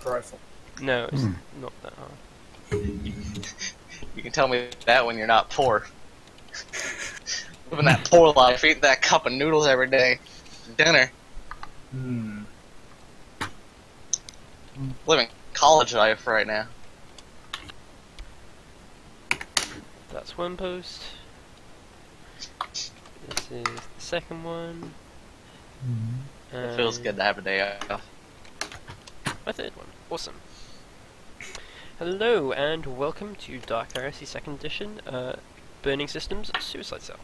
rifle. No, it's not that hard. You can tell me that when you're not poor. Living that poor life, eating that cup of noodles every day for dinner. Living college life right now. That's one post. This is the second one. It feels good to have a day off. My third one. Awesome. Hello and welcome to Dark Heresy 2nd Edition, Burning Systems Suicide Cell.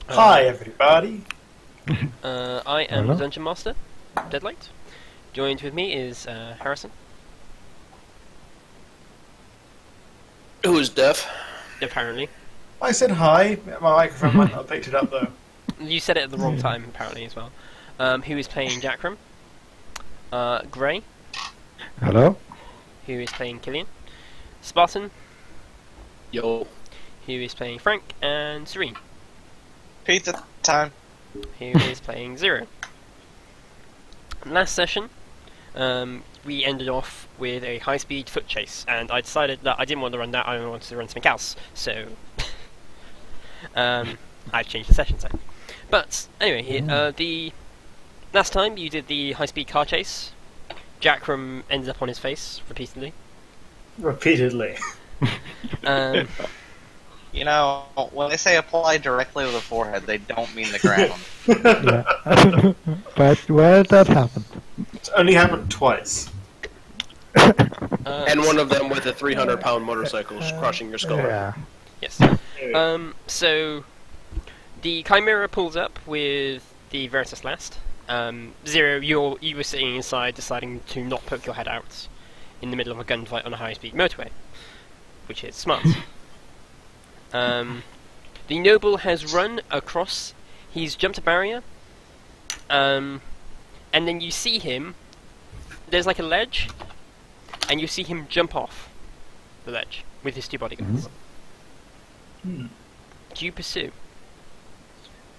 Hi everybody! I am the Dungeon Master, Deadlight. Joined with me is Harrison. Who is deaf? Apparently. I said hi. My microphone might not have picked it up though. You said it at the wrong time, apparently, as well. Who is playing Jackram? Gray. Hello. Who is playing Killian? Spartan. Yo. Who is playing Frank? And Serene. Pizza time. Who is playing Zero. Last session, we ended off with a high-speed foot chase, and I decided that I didn't want to run that, I wanted to run something else, so I've changed the session time. But anyway, the last time you did the high-speed car chase, Jackram ended up on his face repeatedly. Repeatedly. You know, when they say apply directly to the forehead, they don't mean the ground. Yeah. But where that happened? It's only happened twice. And one of them with a 300-pound motorcycle crushing your skull. Yeah. Yes. So the Chimera pulls up with the Veritas last. Zero, you were sitting inside, deciding to not poke your head out in the middle of a gunfight on a high-speed motorway, which is smart. The Noble has run across. He's jumped a barrier, and then you see him. There's like a ledge, and you see him jump off the ledge with his two bodyguards. Do you pursue?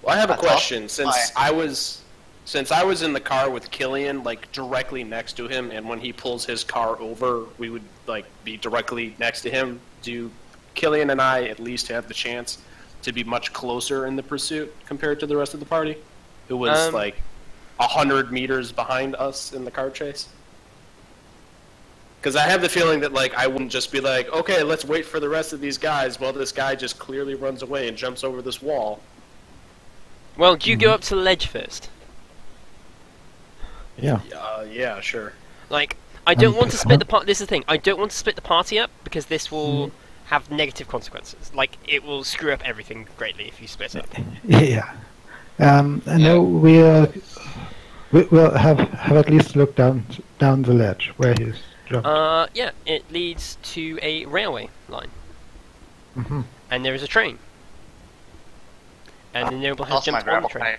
Well, I have a question. Since I was in the car with Killian, like directly next to him, and when he pulls his car over, we would like be directly next to him. Do Killian and I at least have the chance to be much closer in the pursuit compared to the rest of the party, who was like 100 meters behind us in the car chase? Because I have the feeling that like I wouldn't just be like, okay, let's wait for the rest of these guys while this guy just clearly runs away and jumps over this wall. Well, do you go up to the ledge first? Yeah. Yeah, sure. Like, I don't want to split the party. This is the thing. I don't want to split the party up because this will have negative consequences. Like, it will screw up everything greatly if you split up. Yeah. No, we'll have at least looked down the ledge where he's jumped. Yeah, it leads to a railway line, and there is a train, and the Noble has jumped on the train.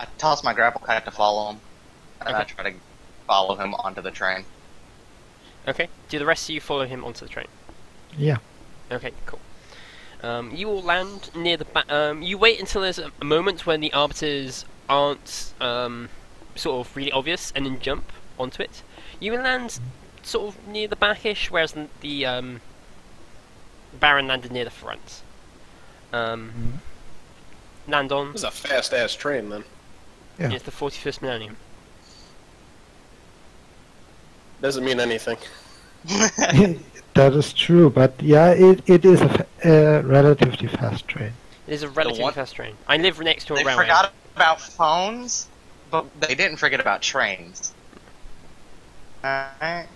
I toss my grapple kite to follow him, and I try to follow him onto the train. Okay. Do the rest of you follow him onto the train? Yeah. Okay, cool. You will land near the you wait until there's a moment when the arbiters aren't sort of really obvious, and then jump onto it. You will land sort of near the backish, whereas the Baron landed near the front. Land on. This is a fast-ass train, then. Yeah. It's the 41st millennium. Doesn't mean anything. That is true, but yeah, it is a relatively fast train. It is a relatively fast train. I live next to a They railway. forgot about phones, but they didn't forget about trains. Alright?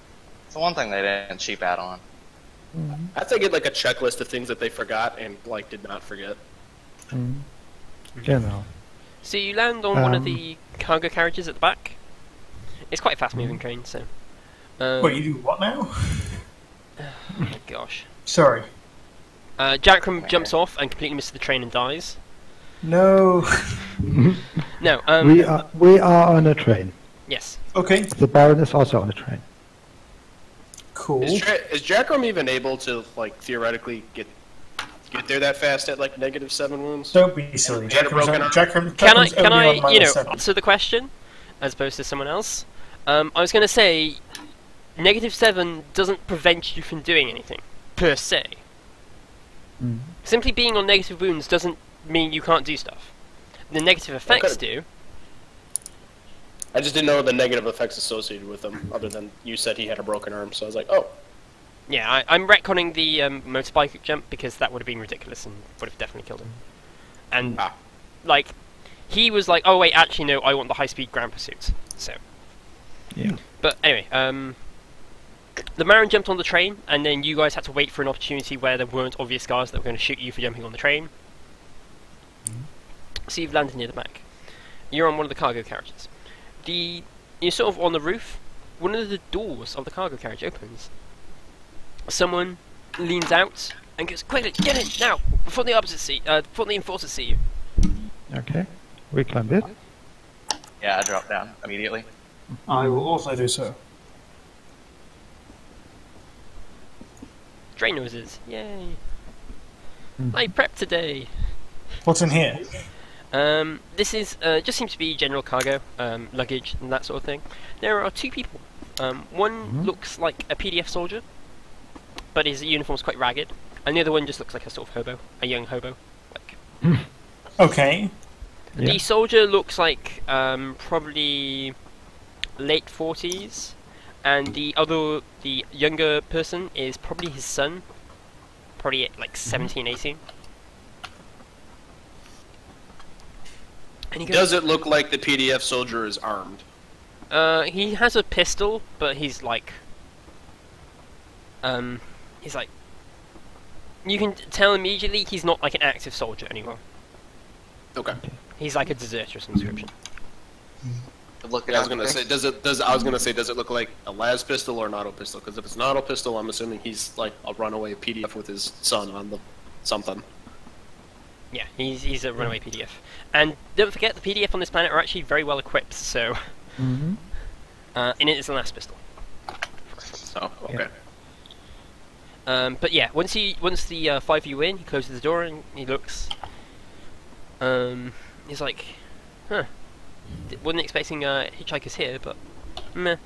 It's the one thing they didn't cheap out on. I think it like a checklist of things that they forgot and like did not forget. You know. So you land on one of the cargo carriages at the back. It's quite a fast-moving train, so. Wait, you do what now? Oh my gosh. Sorry. Jackram jumps off and completely misses the train and dies. No. No. We are on a train. Yes. Okay. The Baron is also on a train. Cool. Is Jackram even able to like theoretically get there that fast at like -7 wounds? Don't be silly. Jackram's Jackram's Can I, only on you know, -7. answer the question? as opposed to someone else. I was going to say, -7 doesn't prevent you from doing anything, per se. Simply being on negative wounds doesn't mean you can't do stuff. The negative effects do. I just didn't know the negative effects associated with them, other than you said he had a broken arm, so I was like, oh. Yeah, I'm retconning the motorbike jump because that would have been ridiculous and would have definitely killed him. And, like, he was like, oh wait, actually no, I want the high-speed ground pursuits. So. Yeah. But anyway, the Marin jumped on the train, and then you guys had to wait for an opportunity where there weren't obvious guards that were going to shoot you for jumping on the train. So you've landed near the back. You're on one of the cargo carriages. You're sort of on the roof. One of the doors of the cargo carriage opens. Someone leans out and goes, "Quickly, get in now, before the before the enforcers see you." Okay. We climb it. Yeah, I drop down immediately. I will also do so. Drain noses, yay! I prepped today. What's in here? This is just seems to be general cargo, luggage and that sort of thing. There are two people. One looks like a PDF soldier, but his uniform's quite ragged, and the other one just looks like a sort of hobo, a young hobo. Like. Okay. The soldier looks like probably late 40s, and the younger person is probably his son, probably like 17, 18. And he goes, Does it look like the PDF soldier is armed? He has a pistol, but he's like, you can tell immediately he's not like an active soldier anymore. Okay. He's like a deserter of some description. Look, I was gonna say, does it look like a las pistol or an auto pistol? Because if it's an auto pistol, I'm assuming he's like a runaway PDF with his son on the something. Yeah, he's a runaway PDF. And don't forget, the PDF on this planet are actually very well equipped, so... and it is a las pistol. So, okay. But yeah, once the five of you in, he closes the door and he looks... he's like, huh. Wasn't expecting hitchhikers here, but meh.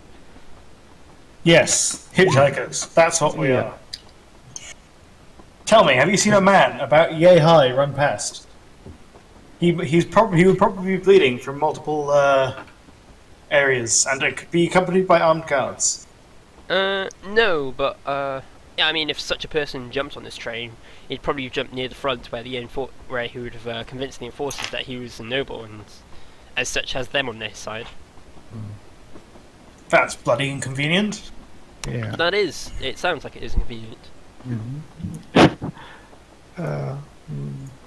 Yes, hitchhikers. That's what we are. Tell me, have you seen a man about yay high run past? He would probably be bleeding from multiple areas, and it could be accompanied by armed guards. No, but yeah, I mean, if such a person jumped on this train, he'd probably jump near the front where where he would have convinced the enforcers that he was a noble, and as such has them on their side. That's bloody inconvenient. Yeah. That is. It sounds like it is inconvenient.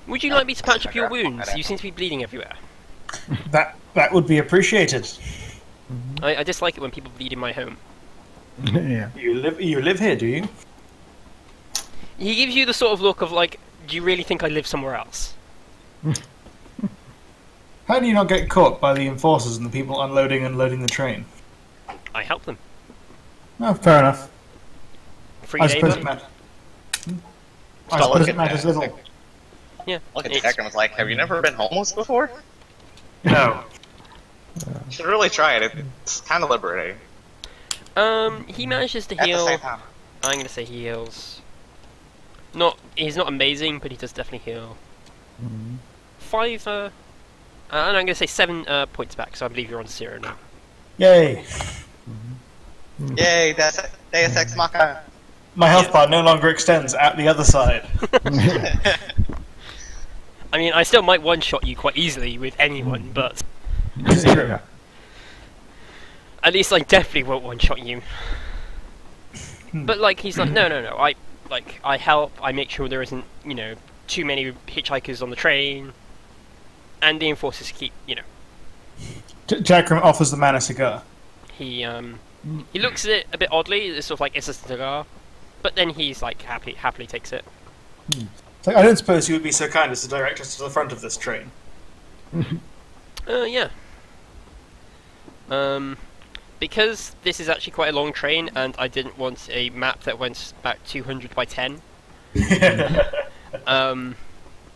Would you like me to patch up your wounds? You seem to be bleeding everywhere. That would be appreciated. I dislike it when people bleed in my home. Yeah. You live here, do you? He gives you the sort of look of like, do you really think I live somewhere else? How do you not get caught by the enforcers and the people unloading and loading the train? I help them. Oh, fair enough. Free I suppose labor. I suppose it matters little. Yeah. Look at Jack and was like, have you never been homeless before? No. You should really try it. It's kind of liberating. He manages to At the heal. same time. I'm gonna say he heals. He's not amazing, but he does definitely heal. 5. And I'm gonna say 7 points back. So I believe you're on 0 now. Yay! Yay, Deus Ex Machina. My health bar no longer extends out the other side. I mean, I still might one-shot you quite easily with anyone, but 0. at least I definitely won't one-shot you. But like, he's like, no, I help. I make sure there isn't, too many hitchhikers on the train, and the enforcers keep, Jackram offers the man a cigar. He looks at it a bit oddly. It's sort of like it's a cigar, but then he's like happily takes it. It's like, I don't suppose you would be so kind as to direct us to the front of this train. Yeah. Because this is actually quite a long train, and I didn't want a map that went back 200 by 10.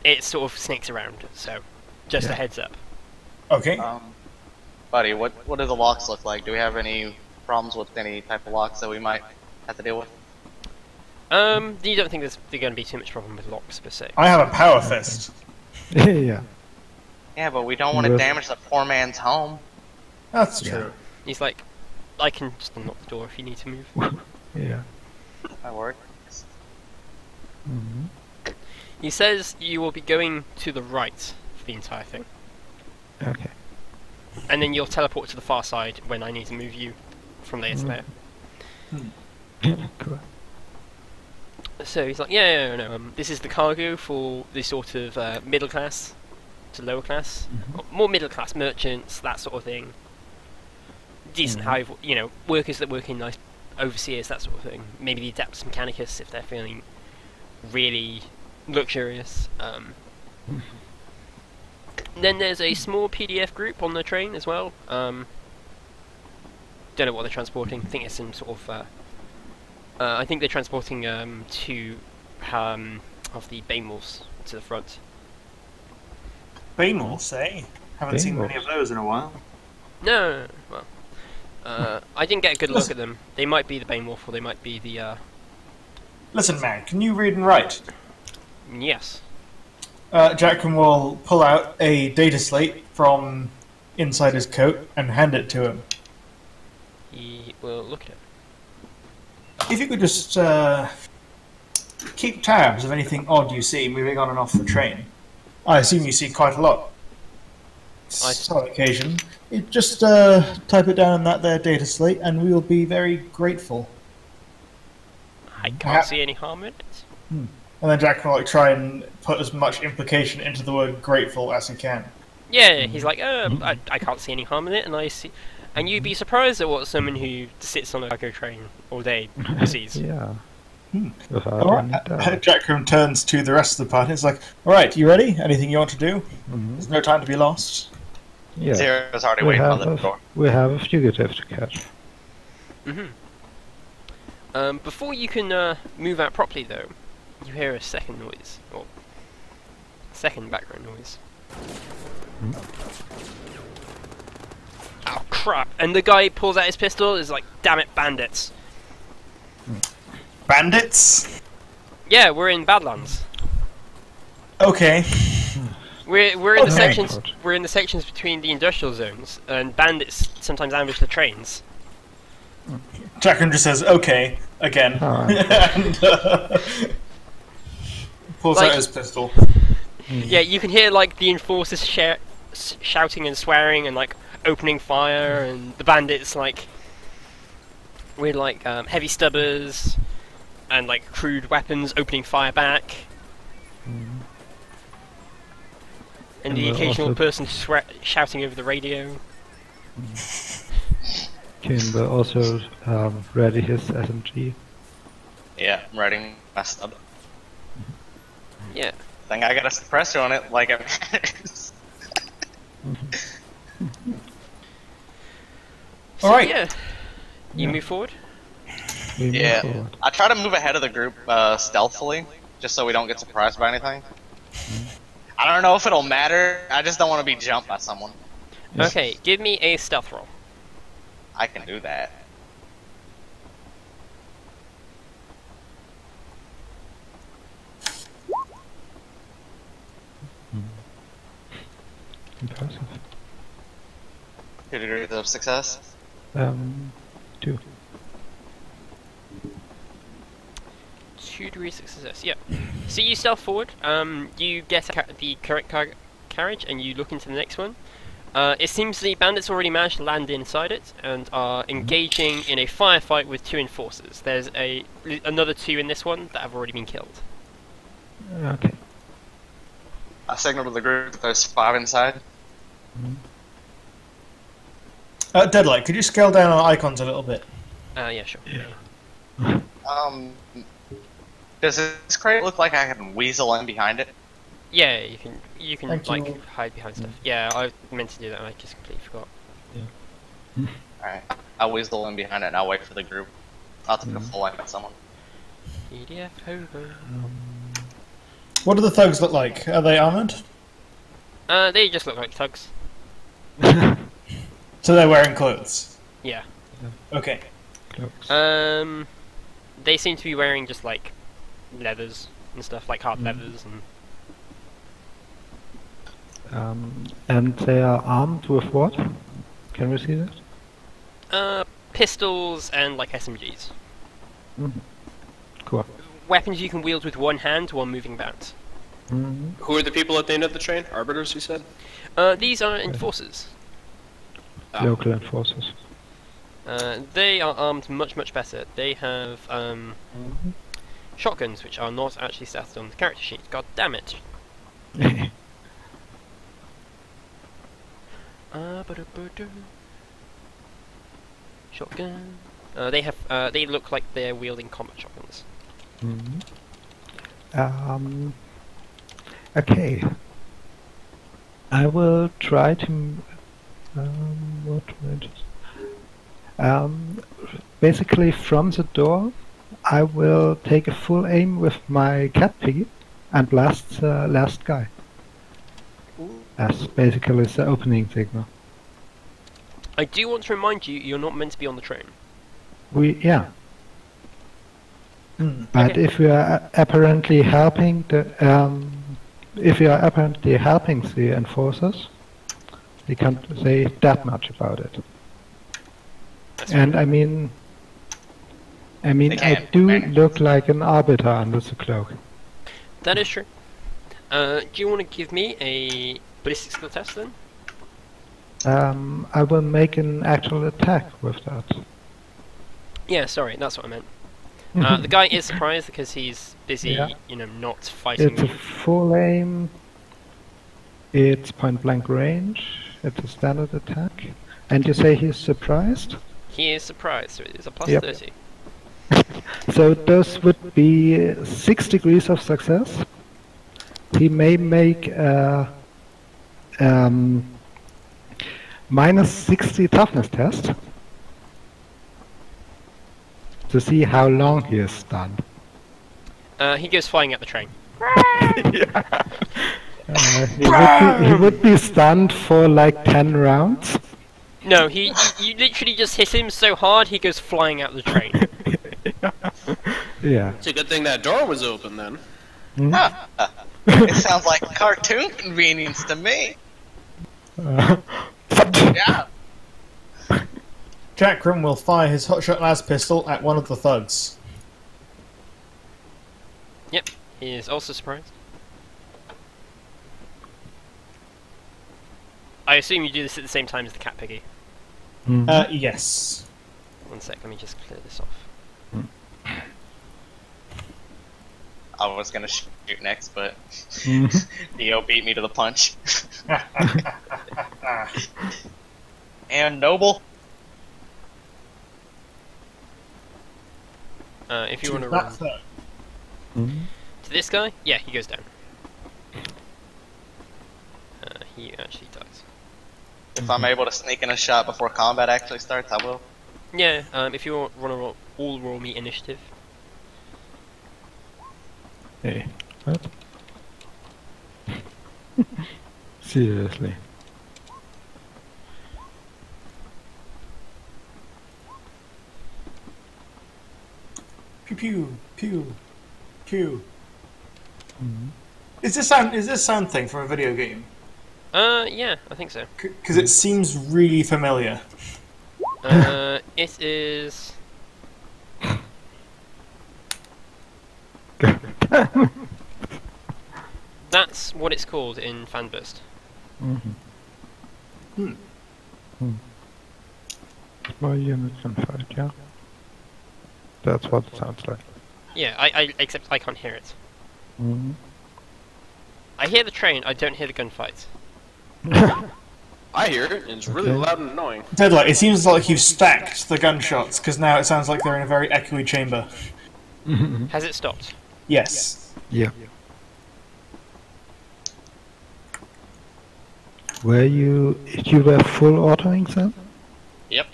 It sort of snakes around, so just a heads up. Okay. Buddy, what do the locks look like? Do we have any problems with any type of locks that we might have to deal with? You don't think there's going to be too much problem with locks per se? I have a power fist. Yeah. Yeah, but we don't want to Really? damage the poor man's home. That's true. He's like, I can just unlock the door if you need to move. Yeah. That works. Hmm. He says you will be going to the right for the entire thing. Okay. And then you'll teleport to the far side when I need to move you from layer to layer. Cool. So he's like, yeah, no, this is the cargo for the sort of middle class to lower class, or more middle class merchants, that sort of thing. Decent hive, workers that work in nice overseers, that sort of thing. Maybe the Adeptus Mechanicus if they're feeling really luxurious. Then there's a small PDF group on the train as well. Don't know what they're transporting. I think it's some sort of. I think they're transporting two of the Banemals to the front. Banemals, eh? Haven't seen many of those in a while. No, well, I didn't get a good look at them. They might be the Banemorph, or they might be the. Listen, man, can you read and write? Yes. Jackman will pull out a data slate from inside his coat and hand it to him. He will look at it. If you could just keep tabs of anything odd you see moving on and off the train. I assume you see quite a lot. On occasion. Just type it down in that there data slate and we will be very grateful. I can't see any harm in it. And then Jack will try and put as much implication into the word grateful as he can. Yeah, he's like, I can't see any harm in it, and I see. And you'd be surprised at what someone who sits on a cargo train all day sees. Yeah. Alright. Jackman turns to the rest of the party. It's like, alright, you ready? Anything you want to do? There's no time to be lost. Yeah. Zero's already waiting on the door. We have a fugitive to catch. Before you can move out properly, though, you hear a second noise, or second background noise. Oh crap! And the guy pulls out his pistol. Is like, damn it, bandits! Bandits? Yeah, we're in Badlands. Okay. We're in the Okay. sections. We're in the sections between the industrial zones, and bandits sometimes ambush the trains. Jackman just says, okay, again. And pulls out his pistol. Yeah, you can hear like the enforcers shouting and swearing and like opening fire, and the bandits like with like heavy stubbers and like crude weapons opening fire back, and the occasional person shouting over the radio. Kimber also ready his SMG. Yeah, I'm writing my stub. Yeah. Think I got a suppressor on it, like it matters. So, Alright. Yeah. You move forward? We move Yeah. forward. I try to move ahead of the group stealthily, just so we don't get surprised by anything. I don't know if it'll matter, I just don't want to be jumped by someone. Okay, give me a stealth roll. I can do that. Impressive. 2 degrees of success. 2. 2 degrees of success, yeah. So you stealth forward, you get the correct carriage and you look into the next one. It seems the bandits already managed to land inside it and are engaging in a firefight with 2 enforcers. There's another 2 in this one that have already been killed. Okay. I signal to the group that there's 5 inside. Deadlight, could you scale down our icons a little bit? Yeah, sure. Does this crate look like I can weasel in behind it? Yeah, you can Thank like you. hide behind stuff. Yeah, I meant to do that and I just completely forgot. Alright, I'll weasel in behind it and I'll wait for the group. Not to put a full line at someone. PDF over. What do the thugs look like? Are they armoured? They just look like thugs. So they're wearing clothes? Yeah. Okay. Cloaks. They seem to be wearing just like leathers and stuff, like hard leathers and. And they are armed with what? Can we see that? Pistols and like SMGs. Cool. Weapons you can wield with one hand while moving about. Who are the people at the end of the train? Arbiters, you said? These are enforcers. Local enforcers. They are armed much better. They have shotguns, which are not actually stated on the character sheet. God damn it! Shotgun. They look like they're wielding combat shotguns. Okay. I will try to. What would? Basically, from the door, I will take a full aim with my cat piggy and blast the last guy. As basically the opening signal. I do want to remind you, you're not meant to be on the train. Yeah. But Okay. if we are apparently helping the enforcers, we can't say that much about it. And I mean, I can, do man. look like an arbiter under the cloak. That is true. Do you want to give me a ballistic skill test then? I will make an actual attack with that. Yeah, sorry, that's what I meant. The guy is surprised because he's busy, Yeah. not fighting It's a you. full aim. It's point blank range. It's a standard attack. And you say he's surprised? He is surprised, so it is a plus Yep. 30. So those would be 6 degrees of success. He may make a minus 60 toughness test to see how long he is stunned. He goes flying at the train. He would be stunned for like 10 rounds. No, you literally just hit him so hard he goes flying out the train. Yeah. It's a good thing that door was open then. It sounds like cartoon convenience to me. Yeah. Jackram will fire his hotshot las pistol at one of the thugs. Yep, he is also surprised. I assume you do this at the same time as the cat piggy. Yes. One sec, let me just clear this off. I was gonna shoot next, but Theo beat me to the punch. And Noble. If you want to That run thug. to this guy, yeah, he goes down. He actually dies. If I'm able to sneak in a shot before combat actually starts, I will. Yeah, if you want to all roll me initiative. Hey, what? Seriously. Pew pew pew pew. Mm-hmm. Is this sound thing from a video game? Yeah, I think so. Because it seems really familiar. It is. That's what it's called in Fanburst. Small unit can fight, yeah? That's what it sounds like. Yeah, I except I can't hear it. Mm-hmm. I hear the train, I don't hear the gunfights. I hear it, and it's really Okay. loud and annoying. Deadlight, it seems like you've stacked the gunshots, because now it sounds like they're in a very echoey chamber. Has it stopped? Yes. Yeah. You were full autoing then? Yep.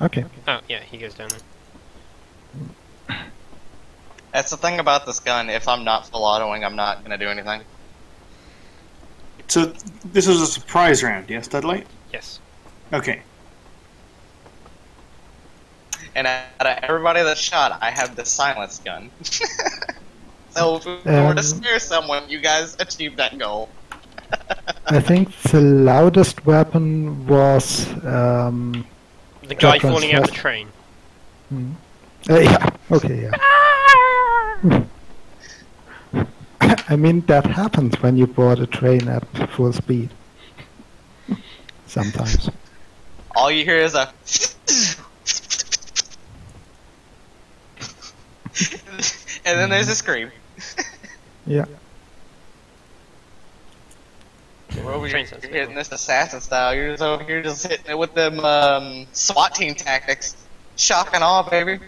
Okay. Oh, yeah, he goes down there. That's the thing about this gun. If I'm not full autoing, I'm not gonna do anything. So, this was a surprise round, yes, Deadlight? Yes. Okay. And out of everybody that shot, I have the silence gun. So if we were to scare someone, you guys achieved that goal. I think the loudest weapon was The guy falling out of the train. Yeah. Okay. Yeah. I mean that happens when you board a train at full speed. Sometimes. All you hear is a. And then there's a scream. Yeah. We're over here hitting this assassin style. You're just over here just hitting it with them SWAT team tactics. Shock and awe, baby.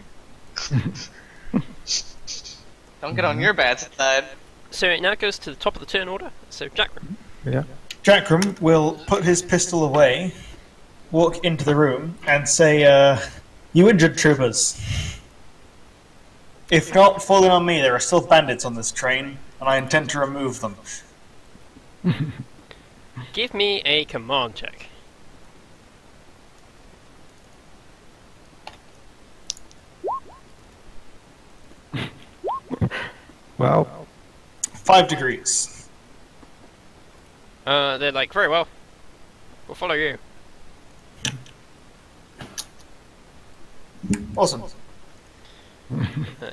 Don't get on your bad side. So it now goes to the top of the turn order. So Jackram. Yeah. Jackram will put his pistol away, walk into the room, and say, "You injured troopers. If not, fall in on me. There are still bandits on this train, and I intend to remove them." Give me a command check. Well. 5 degrees. They're like, very well. We'll follow you. Awesome.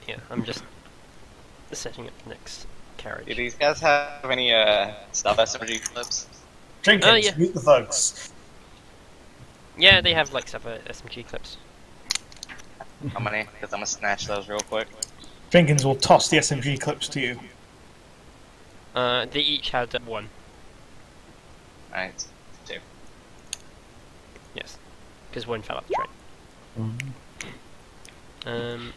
Yeah, I'm just setting up the next carriage. Do these guys have any stuff SMG clips? Jenkins, yeah. meet the thugs. Yeah, they have like stuff SMG clips. How many? Because I'm gonna snatch those real quick. Jenkins will toss the SMG clips to you. They each had one. Alright, 2. Yes, because one fell off the train.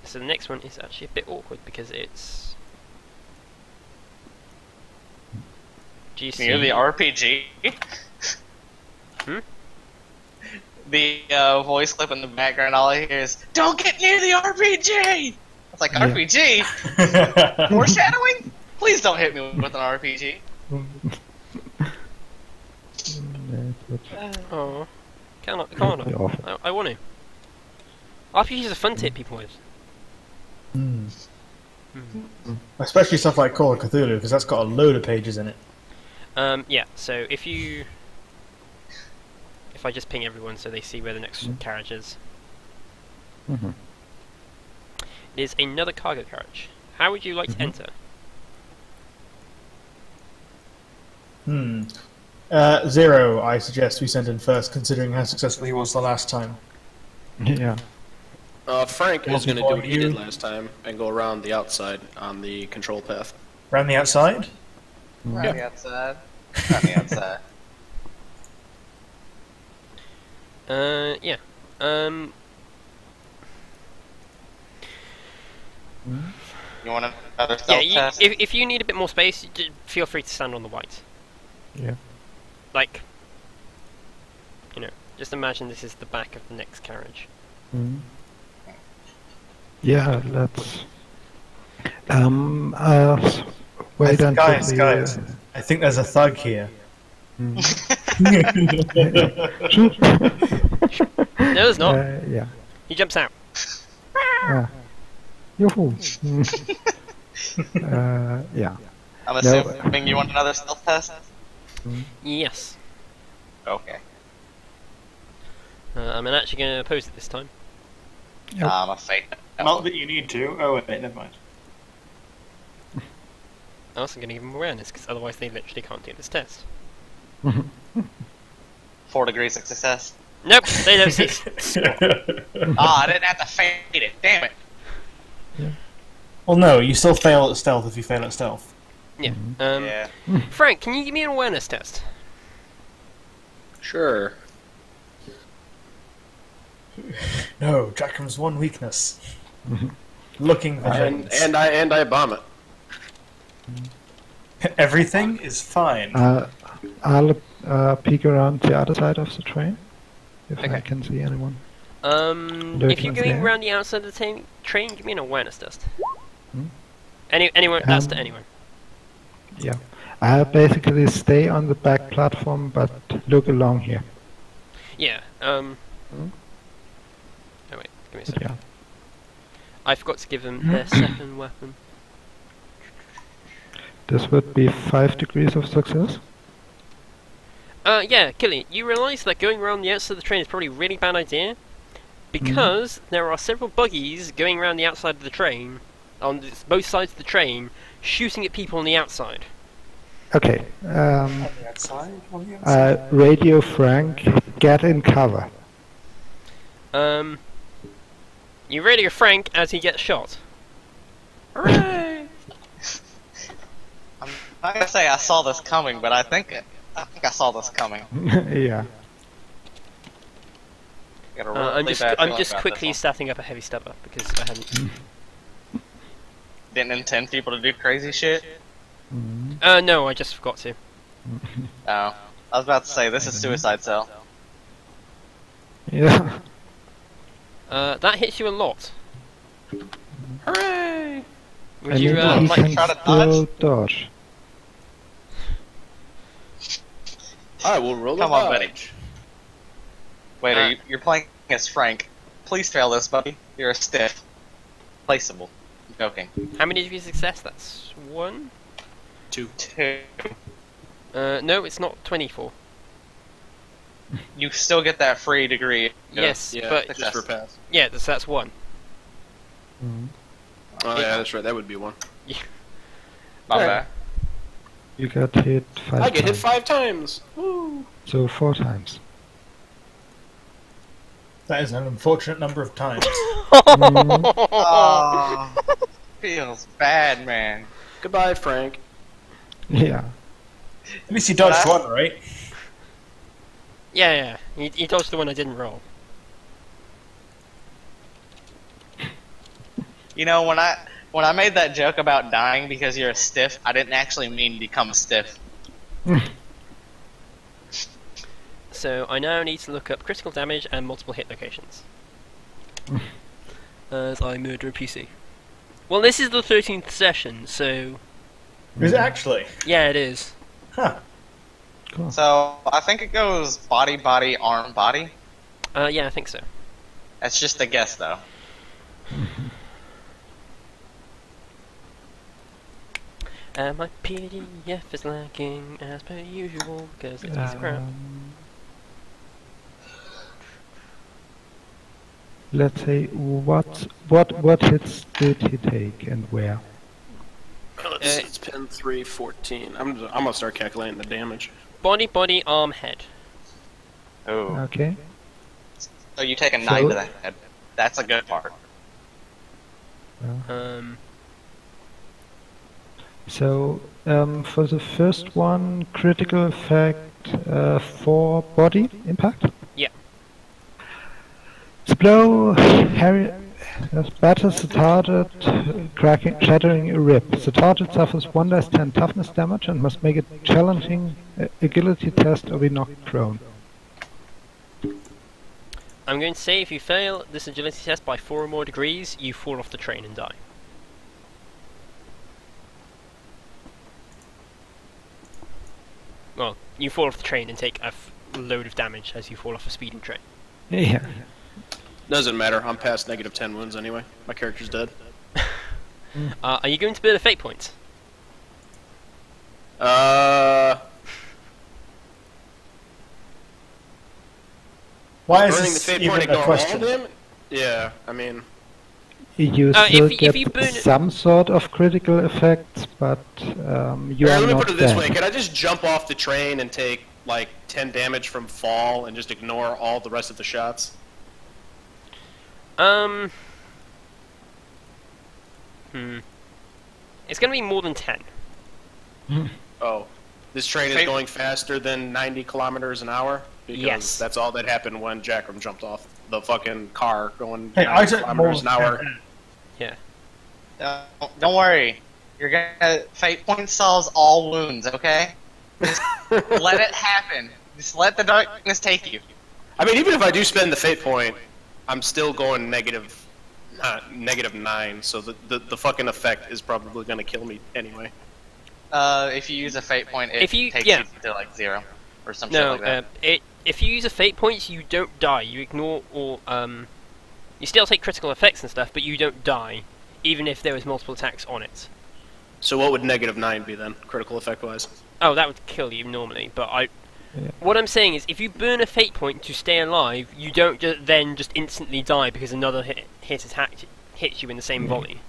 So the next one is actually a bit awkward because it's. GC. Near the RPG? The voice clip in the background, all I hear is, "Don't get near the RPG!" It's like, RPG? Foreshadowing? Please don't hit me with an RPG. Oh, can't I want to. RPGs are fun to hit people with. Especially stuff like Call of Cthulhu, because that's got a load of pages in it. Yeah, so if I just ping everyone so they see where the next carriage is. It is another cargo carriage. How would you like to enter? 0, I suggest we send in first, considering how successful he was the last time. Yeah. Frank is going to do what he did last time and go around the outside on the control path. Around the outside? Around the outside. Around the outside. Yeah. You want another stealth test? If you need a bit more space, feel free to stand on the white. Yeah. Like, just imagine this is the back of the next carriage. Yeah, let's. Wait until guys, I think there's a thug here. No, there's not. Yeah. He jumps out. Yoo-hoo. Yeah. I'm assuming you want another stealth test? Yes. Okay. I'm actually going to oppose it this time. I'm a fake. Not that you need to. Oh wait, never mind. I'm also going to give them awareness, because otherwise they literally can't do this test. 4 degrees of success. Nope, they don't see. I didn't have to fade it. Damn it. Yeah. Well, no, you still fail at stealth if you fail at stealth. Yeah. Yeah. Frank, can you give me an awareness test? Sure. No, Jackham's one weakness. Looking for gems. And I bomb it. Everything is fine. I'll peek around the other side of the train if I Okay. can see anyone. If you're going around the outside of the train, give me an awareness test. Anyone? That's to anyone. Yeah. I basically stay on the back platform, but look along here. Yeah. Give me a second. Yeah. I forgot to give them their second weapon. This would be 5 degrees of success. Yeah, Killian, you realise that going around the outside of the train is probably a really bad idea? Because there are several buggies going around the outside of the train, on both sides of the train, shooting at people on the outside. Okay. On the outside? On the outside? Radio Frank, get in cover. You radio Frank as he gets shot. Hooray! I'm not gonna say I saw this coming, but I think I saw this coming. Yeah. Got a really bad I'm feeling just about quickly this starting up a heavy stubber because I hadn't. one. Didn't intend people to do crazy shit. No, I just forgot to. Oh, I was about to say this is Suicide Cell. Yeah. That hits you a lot. Hooray! Would And you he like can try to still dodge. I will roll Come a on, buddy. dodge. Wait, you're playing as Frank. Please fail this, buddy. You're a stiff. Placeable. I'm joking. How many degrees of success? That's 1. 2. No, it's not 24. You still get that free degree. Yes, Yeah, but just for pass. yeah, that's 1. Oh yeah, that's right. That would be 1. My Right. bad. You got hit 5 I get hit times. 5 times. Woo! So 4 times. That is an unfortunate number of times. Oh, feels bad, man. Goodbye, Frank. Yeah. At least you dodged one, right? Yeah, you dodged the one I didn't roll. You know, when I made that joke about dying because you're a stiff, I didn't actually mean become a stiff. So I now need to look up critical damage and multiple hit locations. As I murder a PC. Well, this is the 13th session, so Is it actually? yeah, it is. Huh. Cool. So I think it goes body, body, arm, body. Yeah, I think so. That's just a guess, though. And my PDF is lagging as per usual because it's crap. Let's say what hits did he take and where? It's pin 314. I'm gonna start calculating the damage. Body, body, arm, head. Oh. Okay. So you take a 9 to the head. That's a good part. So for the first one, critical effect for body impact. Yeah. The blow batters the target, shattering a rib. The target suffers 1 × 10 toughness damage and must make a challenging agility test or be knocked prone. I'm going to say if you fail this agility test by 4 or more degrees, you fall off the train and die. Well, you fall off the train and take a load of damage as you fall off a speeding train. Yeah. Doesn't matter. I'm past -10 wounds anyway. My character's dead. Are you going to burn a fate point? Why is Burning the this fate even point a ignore all question? of them? Yeah, I mean, You if still you get burn it- some sort of critical effects, but you here, are let me not put it this dead. way: can I just jump off the train and take like 10 damage from fall and just ignore all the rest of the shots? It's going to be more than 10. Oh, this train is Fate- going faster than 90 kilometers an hour? Because Yes. that's all that happened when Jackram jumped off the fucking car going Hey, 90 I took more kilometers an hour. Yeah. Don't worry. You're gonna fate point solves all wounds, okay? Just let it happen. Just let the darkness take you. I mean, even if I do spend the fate point, I'm still going -9, so the fucking effect is probably gonna kill me anyway. If you use a fate point, it If you- takes yeah. you to like 0 or some shit No, like that. if you use a fate point, you don't die. You ignore all You still take critical effects and stuff, but you don't die, even if there was multiple attacks on it. So what would -9 be then, critical effect wise? Oh, that would kill you normally, but what I'm saying is, if you burn a fate point to stay alive, you don't then just instantly die because another hit attack hits you in the same volley.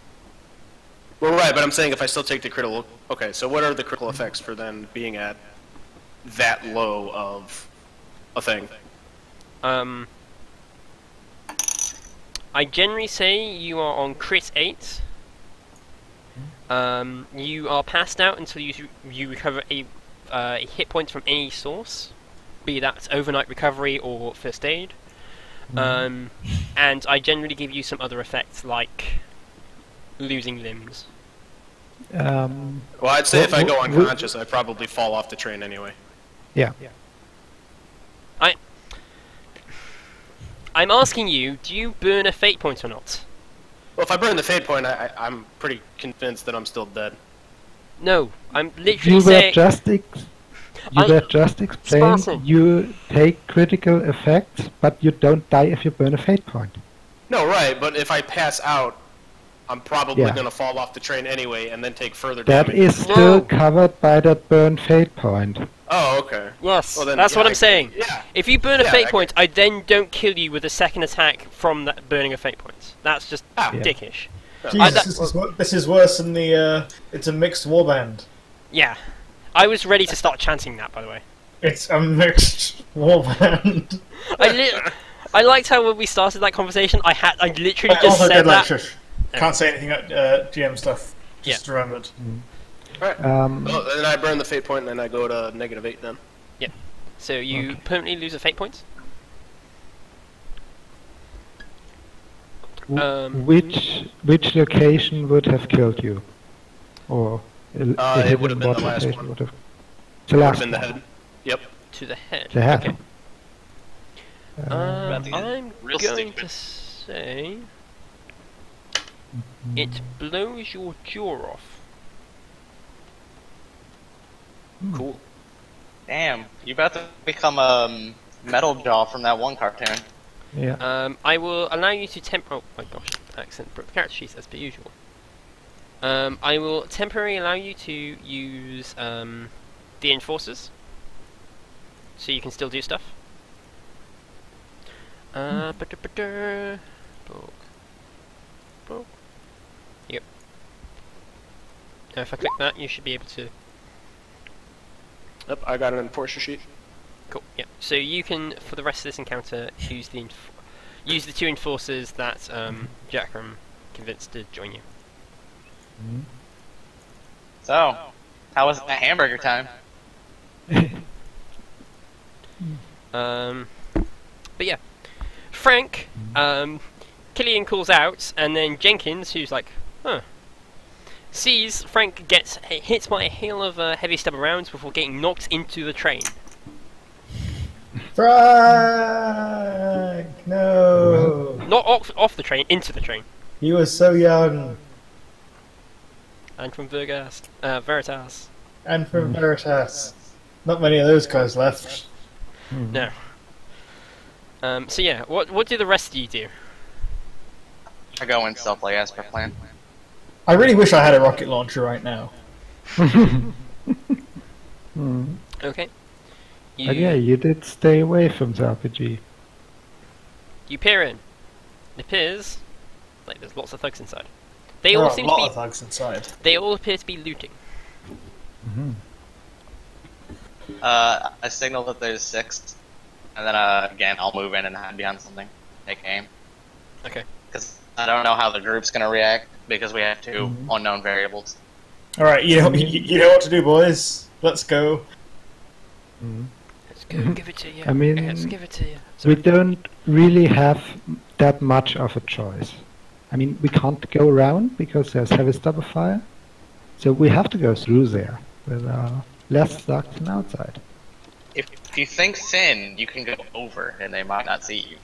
Well, right, but I'm saying if I still take the critical... Okay, so what are the critical effects for then being at that low of a thing? I generally say you are on crit 8. You are passed out until you recover a hit point from any source, be that overnight recovery or first aid. And I generally give you some other effects like losing limbs. Well, I'd say if I go unconscious, I probably fall off the train anyway. Yeah. I'm asking you, do you burn a fate point or not? Well, if I burn the fate point, I'm pretty convinced that I'm still dead. No, I'm literally You saying... were just explaining you take critical effects, but you don't die if you burn a fate point. No, right, but if I pass out, I'm probably going to fall off the train anyway and then take further damage. That is still covered by that burn fate point. Oh, okay. Yes, well, then, that's what I'm saying. Yeah. If you burn a fate point, I then don't kill you with a second attack from that burning a fate point. That's just dickish. Jesus, this is worse than the, it's a mixed warband. Yeah. I was ready to start chanting that, by the way. It's a mixed warband. I liked how when we started that conversation, I literally just said that. Shush. Can't say anything about GM stuff. Just remembered. Right. Well, then I burn the fate point, and then I go to -8 then. Yeah. So you permanently lose a fate point. Which location would have killed you? Or it would have been the last one. The last been the head. Yep. To the head. The head. Okay. I'm going to say it blows your jaw off. Cool. Damn, you about to become a Metal Jaw from that one cartoon. Yeah. I will allow you to oh my gosh, accent broke the character sheet as per usual. I will temporarily allow you to use the enforcers, so you can still do stuff. Yep. Now if I click that, you should be able to. Yep, I got an enforcer sheet. Cool. Yep. So you can, for the rest of this encounter, use the two enforcers that Jackram convinced to join you. So, how was that hamburger time? But yeah, Frank, Killian calls out, and then Jenkins, who's like, sees Frank gets hit by a hail of heavy stubber rounds before getting knocked into the train. Frank! No! Not off the train, into the train. He was so young. And from Veritas. And from Veritas. Not many of those guys left. No. So yeah, what do the rest of you do? I go in stealthily as per plan. I really wish I had a rocket launcher right now. Okay. Yeah, you did stay away from the RPG. You peer in. It appears like there's lots of thugs inside. They There all are seem a lot to of be. thugs inside. They all appear to be looting. I signal that there's 6, and then again I'll move in and hide behind something, take aim. Okay. Because I don't know how the group's gonna react because we have 2 unknown variables. All right, you know what to do, boys. Let's go. Let's go. Give it to you. I mean, let's give it to you. We don't really have that much of a choice. I mean, we can't go around because there's heavy stubber fire, so we have to go through there with less thugs than outside. If you think thin, you can go over and they might not see you.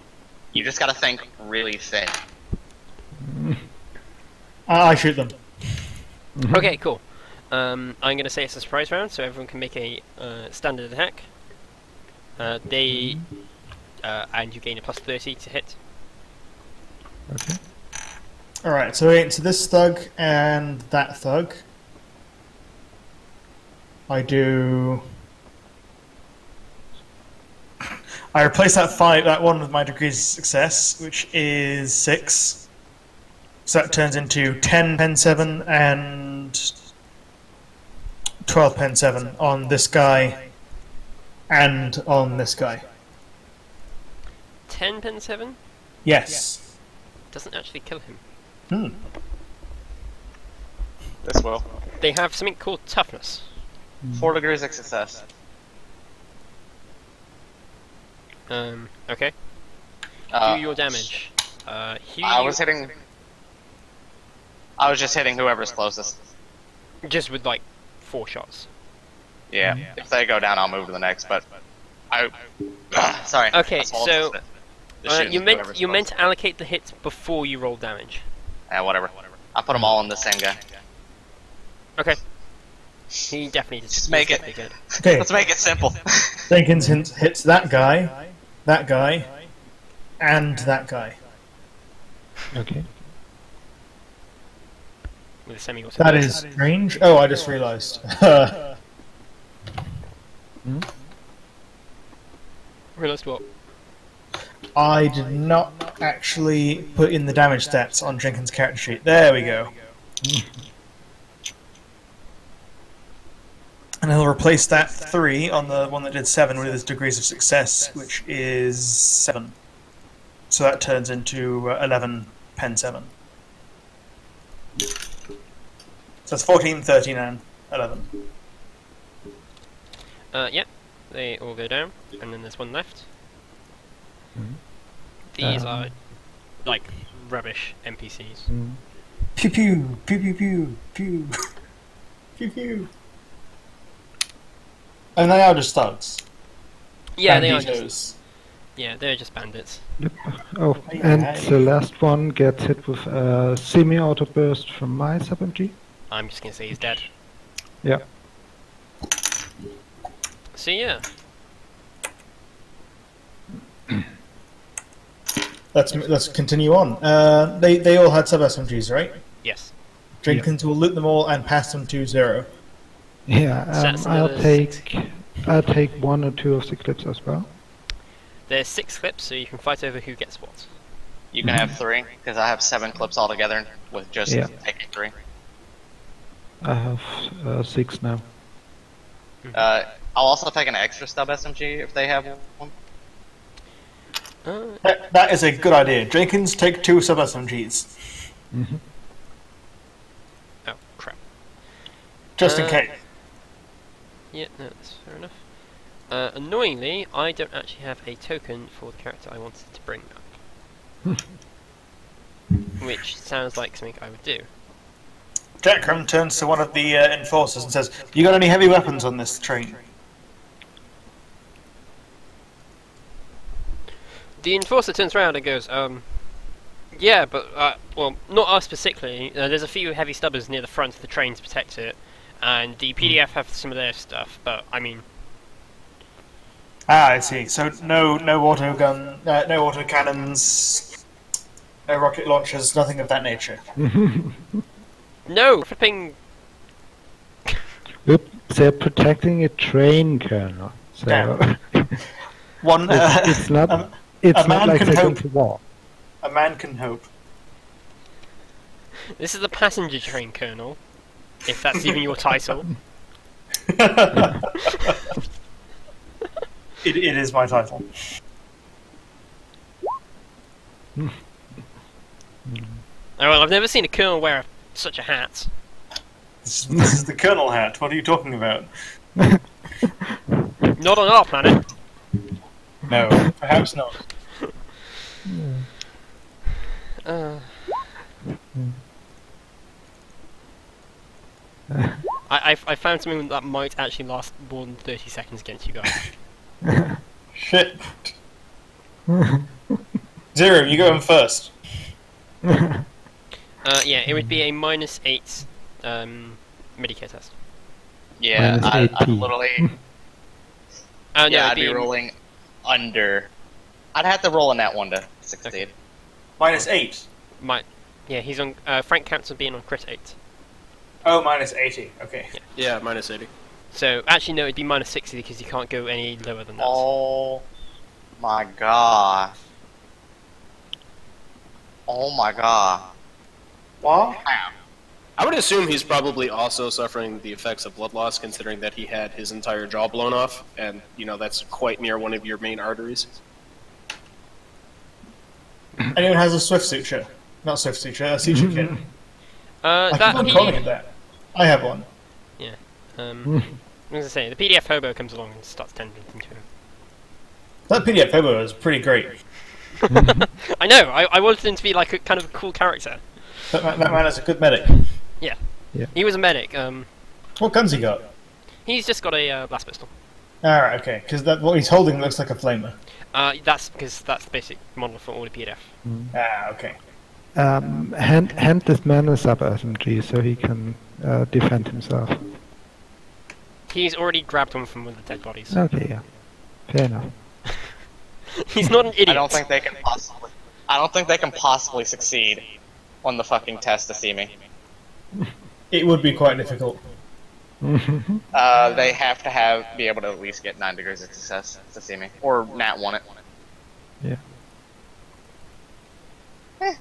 You just gotta think really thin. I shoot them. Okay, cool. I'm going to say it's a surprise round, so everyone can make a standard attack. And you gain a +30 to hit. Okay. Alright, so into this thug and that thug. I replace that one with my degrees of success, which is 6. So that turns into 10 pen 7 and 12 pen 7 on this guy and on this guy. 10 pen 7? Yes. Doesn't actually kill him. Hmm. This will. They have something called toughness. 4 degrees of success. Okay. Do your damage. I was just hitting whoever's closest. Just with like 4 shots. Yeah. If they go down, I'll move to the next. But sorry. Okay, That's all so the shooting you whoever's meant to closest. allocate the hits before you roll damage. Whatever. I put them all in the same guy. Okay. He definitely Just make it. definitely good. Okay, Let's make it simple. Jenkins hits that guy, and that guy. Okay. With a semi-auto. That is strange. Oh, I just realised. Realised what? I did not actually put in the damage stats on Jenkins' character sheet. There we go. And he'll replace that 3 on the one that did 7 with his degrees of success, which is 7. So that turns into 11 pen 7. So that's 14, 13, and 11. Yep. They all go down, and then there's one left. Mhm. These are like rubbish NPCs. Pew pew, pew pew pew, pew, pew pew. And they are just thugs. Yeah, they are Banditos. just. Yeah, they're just bandits. Yep. Oh, and the last one gets hit with a semi-auto burst from my SMG. I'm just gonna say he's dead. Yeah. So yeah, Let's continue on. They all had sub SMGs, right? yes. Jenkins will loot them all and pass them to 0. Yeah. That's I'll another take 1 or 2 of the clips as well. There's 6 clips, so you can fight over who gets what. You can have 3, because I have 7 clips altogether with just taking 3. I have 6 now. I'll also take an extra stub SMG if they have one. That is a good idea. Jenkins, take 2 sub SMGs. Oh crap. Just in case. Yeah, no, that's fair enough. Annoyingly, I don't actually have a token for the character I wanted to bring up. Which sounds like something I would do. Jackram turns to one of the enforcers and says, "You got any heavy weapons on this train?" The enforcer turns around and goes, yeah, but, well, not us particularly. There's a few heavy stubbers near the front of the train to protect it, and the PDF have some of their stuff, but, I mean... Ah, I see. So no auto gun, no auto cannons, no rocket launchers, nothing of that nature. No! Flipping... Oop, they're protecting a train, Colonel. So Damn. One. it's not. It's a man not like can they're going hope. to war. A man can hope. This is the passenger train, Colonel. If that's even your title. It is my title. Oh, well, I've never seen a colonel wear such a hat. This is the Colonel hat. What are you talking about? Not on our planet. No, perhaps not. I found something that might actually last more than 30 seconds against you guys. Shit. 0, you go in first. Yeah, it would be a -8 Medicare test. Yeah, Minus I'd 18. literally. No, Yeah, it'd I'd be rolling under. I'd have to roll in that one to succeed. -8. Yeah, he's on. Frank counts on being on crit 8. Oh, minus 80. Okay. Yeah, minus 80. So actually, no, it'd be minus 60 because you can't go any lower than that. Oh my god. Oh my god. What? I would assume he's probably also suffering the effects of blood loss, considering that he had his entire jaw blown off, and, you know, that's quite near one of your main arteries. Anyone has a swift suture? Not swift suture, a suture kit. I keep on calling it that. I have one. Yeah. As I say, the PDF hobo comes along and starts tending to him. That PDF hobo is pretty great. I know. I wanted him to be like a kind of a cool character. That man is a good medic. Yeah. Yeah. He was a medic. What guns he got? He's just got a blast pistol. Alright, okay, because what he's holding looks like a flamer. That's because that's the basic model for all the PDF. Ah, okay. Hand this man a sub SMG so he can defend himself. He's already grabbed one from one of the dead bodies. Okay, yeah. Fair enough. He's not an idiot. I don't think they can possibly succeed on the fucking test to see me. It would be quite difficult. They have to be able to at least get 9 degrees of success to see me, or Nat 1 it. Yeah.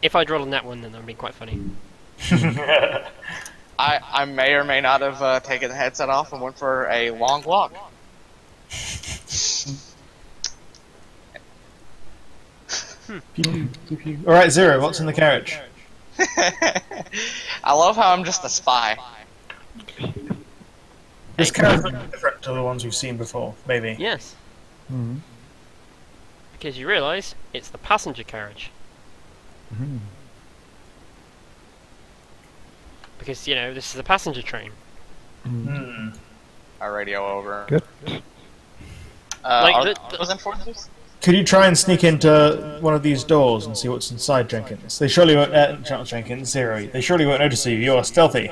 If I'd rolled a nat 1, then that would be quite funny. I may or may not have taken the headset off and went for a long walk. Alright, Zero, what's in the carriage? I love how I'm just a spy. This carriage looks different to the ones we've seen before, maybe. Yes. Mm-hmm. Because you realise it's the passenger carriage. Mm-hmm. Because, you know, this is a passenger train. Hmm. I radio over. Good. Like, was in forces? Could you try and sneak into one of these doors and see what's inside, Jenkins? They surely won't... not Jenkins, Zero. They surely won't notice you. You're stealthy.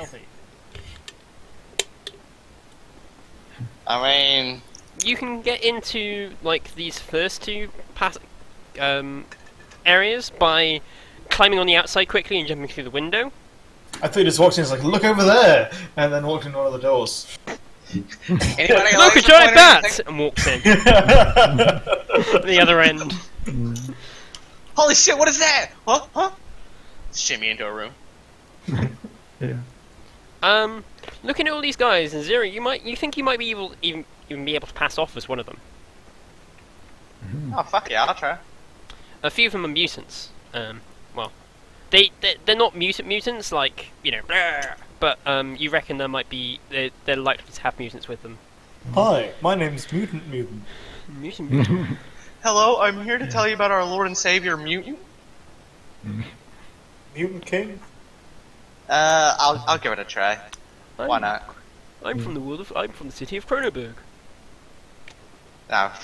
I mean... You can get into, like, these first two areas by climbing on the outside quickly and jumping through the window. I thought you just walked in, it's like, look over there! And then walked into one of the doors. Anybody Look, a giant bat! And walks in. That's The other end. Holy shit, what is that? Huh? Shimmy into a room. Yeah. Looking at all these guys, and Zero, you think you might be even be able to pass off as one of them. Oh, fuck yeah, I'll try. A few of them are mutants. Well, they're not mutants, like, you know, but you reckon there might be they're likely to have mutants with them. Hi, my name's Mutant. Mutant. Hello, I'm here to tell you about our Lord and Savior, Mutant. Mutant King? I'll give it a try. Why not? I'm from the city of Kronenberg. Oh,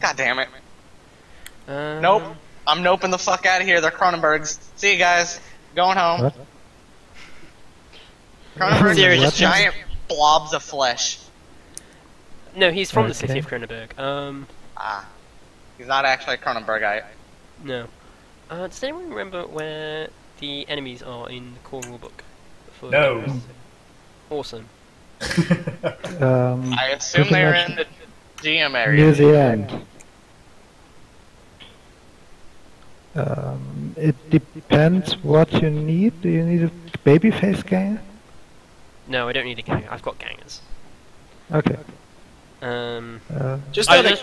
god damn it. Um, Nope. I'm noping the fuck out of here. They're Cronenbergs. See you guys. Going home. What? Cronenbergs Zero are just just giant blobs of flesh. No, he's from the city Okay. of Kronenberg. He's not actually a Cronenbergite. No. Does anyone remember where the enemies are in the core rulebook? No. Awesome. I assume pretty they're much in the GM near area. the end. It depends what you need. Do you need a babyface ganger? No, I don't need a ganger. I've got gangers. Okay. Just I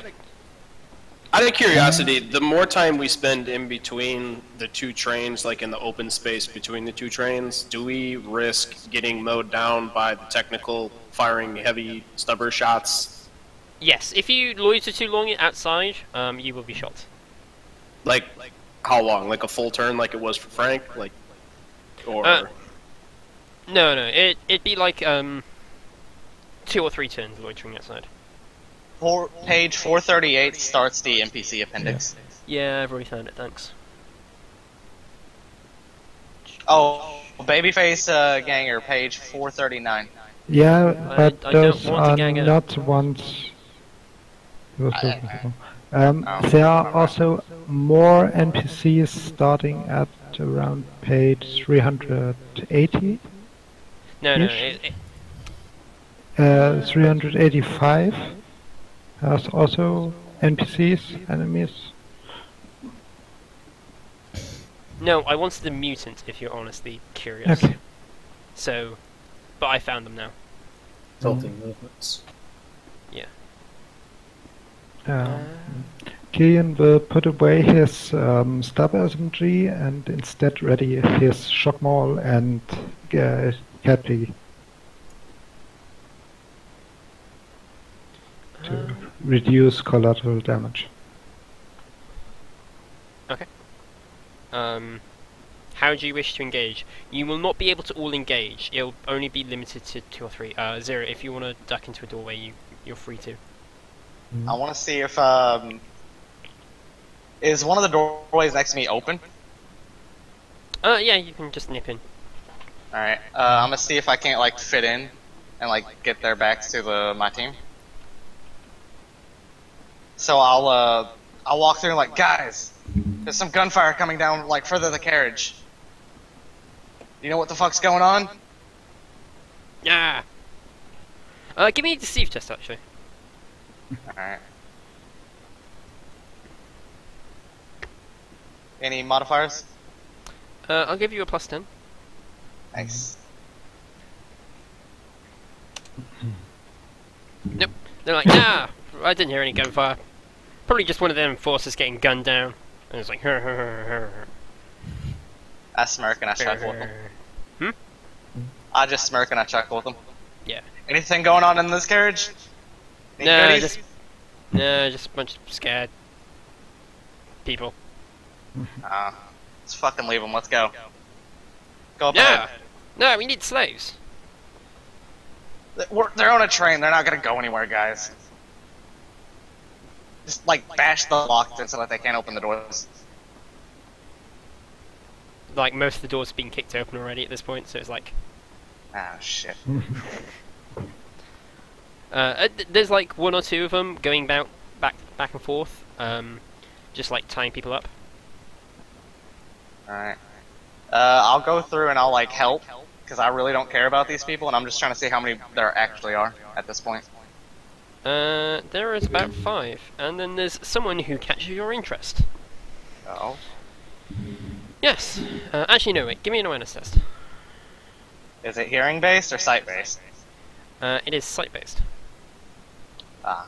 out of curiosity, the more time we spend in between the two trains, like in the open space between the two trains, do we risk getting mowed down by the technical firing heavy stubber shots? Yes, if you loiter too long outside, you will be shot. Like how long? Like a full turn, like it was for Frank? Like, or No, it'd be like 2 or 3 turns loitering outside. Page 438 starts the NPC appendix. Yeah, I've already found it. Thanks. Oh, babyface ganger, page 439. Yeah, but I don't those want to are gang it. not ones. There are also more NPCs starting at at around page 380. No, no. Ish. 385 has also NPCs, enemies. No, I wanted the mutant, if you're honestly curious. Okay. So, but I found them now. Tilting movements. Killian will put away his stab SMG and instead ready his shock maul and Cappy to reduce collateral damage. Okay. How do you wish to engage? You will not be able to all engage. It'll only be limited to 2 or 3. Zero, if you want to duck into a doorway, you're free to. I want to see if is one of the doorways next to me open? Yeah, you can just nip in. All right. I'm gonna see if I can't like fit in and like get their backs to my team. So I'll walk through and like, guys, there's some gunfire coming down like further the carriage. You know what the fuck's going on? Yeah. Give me a deceive test actually. Alright. Any modifiers? I'll give you a +10. Nice. Nope. They're like, nah, I didn't hear any gunfire. Probably just one of them forces getting gunned down. And it's like, I smirk and I chuckle with them. Hmm? I just smirk and I chuckle with them. Yeah. Anything going on in this carriage? Any No, goodies? just a bunch of scared people. Let's fucking leave them. Let's go. Go up Yeah. ahead. No, we need slaves. They're on a train. They're not gonna go anywhere, guys. Just like bash the lock so that they can't open the doors. Like most of the doors have been kicked open already at this point, so it's like. Ah, shit. There's like 1 or 2 of them going back and forth, just like tying people up. Alright. I'll go through and I'll like help, because I really don't care about these people, and I'm just trying to see how many there actually are at this point. There is about 5, and then there's someone who catches your interest. Oh. Yes. Actually, no, wait. Give me an awareness test. Is it hearing based or sight based? It is sight-based. Ah,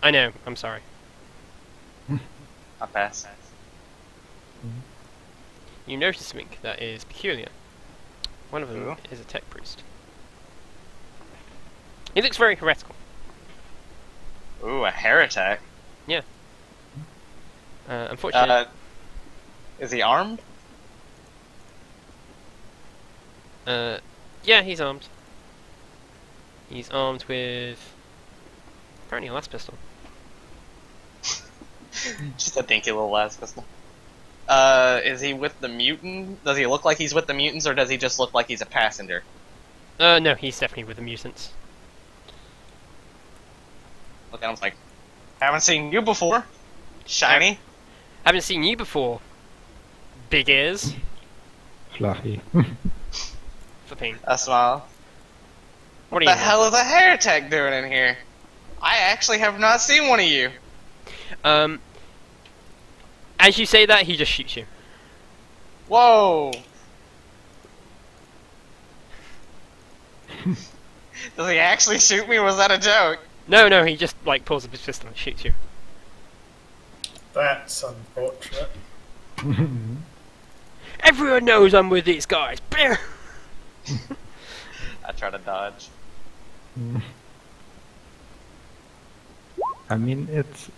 I know. I'm sorry. I pass. You notice something that is peculiar. One of them Ooh. is a tech priest. He looks very heretical. Ooh, a heretic. Yeah. Unfortunately. Is he armed? Yeah, he's armed. He's armed with apparently a last pistol. Just a dinky little las pistol. Is he with the mutant? Does he look like he's with the mutants, or does he just look like he's a passenger? No, he's definitely with the mutants. Look at him like, haven't seen you before, shiny. Haven't seen you before. Big ears. Fluffy. Flipping. I smile. What are The you? hell is a heretic doing in here? I actually have not seen one of you. As you say that, he just shoots you. Whoa. Does he actually shoot me, or was that a joke? No, he just like pulls up his pistol and shoots you. That's unfortunate. Everyone knows I'm with these guys. I try to dodge. I mean, it's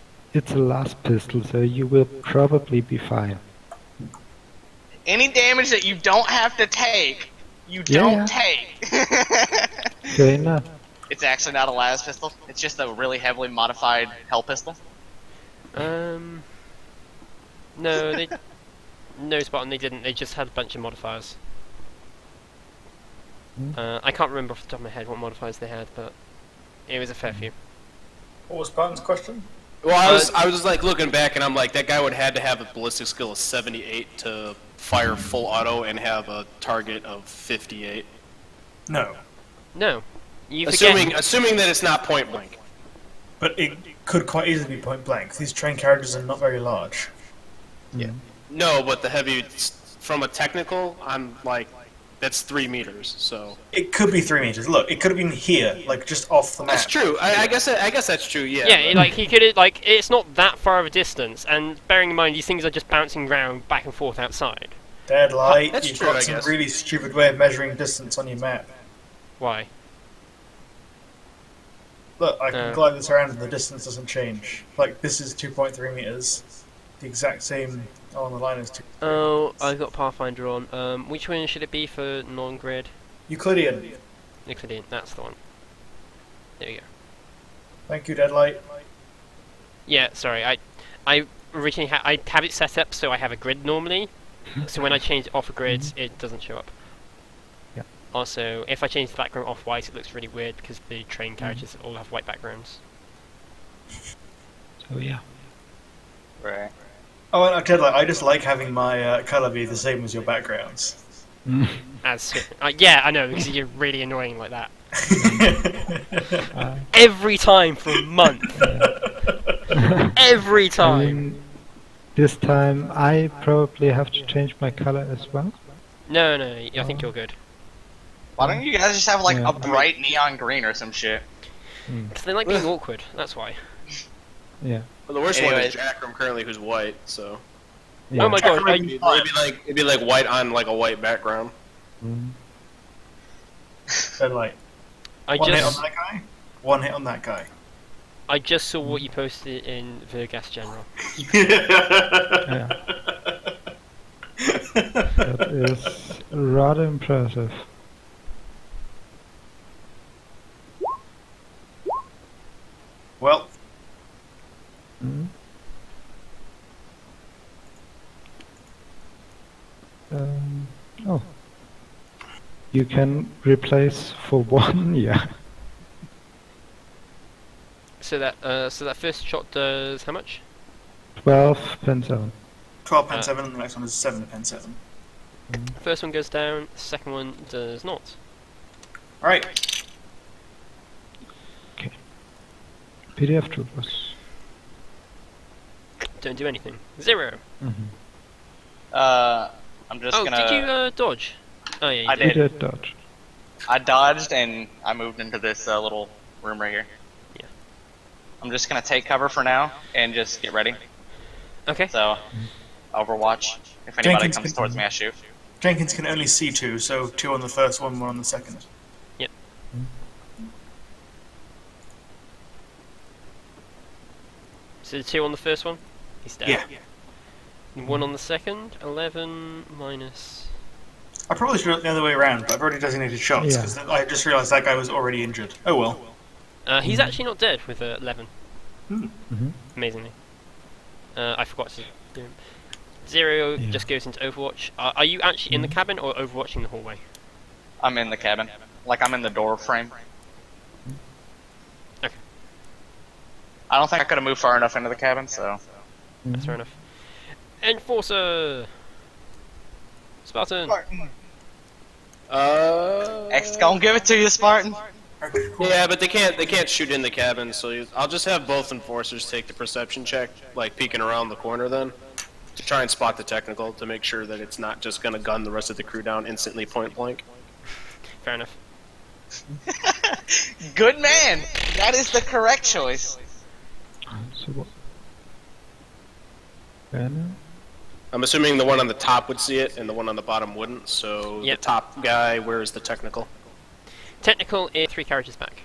a last pistol, so you will probably be fine. Any damage that you don't have to take, you don't take. Fair enough. It's actually not a las pistol. It's just a really heavily modified hell pistol. No, no, Spartan, they didn't. They just had a bunch of modifiers. I can't remember off the top of my head what modifiers they had, but it was a fair few. What was Spartan's question? Well, I was like looking back, and I'm like, that guy would have had to have a ballistic skill of 78 to fire full auto and have a target of 58. No. No. You forget... Assuming that it's not point blank. But it could quite easily be point blank. These train carriages are not very large. Yeah. No, but the heavy, from a technical, I'm like, that's 3 meters. So it could be 3 meters. Look, it could have been here, like just off the map. That's true. I guess that's true. Yeah. Yeah, like he could like it's not that far of a distance, and bearing in mind these things are just bouncing around back and forth outside. Deadlight. That's You've true, got I some guess. really stupid way of measuring distance on your map. Why? Look, I can glide this around and the distance doesn't change. Like, this is 2.3 meters. The exact same on the line as 2. Oh, I've got Pathfinder on. Which one should it be for non-grid? Euclidean. Euclidean, that's the one. There you go. Thank you, Deadlight. Yeah, sorry, I originally I have it set up so I have a grid normally, so when I change it off a grid, it doesn't show up. Yeah. Also, if I change the background off white, it looks really weird because the train carriages all have white backgrounds. So yeah. Right. Oh, and Deadlight, I just like having my colour be the same as your backgrounds. As yeah, I know, because you're really annoying like that. Every time for a month. Every time. I mean, this time I probably have to change my color as well. No, I think you're good. Why don't you guys just have like Yeah. a bright neon green or some shit? Because they like being awkward, that's why. Yeah. Well, the worst one Anyways. is Jackram currently, who's white. So Yeah. Oh my god, it'd be like white on like a white background. Mm. Deadlight. One hit on that guy. One hit on that guy. I just saw what you posted in Vergas General. Yeah. That is rather impressive. Well, Mm. Oh. You can replace for one, yeah. So that first shot does how much? 12 pen 7. 12 pen 7 and the next one is 7 pen 7. First one goes down, the second one does not. Alright. Okay. PDF troopers. Don't do anything. 0. I'm just Oh, gonna. did you dodge? Oh yeah, you I did. You did dodge. I dodged and I moved into this little room right here. Yeah. I'm just gonna take cover for now and just get ready. Okay. So, Overwatch. If anybody Jenkins comes can- towards me, I shoot. Jenkins can only see 2, so 2 on the first one, 1 on the second. Yep. So 2 on the first one. He's dead. Yeah. 1 on the second. 11 minus. I probably should have done it the other way around, but I've already designated shots, Yeah. because I just realised that guy was already injured. Oh well. He's actually not dead with 11. Mhm. Amazingly. I forgot to do him. 0 Yeah. just goes into Overwatch. Are you actually in the cabin or overwatching the hallway? I'm in the cabin. Like, I'm in the door frame. Okay. I don't think I could have moved far enough into the cabin, so. That's fair enough. Enforcer! Spartan! X gonna give it to you, Spartan. Yeah, but they can't shoot in the cabin. So I'll just have both enforcers take the perception check, like peeking around the corner then, to try and spot the technical to make sure that it's not just gonna gun the rest of the crew down instantly point blank. Fair enough. Good man! That is the correct choice. So what? Banner? I'm assuming the one on the top would see it and the one on the bottom wouldn't. So Yep. the top guy, where is the technical? Technical is 3 carriages back.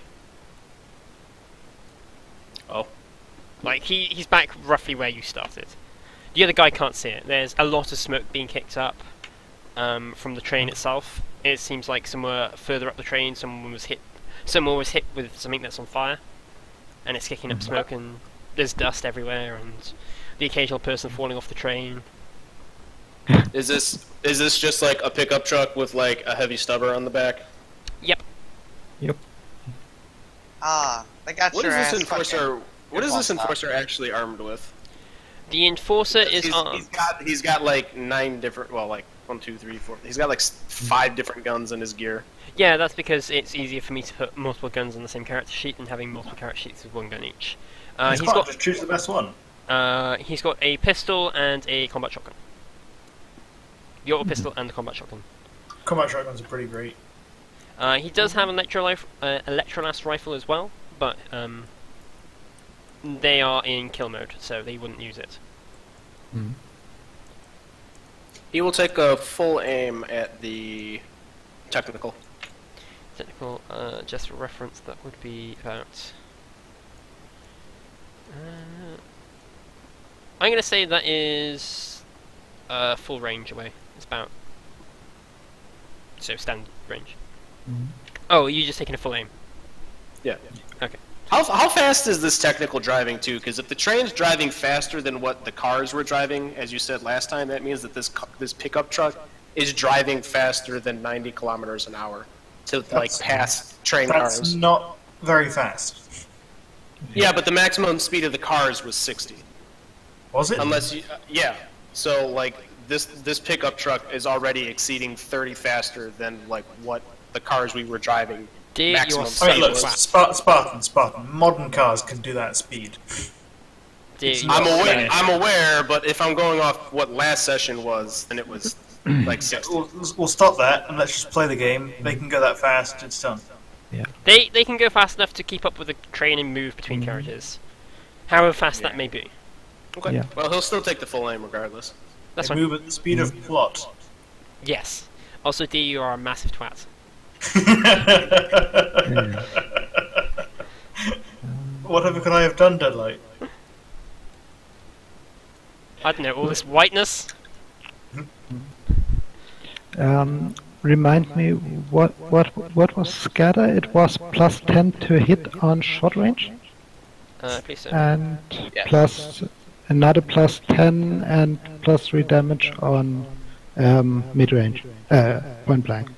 Oh. Like, he's back roughly where you started. The other guy can't see it. There's a lot of smoke being kicked up from the train itself. It seems like somewhere further up the train someone was hit with something that's on fire. And it's kicking up smoke and there's dust everywhere and the occasional person falling off the train. Is this just like a pickup truck with like a heavy stubber on the back? Yep. Yep. Ah, they got What your is ass this enforcer? What is this enforcer actually armed with? The enforcer is armed. He's got like 9 different. Well, like 1, 2, 3, 4. He's got like 5 different guns in his gear. Yeah, that's because it's easier for me to put multiple guns on the same character sheet than having multiple character sheets with 1 gun each. He's got just choose the best one. He's got a pistol and a combat shotgun. The auto pistol and the combat shotgun. Combat shotguns are pretty great. He does have an electrolast rifle as well, but they are in kill mode, so they wouldn't use it. He will take a full aim at the technical. Technical, just for reference, that would be about... I'm going to say that is full range away. It's about... So, standard range. Oh, you're just taking a full aim? Yeah. Okay. How fast is this technical driving, too? Because if the train's driving faster than what the cars were driving, as you said last time, that means that this pickup truck is driving faster than 90 kilometers an hour to like pass train cars. That's not very fast. Yeah, but the maximum speed of the cars was 60. Was it? Unless you, yeah. So like this pickup truck is already exceeding 30 faster than like what the cars we were driving. Dear, maximum you're I mean, look, so Spartan. Modern cars can do that speed. Dear, I'm aware, but if I'm going off what last session was, then it was like 60. We'll stop that and let's just play the game. They can go that fast. It's done. Yeah. They can go fast enough to keep up with the train and move between carriages, however fast that may be. Okay. Yeah. Well, he'll still take the full aim regardless. That's They fine. move at the speed of plot. Yes. Also, D, you are a massive twat. Whatever could I have done, Deadlight? I don't know, all this whiteness? Remind me, what was scatter? It was plus 10 to hit on short range, Please so. and Yes. plus another plus 10 and plus 3 damage on mid range, point blank.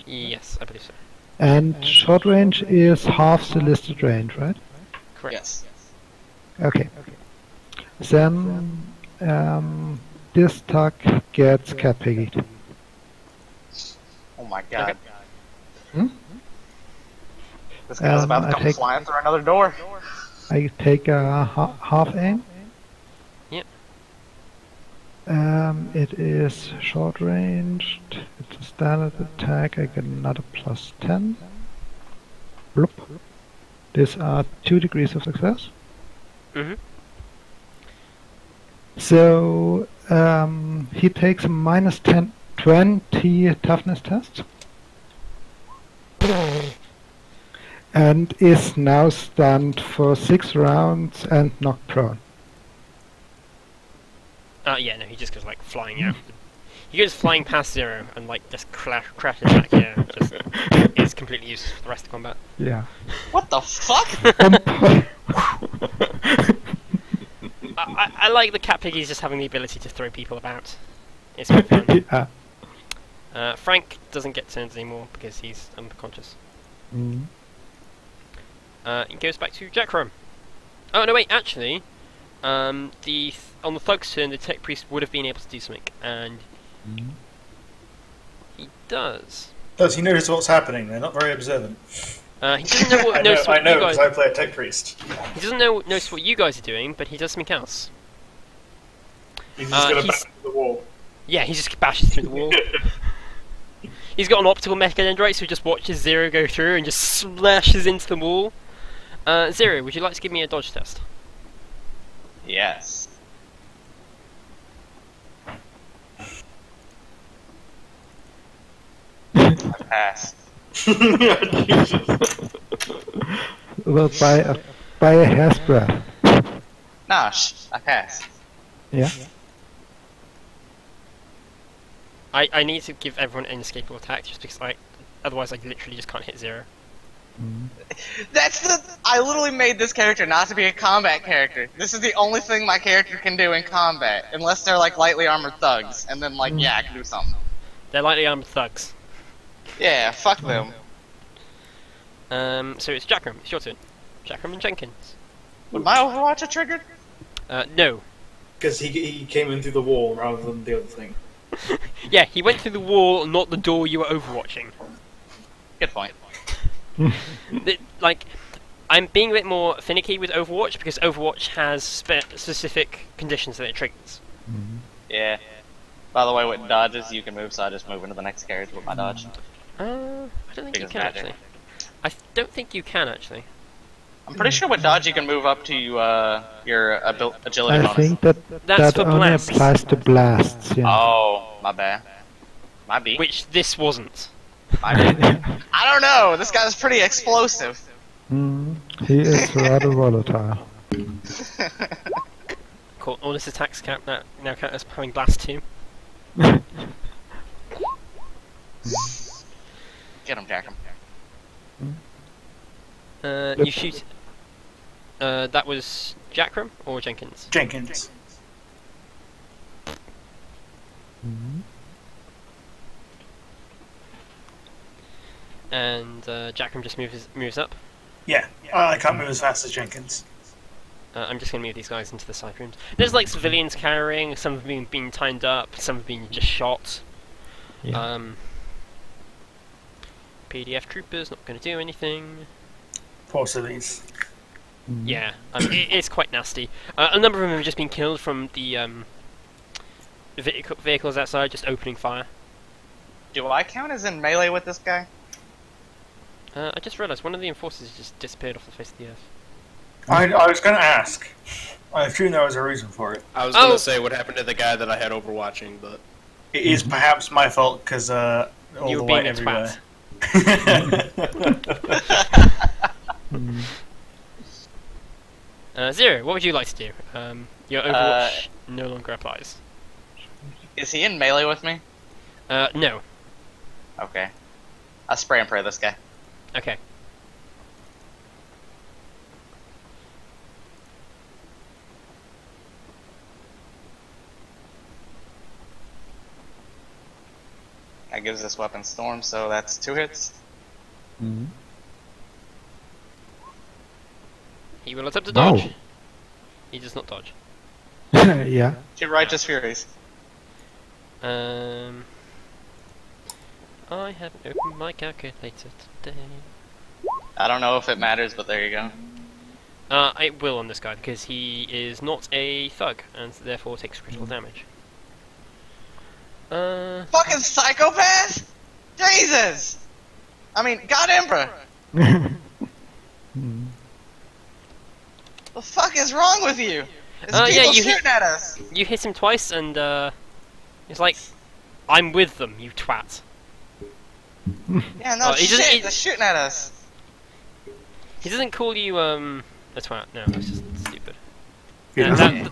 Yes, I believe so. And short range is half the listed range, right? Correct. Yes. Okay. Then this tuck gets cat piggied. Oh my god. Hmm? This guy's about to I come take- flying through another door. I take a half aim. Yep. It is short ranged. It's a standard attack. I get another plus 10. Bloop. These are 2 degrees of success. Mm-hmm. So he takes a minus 20 toughness test. And is now stunned for 6 rounds and knocked prone. Yeah, no, he just goes like flying out. He goes flying past Zero and like just crashes back here. Just is completely useless for the rest of combat. Yeah. What the fuck? I like the cat piggies just having the ability to throw people about. It's quite fun. Yeah. Frank doesn't get turns anymore because he's unconscious. Mm. It goes back to Jack Rome. Oh no, wait, actually, on the Thug's turn, the Tech Priest would have been able to do something, and he does. Does he notice what's happening? They're not very observant. He doesn't know what, notice I what know you because guys. I play a tech priest. He doesn't notice what you guys are doing, but he does something else. He's just gonna he's- back into the wall. Yeah, he just bashes through the wall. He's got an optical mechadendrite, so he just watches Zero go through and just slashes into the wall. Zero, would you like to give me a dodge test? Yes. I pass. Well, by a hair's breadth. Nah, I pass. Yeah. I need to give everyone an inescapable attack just because otherwise I literally just can't hit Zero. That's I literally made this character not to be a combat character. This is the only thing my character can do in combat, unless they're like lightly armored thugs, and then like yeah, I can do something. They're lightly armed thugs. Yeah, fuck them. So it's Jackram, it's your turn. Jackram and Jenkins. Would my Overwatch have triggered? No. Because he came in through the wall rather than the other thing. Yeah, he went through the wall, not the door you were overwatching. Good point. Like, I'm being a bit more finicky with Overwatch because Overwatch has specific conditions that it triggers. Yeah. By the way, with dodges, you can move, so I just move into the next carriage with my dodge. I don't think Because you can magic. actually. I don't think you can actually. I'm pretty sure with dodge you can move up to your agility I bonus. think that for only blasts. applies to blasts. Yeah. Oh, my bad. My B. Which this wasn't. My B. I don't know. This guy's pretty explosive. He is rather volatile. Cool. All this attacks count now count as having blast 2. Get him, Jack him. You shoot. That was Jackram or Jenkins? Jenkins. And Jackram just moves up. Yeah, I can't move as fast as Jenkins. I'm just going to move these guys into the side rooms. There's like civilians carrying, some have been tied up, some have been just shot. Yeah. PDF troopers not going to do anything. Poor civvies. Yeah, it's quite nasty. A number of them have just been killed from the vehicles outside, just opening fire. Do I count as in melee with this guy? I just realised one of the enforcers just disappeared off the face of the earth. I was going to ask. I assume there was a reason for it. I was going to say what happened to the guy that I had overwatching, but... It is perhaps my fault, because all You the were being light a everywhere. Zero, what would you like to do? Your Overwatch no longer applies. Is he in melee with me? No. Okay. I'll spray and pray this guy. Okay. That gives this weapon Storm, so that's 2 hits. He will attempt to dodge. Oh. He does not dodge. Yeah. 2 Righteous Furies. I haven't opened my calculator today. I don't know if it matters, but there you go. It will on this guy because he is not a thug and therefore takes critical damage. Fucking psychopath! Jesus! I mean, God Emperor! The fuck is wrong with you? There's people shooting at us! You hit him twice and it's like, I'm with them, you twat. Yeah, no he shit, doesn't- they're shooting at us. He doesn't call you a twat. No, that's just stupid. Yeah.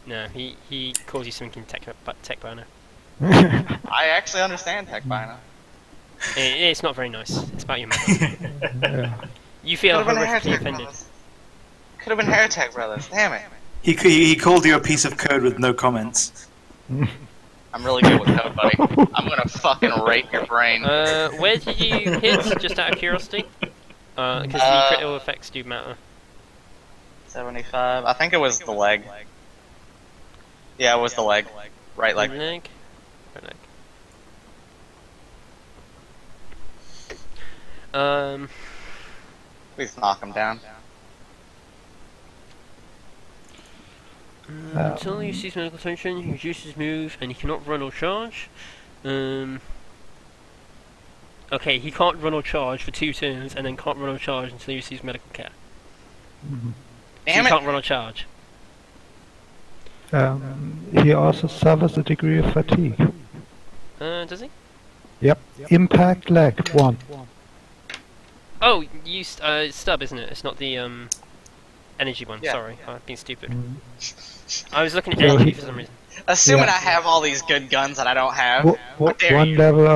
No, he calls you something tech burner. I actually understand tech by now. It's not very nice. It's about your mouth. Yeah. You feel Could've been horrifically Heretic offended. Brothers. Could've been Heretic Brothers, damn it. He called you a piece of code with no comments. I'm really good with code, buddy. I'm gonna fucking rape your brain. Where did you hit, just out of curiosity? Because the critical effects do matter. 75. I think it was the leg. Yeah, it was the leg. Right leg. Right leg. Please knock him down. Until he sees medical attention, he reduces his move and he cannot run or charge. Okay, he can't run or charge for 2 turns and then can't run or charge until he receives medical care. So Damn he it! can't run or charge. He also suffers a degree of fatigue. Does he? Yep. Impact lag 1. Oh, you stub, isn't it? It's not the energy one. Yeah. Sorry, I've been stupid. I was looking at So energy he- for some reason. Assuming Yeah. I have all these good guns that I don't have. How dare One you? level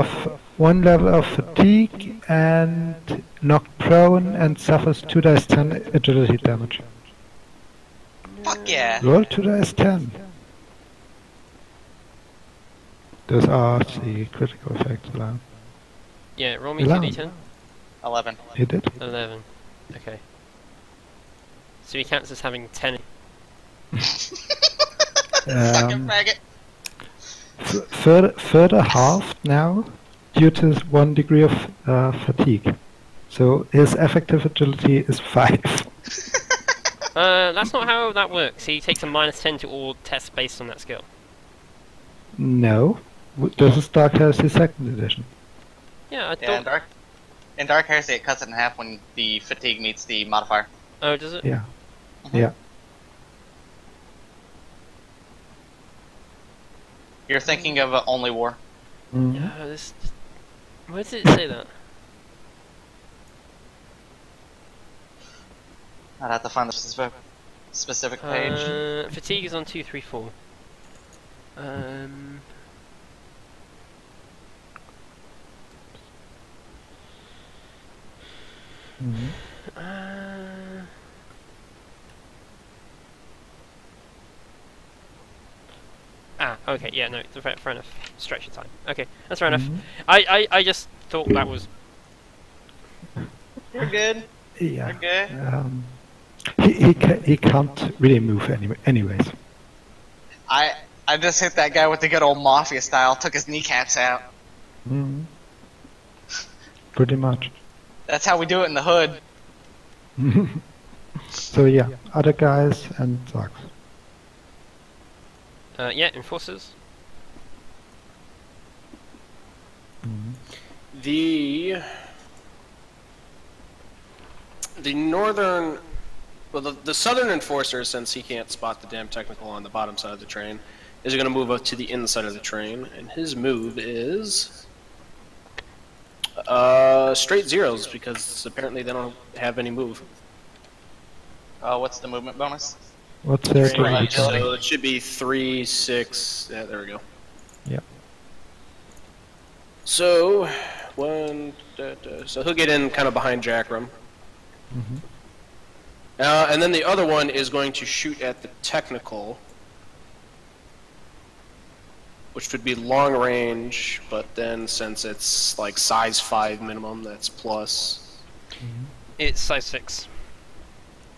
of fatigue and knocked prone and suffers 2 dice 10 agility damage. Fuck yeah! Roll 2 dice 10. Those are the critical effects allowed. Yeah, roll me 11. 2d10. 11. He did. 11. Okay. so he counts as having 10. Fucking faggot. Further halved now due to 1 degree of fatigue. So his effective agility is 5. That's not how that works. He takes a -10 to all tests based on that skill. No. This is Dark Heresy 2nd edition. Yeah, I Yeah, thought. in Dark Heresy it cuts it in half when the fatigue meets the modifier. Oh, does it? Yeah. Mhm. Yeah. You're thinking of Only War. Mhm. This. Where did it say that? I'd have to find the specific page. Fatigue is on 234. Mhm. Okay, yeah, no, fair enough. Stretch your time. Okay, that's fair enough. Mhm. I just thought that was. You're good. Yeah. Okay. He can't really move anyways. I just hit that guy with the good old mafia style, took his kneecaps out. Mhm. Pretty much. That's how we do it in the hood. So yeah, other guys and Zax. Yeah, enforcers. Mhm. The northern, well, the southern enforcer, since he can't spot the damn technical on the bottom side of the train, is going to move up to the inside of the train, and his move is straight zeros because apparently they don't have any move. What's the movement bonus? What's their Three. agility? So it should be 3, 6. Yeah, there we go. Yep. So so he'll get in kind of behind Jackram. Mhm. And then the other one is going to shoot at the technical, which would be long range, but then since it's like size 5 minimum, that's plus. It's size 6.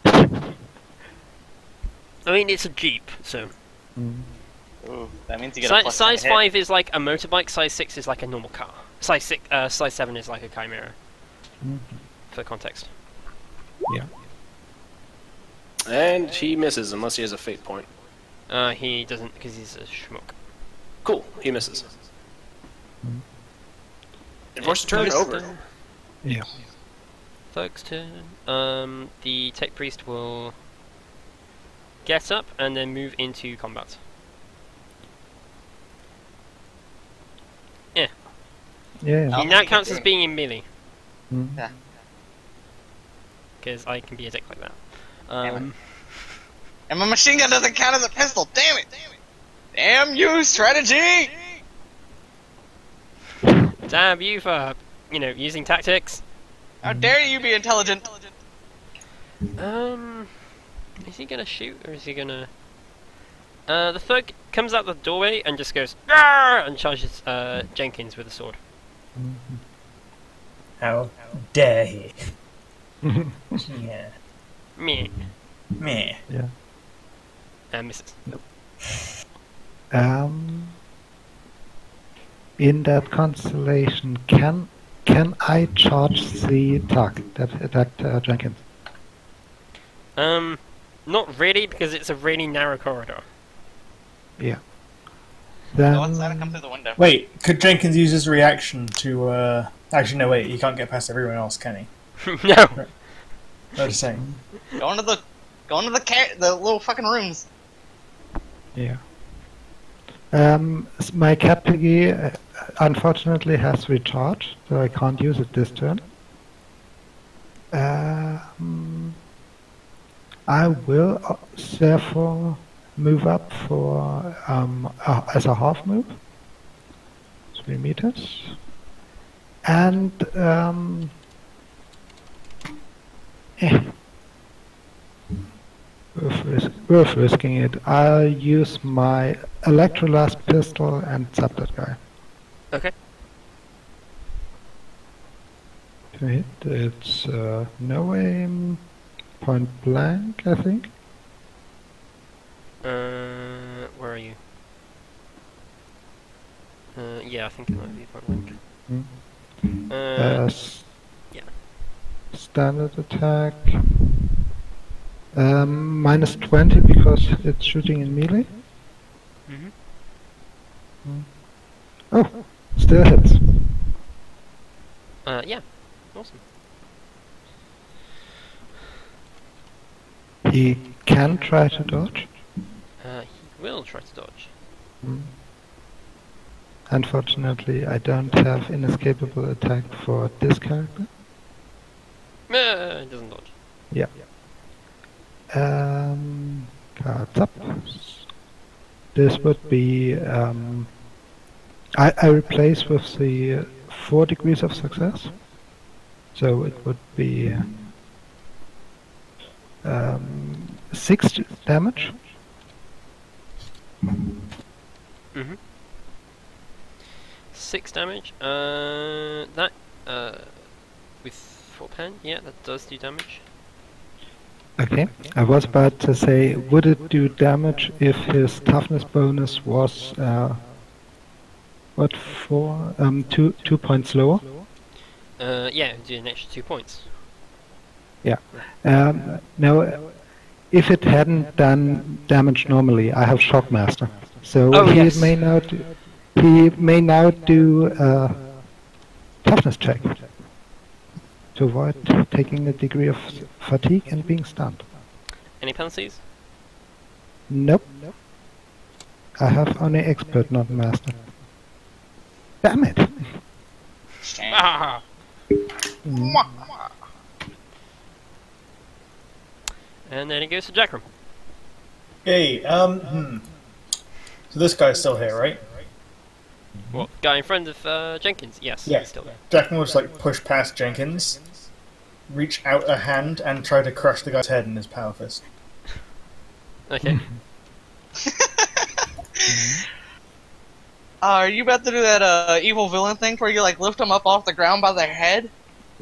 I mean, it's a Jeep, so. Mhm. Ooh, that means you get a plus Size 10 hit. 5 is like a motorbike, size 6 is like a normal car. Size 7 is like a Chimera, Mhm. for context. Yeah. And he misses unless he has a fate point. He doesn't, because he's a schmuck. Cool, he misses. Mhm. Enforcer turn over. Yeah. Thug's turn. The Tech Priest will get up and then move into combat. Yeah. He now counts as being in melee, Mhm. Yeah. because I can be a dick like that. Damn And my machine gun doesn't count as a pistol. Damn it! Damn you, strategy! Damn you for, using tactics. How dare you be intelligent? Is he gonna shoot or is he gonna? The thug comes out the doorway and just goes "Arr!" and charges Jenkins with a sword. Mhm. How dare he? Yeah. Meh. Meh. Yeah. And misses. In that constellation, can I charge the target that attacked Jenkins? Not really, because it's a really narrow corridor. Yeah. Then No one's let it come through the window. Wait, could Jenkins use his reaction to, actually, no, wait, he can't get past everyone else, can he? No. I'm just saying. Go into the little fucking rooms. yeah. My cat piggy unfortunately has recharged, so I can't use it this turn. I will therefore move up for as a half move, 3 meters, and worth risking it. I'll use my electrolast pistol and zap that guy. Okay. To hit, it's no aim. point blank, I think. Where are you? Yeah, I think it might be point blank. Yeah. Standard attack. Minus 20 because it's shooting in melee. Oh, still hits. Yeah. Awesome. He can try to dodge. He will try to dodge. Unfortunately, I don't have inescapable attack for this character. It doesn't dodge. Yeah. Cards up. This would be I replace with the 4 degrees of success. So it would be 6 damage. 6 damage. That with 4 pen, yeah, that does do damage. Okay. I was about to say, would it do damage if his toughness bonus was what, 2 points lower? Yeah, do an extra 2 points. Yeah. Now, if it hadn't done damage normally, I have Shockmaster, so yes. he may now do a toughness check to avoid taking a degree of fatigue and being stunned. Any penalties? Nope. I have only expert, not master. Damn it! Ah! And then it goes to Jackram. Hey, So this guy's still here, right? What? Guy in front of Jenkins? Yes, Yeah. he's still there. Jackman will just like push past Jenkins, reach out a hand, and try to crush the guy's head in his power fist. Okay. Are you about to do that evil villain thing where you like lift them up off the ground by their head?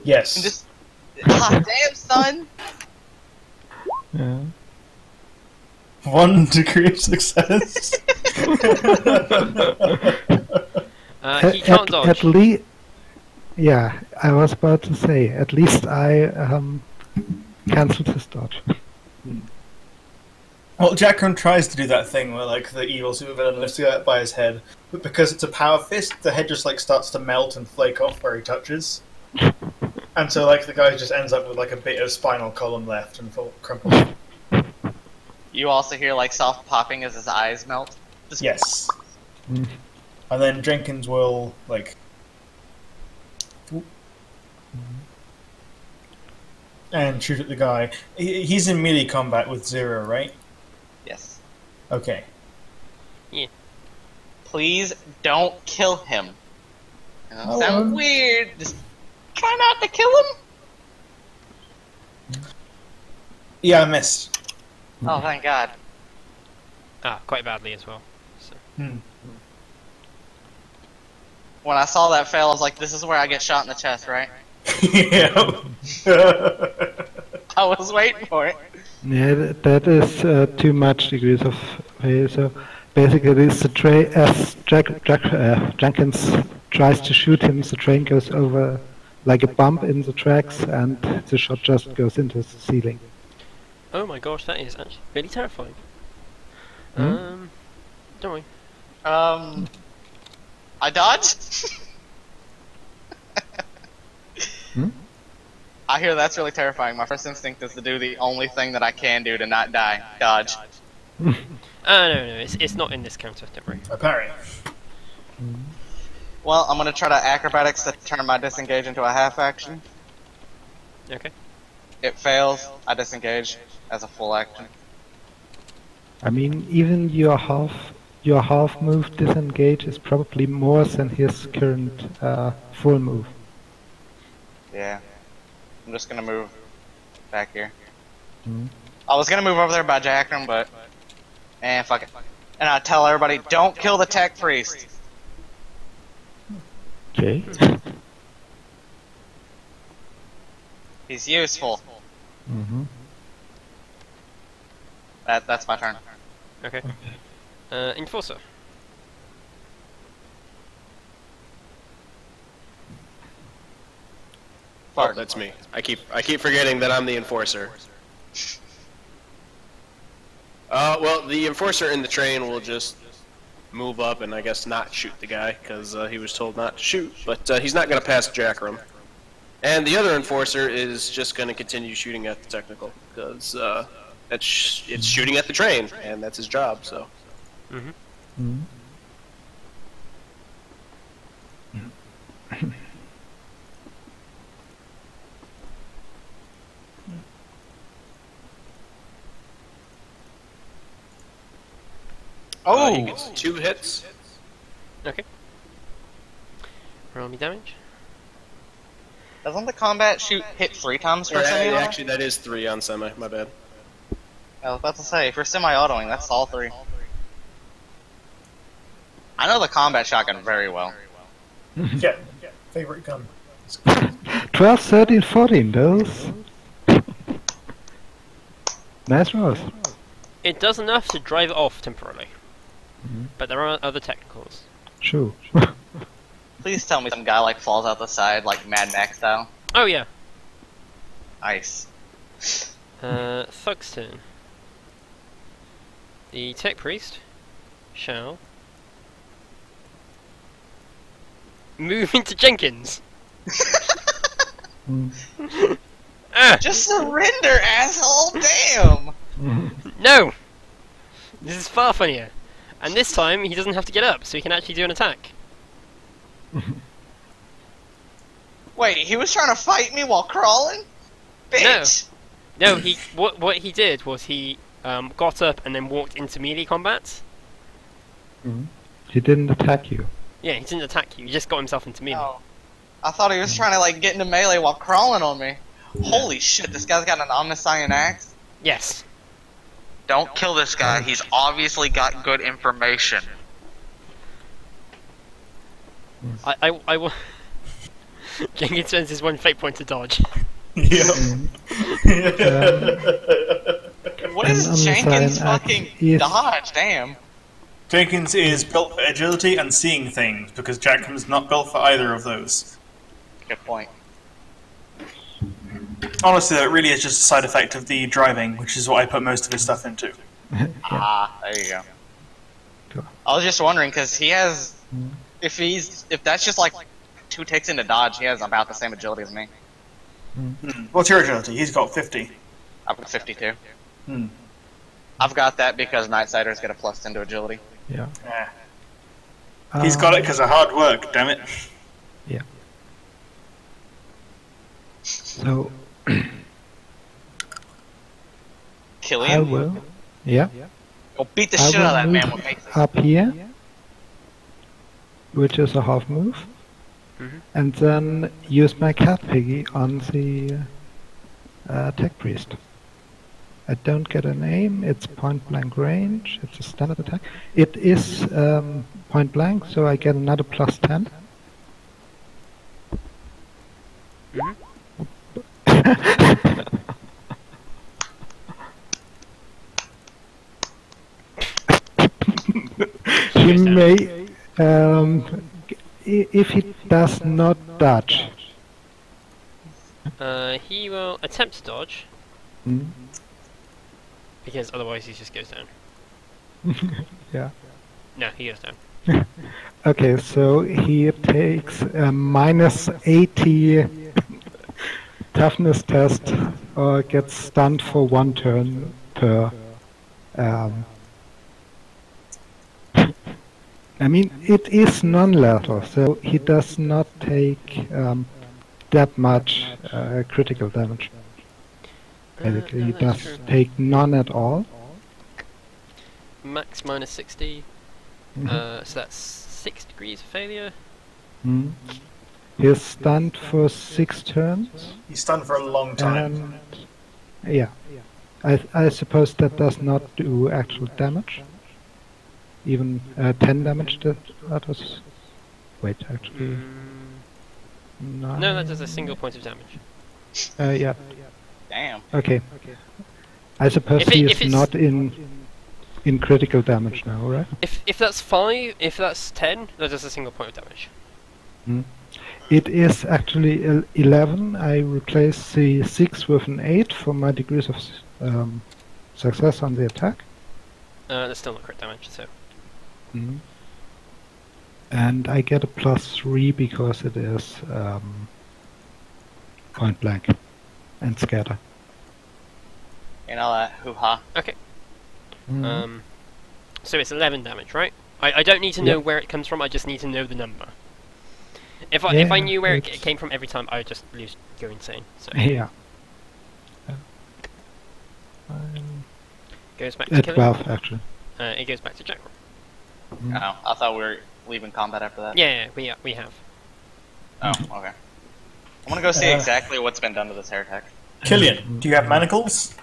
Yes. And just... Ah, damn, son! Yeah. 1 degree of success. He can't dodge. At least, yeah, I was about to say, at least I cancelled his dodge. Well, Jackman tries to do that thing where like the evil supervillain lifts it up by his head, but because it's a power fist, the head just like starts to melt and flake off where he touches. And so like the guy just ends up with like a bit of spinal column left and crumpled. You also hear like soft popping as his eyes melt. Just Yes. And then Jenkins will like and shoot at the guy. He's in melee combat with 0, right? Yes. Okay. Yeah. Please don't kill him. Sounds weird. Just try not to kill him. Yeah, I missed. Oh, thank God. Ah, quite badly as well. So. When I saw that fail, I was like, this is where I get shot in the chest, right? Yeah. I was waiting for it. Yeah, that is too much degrees of failure. So basically, as Jenkins tries to shoot him, the train goes over like a bump in the tracks, and the shot just goes into the ceiling. Oh my gosh, that is actually really terrifying. Don't worry. I dodged? I hear that's really terrifying. My first instinct is to do the only thing that I can do to not die. Dodge. No, it's not in this counter, don't worry. Apparently. Well, I'm gonna try to acrobatics to turn my disengage into a half action. Okay. It fails, I disengage as a full action. I mean, even your half move disengage is probably more than his current full move. Yeah. I'm just gonna move back here. I was gonna move over there by Jackram, but... fuck it. And I tell everybody, don't kill the tech priest! Okay. He's useful. That's my turn. Okay. Enforcer. Oh, that's me. I keep forgetting that I'm the enforcer. Well, the enforcer in the train will just move up and I guess not shoot the guy because he was told not to shoot. But he's not going to pass Jackram. And the other enforcer is just going to continue shooting at the technical because it's shooting at the train and that's his job. So. Mm-hmm. Mm. Oh! He gets 2 hits. Okay. Roll me damage. Doesn't the combat shoot hit 3 times for semi-auto? Actually, that is 3 on semi. My bad. I was about to say, for semi-autoing, that's all 3. I know the combat shotgun very well. Yeah, favorite gun. 12, 13, 14, those. Nice rolls. It does enough to drive it off temporarily. But there are other technicals. True. Please tell me some guy like falls out the side like Mad Max style. Oh yeah. Nice. Thug's turn. The tech priest shall move into Jenkins. Just surrender, asshole! Damn! No! This is far funnier. And this time, he doesn't have to get up, so he can actually do an attack. Wait, he was trying to fight me while crawling? Bitch! No, what he did was he got up and then walked into melee combat. He didn't attack you. Yeah, he didn't attack you, he just got himself into melee. Oh. I thought he was trying to like get into melee while crawling on me. Holy shit, this guy's got an omniscient axe? Yes. Don't kill this guy, he's obviously got good information. I will. Jenkins spends his 1 fate point to dodge. Yeah. What is Jenkins fucking dodge? Damn. Jenkins is built for agility and seeing things, because Jackham's not built for either of those. Good point. Honestly, though, it really is just a side effect of the driving, which is what I put most of his stuff into. Ah, there you go. Cool. I was just wondering, because he has... If that's just like 2 ticks into dodge, he has about the same agility as me. What's your agility? He's got 50. I've got 52. I've got that because Nightsiders get a plus 10 to agility. Yeah. He's got it because of hard work, damn it. Yeah. So... Killian? I will. Yeah. Go beat the I shit out of that will man move with me. up here, which is a half move, and then use my cat piggy on the tech priest. I don't get an aim, it's point blank range, it's a standard attack. It is point blank, so I get another plus 10. He may, if he does not dodge. He will attempt to dodge. Because otherwise he just goes down. Yeah. No, he goes down. Okay, so he takes a minus 80 toughness test or gets stunned for 1 turn per. I mean, it is non-lethal, so he does not take that much critical damage. Basically, he does take none at all. Max minus 60. So that's 6 degrees of failure. He's stunned for 6 turns. He's stunned for a long time. And yeah, I suppose that does not do actual damage. Even 10 damage. That was. Wait, actually. 9. No, that does a single point of damage. Yeah. Damn. Okay. I suppose If he it- is if it's- not in critical damage now, right? If that's 5, if that's 10, that does a single point of damage. It is actually 11. I replace the 6 with an 8 for my degrees of success on the attack. That's still not crit damage, so. And I get a +3 because it is point blank and scatter. You know that hoo-ha. Okay. So it's 11 damage, right? I don't need to know where it comes from, I just need to know the number. If I knew where it came from every time, I would just go insane. So Yeah. goes back to killing. 12, actually. It goes back to Jack. Oh, I thought we were leaving combat after that. Yeah, we have. Oh, okay. I'm gonna go see exactly what's been done to this heretic. Killian, do you have manacles?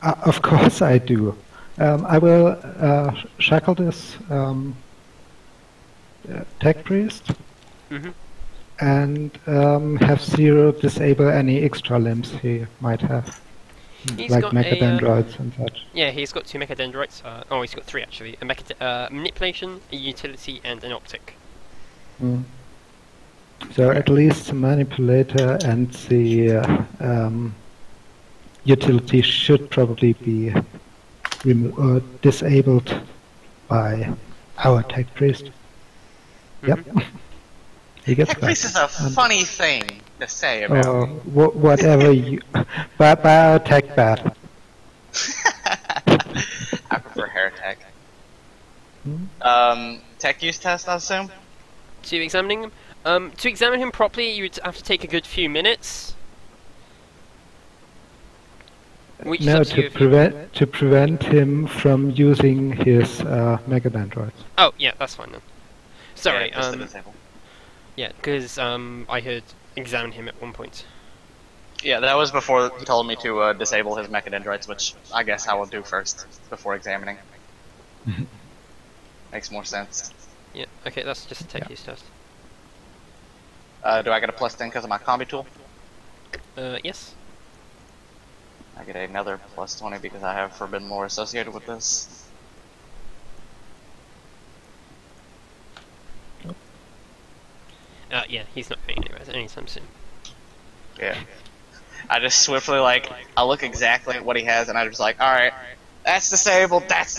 Of course I do. I will shackle this tech priest and have Zero disable any extra limbs he might have. He's Like got mechadendroids and such. Yeah, he's got 2 mechadendrites. Oh, he's got 3 actually. A manipulation, a utility, and an optic. So at least the manipulator and the utility should probably be disabled by our tech priest. Yep. He gets Tech priest is a funny thing to say back. about me. Whatever you... by our tech bat. I prefer heretic. Tech use test, I assume? To examining him? To examine him properly, you would have to take a good few minutes. Which No, is up to you to prevent him from using his mechadendroids. Oh, yeah, that's fine then. Sorry, Yeah, just to disable. yeah, because I heard examine him at one point. Yeah, that was before he told me to disable his mechadendrites, which I guess I will do first before examining. Makes more sense. Yeah, okay, that's just a tech use test. Do I get a +10 because of my combi tool? Yes. I get another +20 because I have Forbidden Lore associated with this. Yeah, he's not going anywhere anytime soon. Yeah. I just swiftly, I look exactly at what he has and I just alright, that's disabled, twist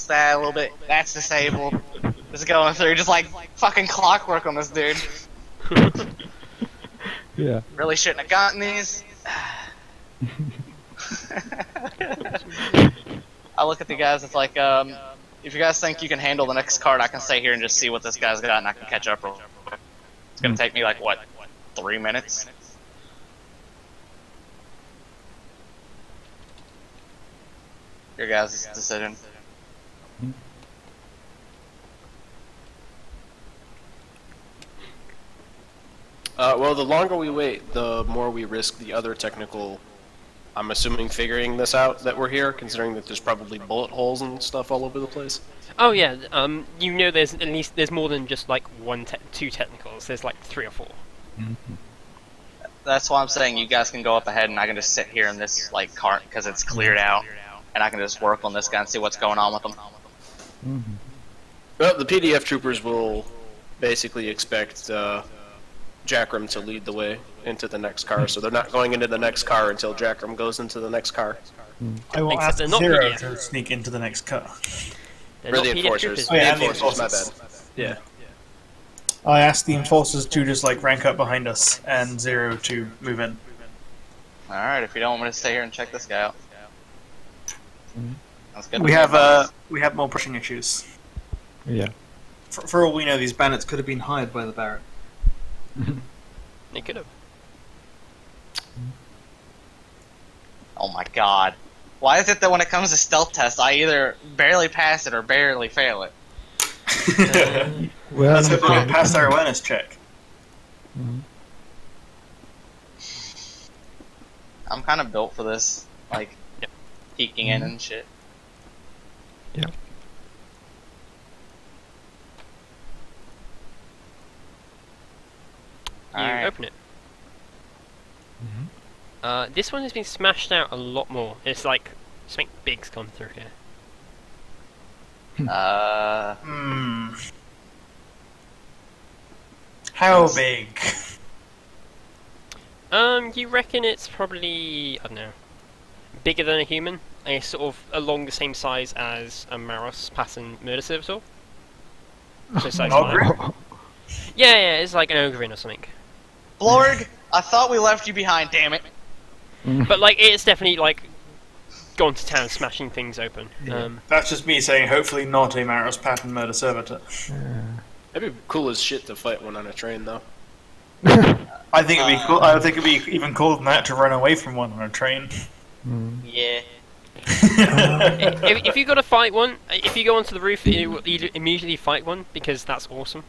that a little bit, that's disabled. Just going through, just fucking clockwork on this dude. Yeah. Really shouldn't have gotten these. I look at the guys, it's if you guys think you can handle the next card, I can stay here and just see what this guy's got and I can catch up real quick. It's gonna take me 3 minutes? Your guys' decision. Well, the longer we wait, the more we risk the other technical, I'm assuming, figuring this out that we're here, considering that there's probably bullet holes and stuff all over the place. Oh yeah, you know there's more than just 2 technicals, there's 3 or 4. That's why I'm saying you guys can go up ahead and I can just sit here in this cart because it's cleared out, and I can just work on this guy and see what's going on with him. Well, the PDF troopers will basically expect Jackram to lead the way into the next car, so they're not going into the next car until Jackram goes into the next car. I will Except ask they're not Zero PDF. to sneak into the next car. They're Or not the PDF enforcers. troopers. Oh, yeah, The the enforcers, my bad. enforcers. Yeah. I asked the enforcers to just rank up behind us and Zero to move in. Alright, if you don't want me to stay here and check this guy out. That's good. We have more pushing issues. Yeah. For all we know, these bandits could have been hired by the Barrett. They could have. Oh my god. Why is it that when it comes to stealth tests, I either barely pass it or barely fail it? Well, Let's hope we don't pass our awareness check. I'm kind of built for this, peeking in and shit. Yeah. You Alright. open it. This one has been smashed out a lot more. It's like something big's gone through here. How big? You reckon it's probably, I don't know, bigger than a human? And it's sort of along the same size as a Maros pattern murder servitor? So it's like Ogre? yeah, it's like an ogre or something. Blorg, I thought we left you behind, damn it. But like, it's definitely like gone to town, smashing things open. Yeah. That's just me saying, hopefully not a Maros pattern murder servitor. That'd be cool as shit to fight one on a train, though. I think it'd be cool. I think it'd be even cooler than that to run away from one on a train. Yeah. if you got to fight one, if you go onto the roof, you immediately fight one because that's awesome.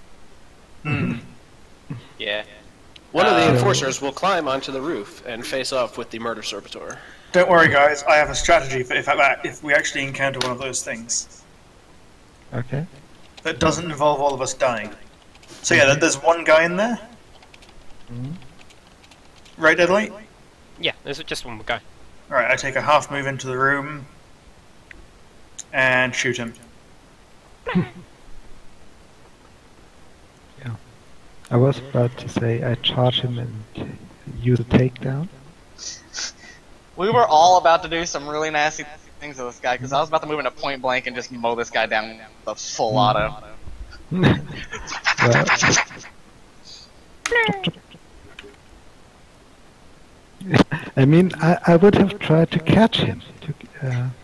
Yeah. One of the enforcers will climb onto the roof and face off with the murder servitor. Don't worry, guys. I have a strategy for if we actually encounter one of those things. Okay. That doesn't involve all of us dying. So yeah, there's one guy in there. Right, Deadlight? Yeah, there's just one guy. Alright, I take a half move into the room and shoot him. Yeah. I was about to say I charge him and use a takedown. We were all about to do some really nasty things to this guy, because I was about to move into point blank and just mow this guy down with a full auto. I mean, I would have tried to catch him.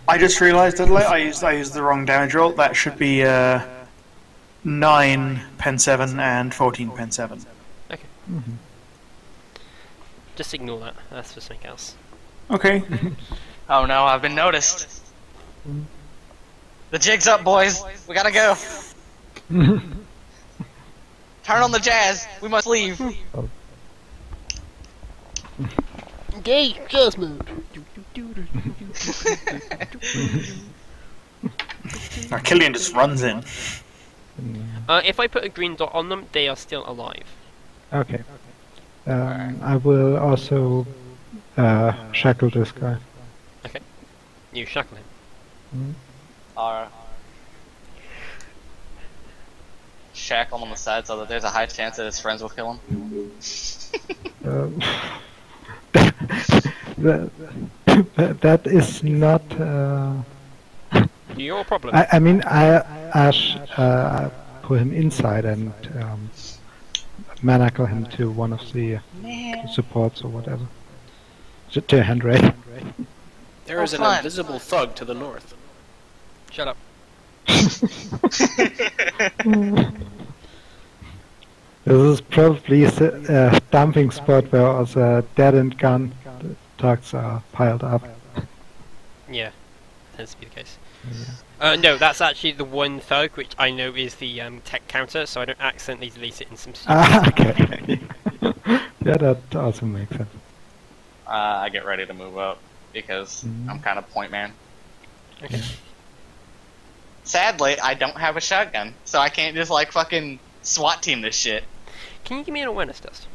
I just realised, Deadlight, I used the wrong damage roll. That should be 9 pen 7 and 14 pen 7. Okay. Just ignore that. That's for something else. Okay. Oh no, I've been noticed. The jig's up, boys. We gotta go. Turn on the jazz. We must leave. Engage jazz mode. Now Killian just runs in. If I put a green dot on them, they are still alive. Okay. I will also shackle this guy. Okay. You shackle him. Shackle him on the side so that there's a high chance that his friends will kill him. That is not. Your problem. I mean, I put him inside and manacle him to one of the supports or whatever. To a handrail. There is an invisible thug to the north. Shut up. This is probably a dumping spot where all the dead and gone thugs are piled up. Yeah, tends to be the case. No, that's actually the one thug, which I know is the tech counter, so I don't accidentally delete it in some Okay. Yeah, that also makes sense. I get ready to move up because I'm kind of point man. Okay. Sadly, I don't have a shotgun, so I can't just like fucking SWAT team this shit. Can you give me an awareness test?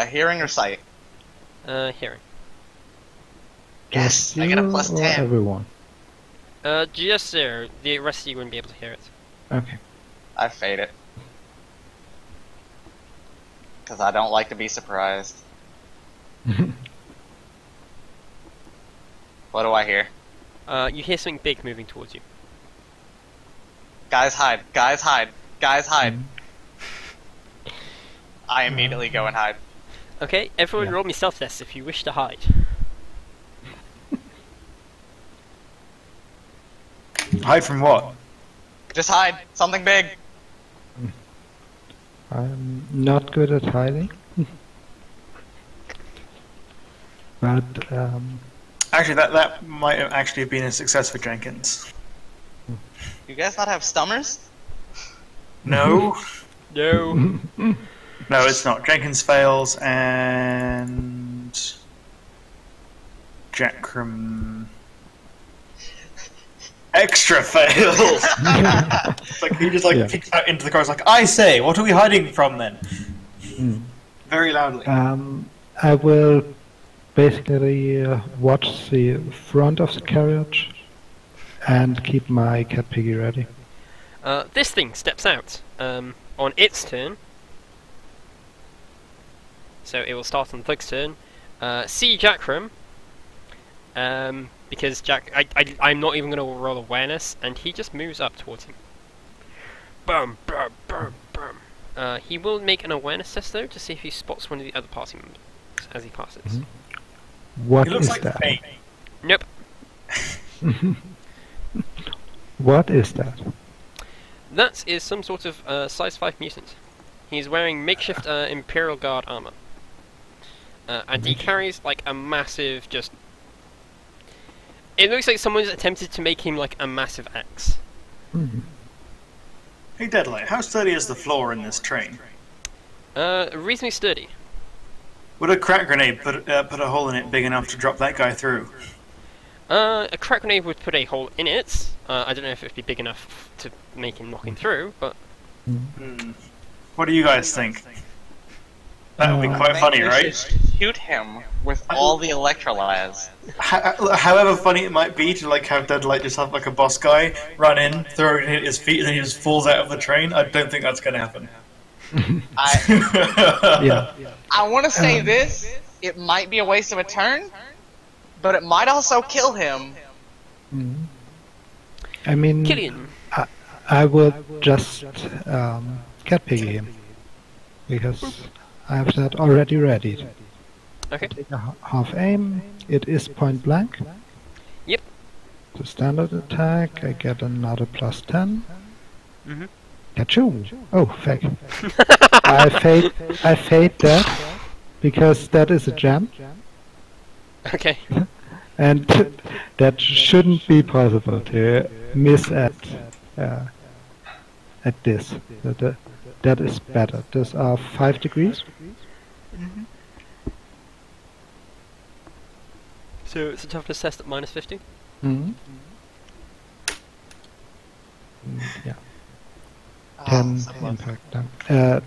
Hearing or sight? Hearing. Yes, I get a plus Or 10. everyone. Just so the rest of you wouldn't be able to hear it. Okay. I fade it. Because I don't like to be surprised. What do I hear? You hear something big moving towards you. Guys hide, guys hide, guys hide. I immediately go and hide. Okay, everyone roll me stealth tests if you wish to hide. Hide from what? Just hide, something big. I'm not good at hiding. But, Actually, that might have actually been a success for Jenkins. You guys not have stummers? No. No. No, it's not. Jenkins fails, and Jackram extra fails. It's like he just peeks out into the car. It's like, I say, what are we hiding from then? Very loudly. I will basically watch the front of the carriage and keep my cat piggy ready. This thing steps out on its turn. So it will start on Thug's turn. See Jackram. Because I'm not even going to roll awareness, and he just moves up towards him. Boom, boom, boom, boom. He will make an awareness test though to see if he spots one of the other party members as he passes. Mm-hmm. What He looks is like that? Fate. Nope. What is that? That is some sort of size 5 mutant. He's wearing makeshift Imperial Guard armor. And he carries like a massive just... It looks like someone's attempted to make him like a massive axe. Mm-hmm. Hey Deadlight, how sturdy is the floor in this train? Reasonably sturdy. Would a crack grenade put a hole in it big enough to drop that guy through? A crack grenade would put a hole in it. I don't know if it'd be big enough to make him knock him through, but... What do you guys think? That would be quite I funny, think we right? should shoot him with all the electrolytes. However funny it might be to like have Deadlight just have like a boss guy run in, throw it at his feet, and then he just falls out of the train, I don't think that's going to happen. I want to say this, it might be a waste of a turn, but it might also kill him. I mean, Killian. I would just cat piggy him because I have that already ready. Okay. Take a half aim. It is point blank. Yep. The standard attack. I get another plus 10. Mm-hmm. Achoo! Oh, fake. I fade that because that is a gem, Okay. and that shouldn't be possible to miss at this. That is better. Those are 5 degrees. So it's a toughness test at minus 50? Mm-hmm. Yeah. 10 impact damage.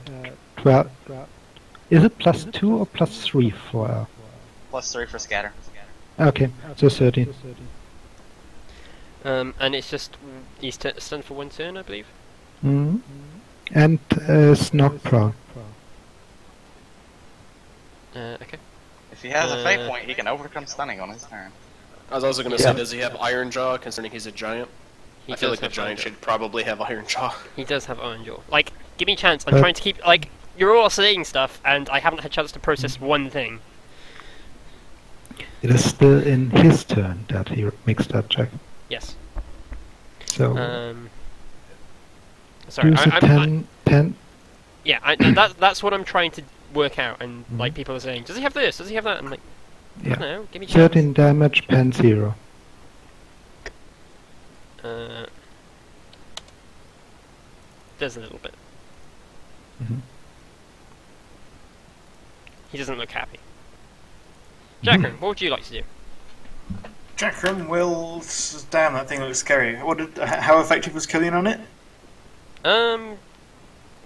12. Is it plus 2 or plus 3 for... Plus 3 for scatter. Okay, so 13. And it's just... He's stunned for 1 turn, I believe? Mm-hmm. And is knock prone. Okay. If he has a fate point, he can overcome stunning on his turn. I was also going to say, does he have Iron Jaw, considering he's a giant? I feel like the giant should probably have Iron Jaw. He does have Iron Jaw. Like, give me a chance. I'm trying to keep... Like, you're all saying stuff, and I haven't had a chance to process one thing. It is still in his turn that he makes that check. Yes. So... sorry, use a 10... Yeah, that's what I'm trying to work out, and like people are saying, does he have this? Does he have that? I'm like, I don't know, give me a chance. 13 damage, pen 0. Does a little bit. Mm-hmm. He doesn't look happy. Jackram, what would you like to do? Jackram will... Damn, that thing looks scary. How effective was Killian on it?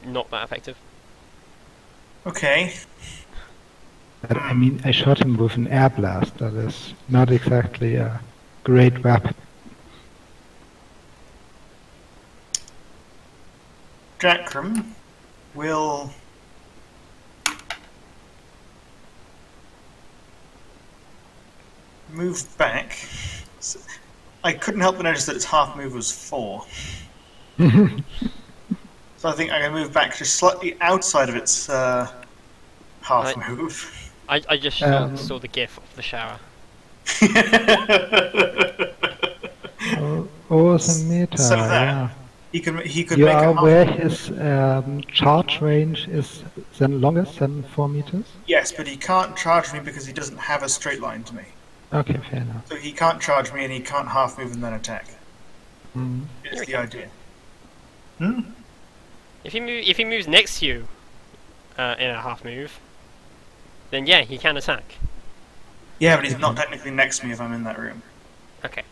Not that effective. Okay. I mean, I shot him with an air blast. That is not exactly a great weapon. Jackram will... move back. I couldn't help but notice that its half move was 4. So I think I'm going to move back just slightly outside of its half move. I just saw the gif of the shower. Awesome meta, So that, yeah. he could You make are a half where his charge range is then longest than 4 meters? Yes, but he can't charge me because he doesn't have a straight line to me. Okay, fair enough. So he can't charge me and he can't half move and then attack. Mm. It's the idea. If he moves next to you in a half move, then yeah, he can attack. Yeah, but he's not technically next to me if I'm in that room. Okay.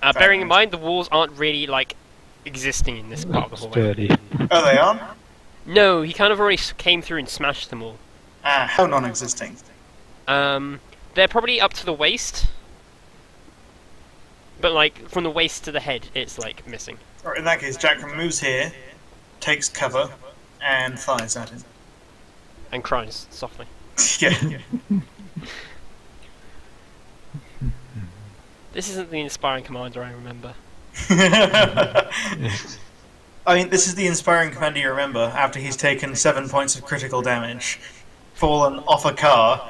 Bearing in mind the walls aren't really like existing in this part of the hallway. Sturdy. Oh, they aren't? No, he kind of already came through and smashed them all. Ah, how non-existing? They're probably up to the waist, but like from the waist to the head, it's like missing. Alright, in that case, Jackram moves here, takes cover, and fires at him. And cries softly. Yeah. This isn't the inspiring commander I remember. I mean, this is the inspiring commander you remember after he's taken 7 points of critical damage, fallen off a car,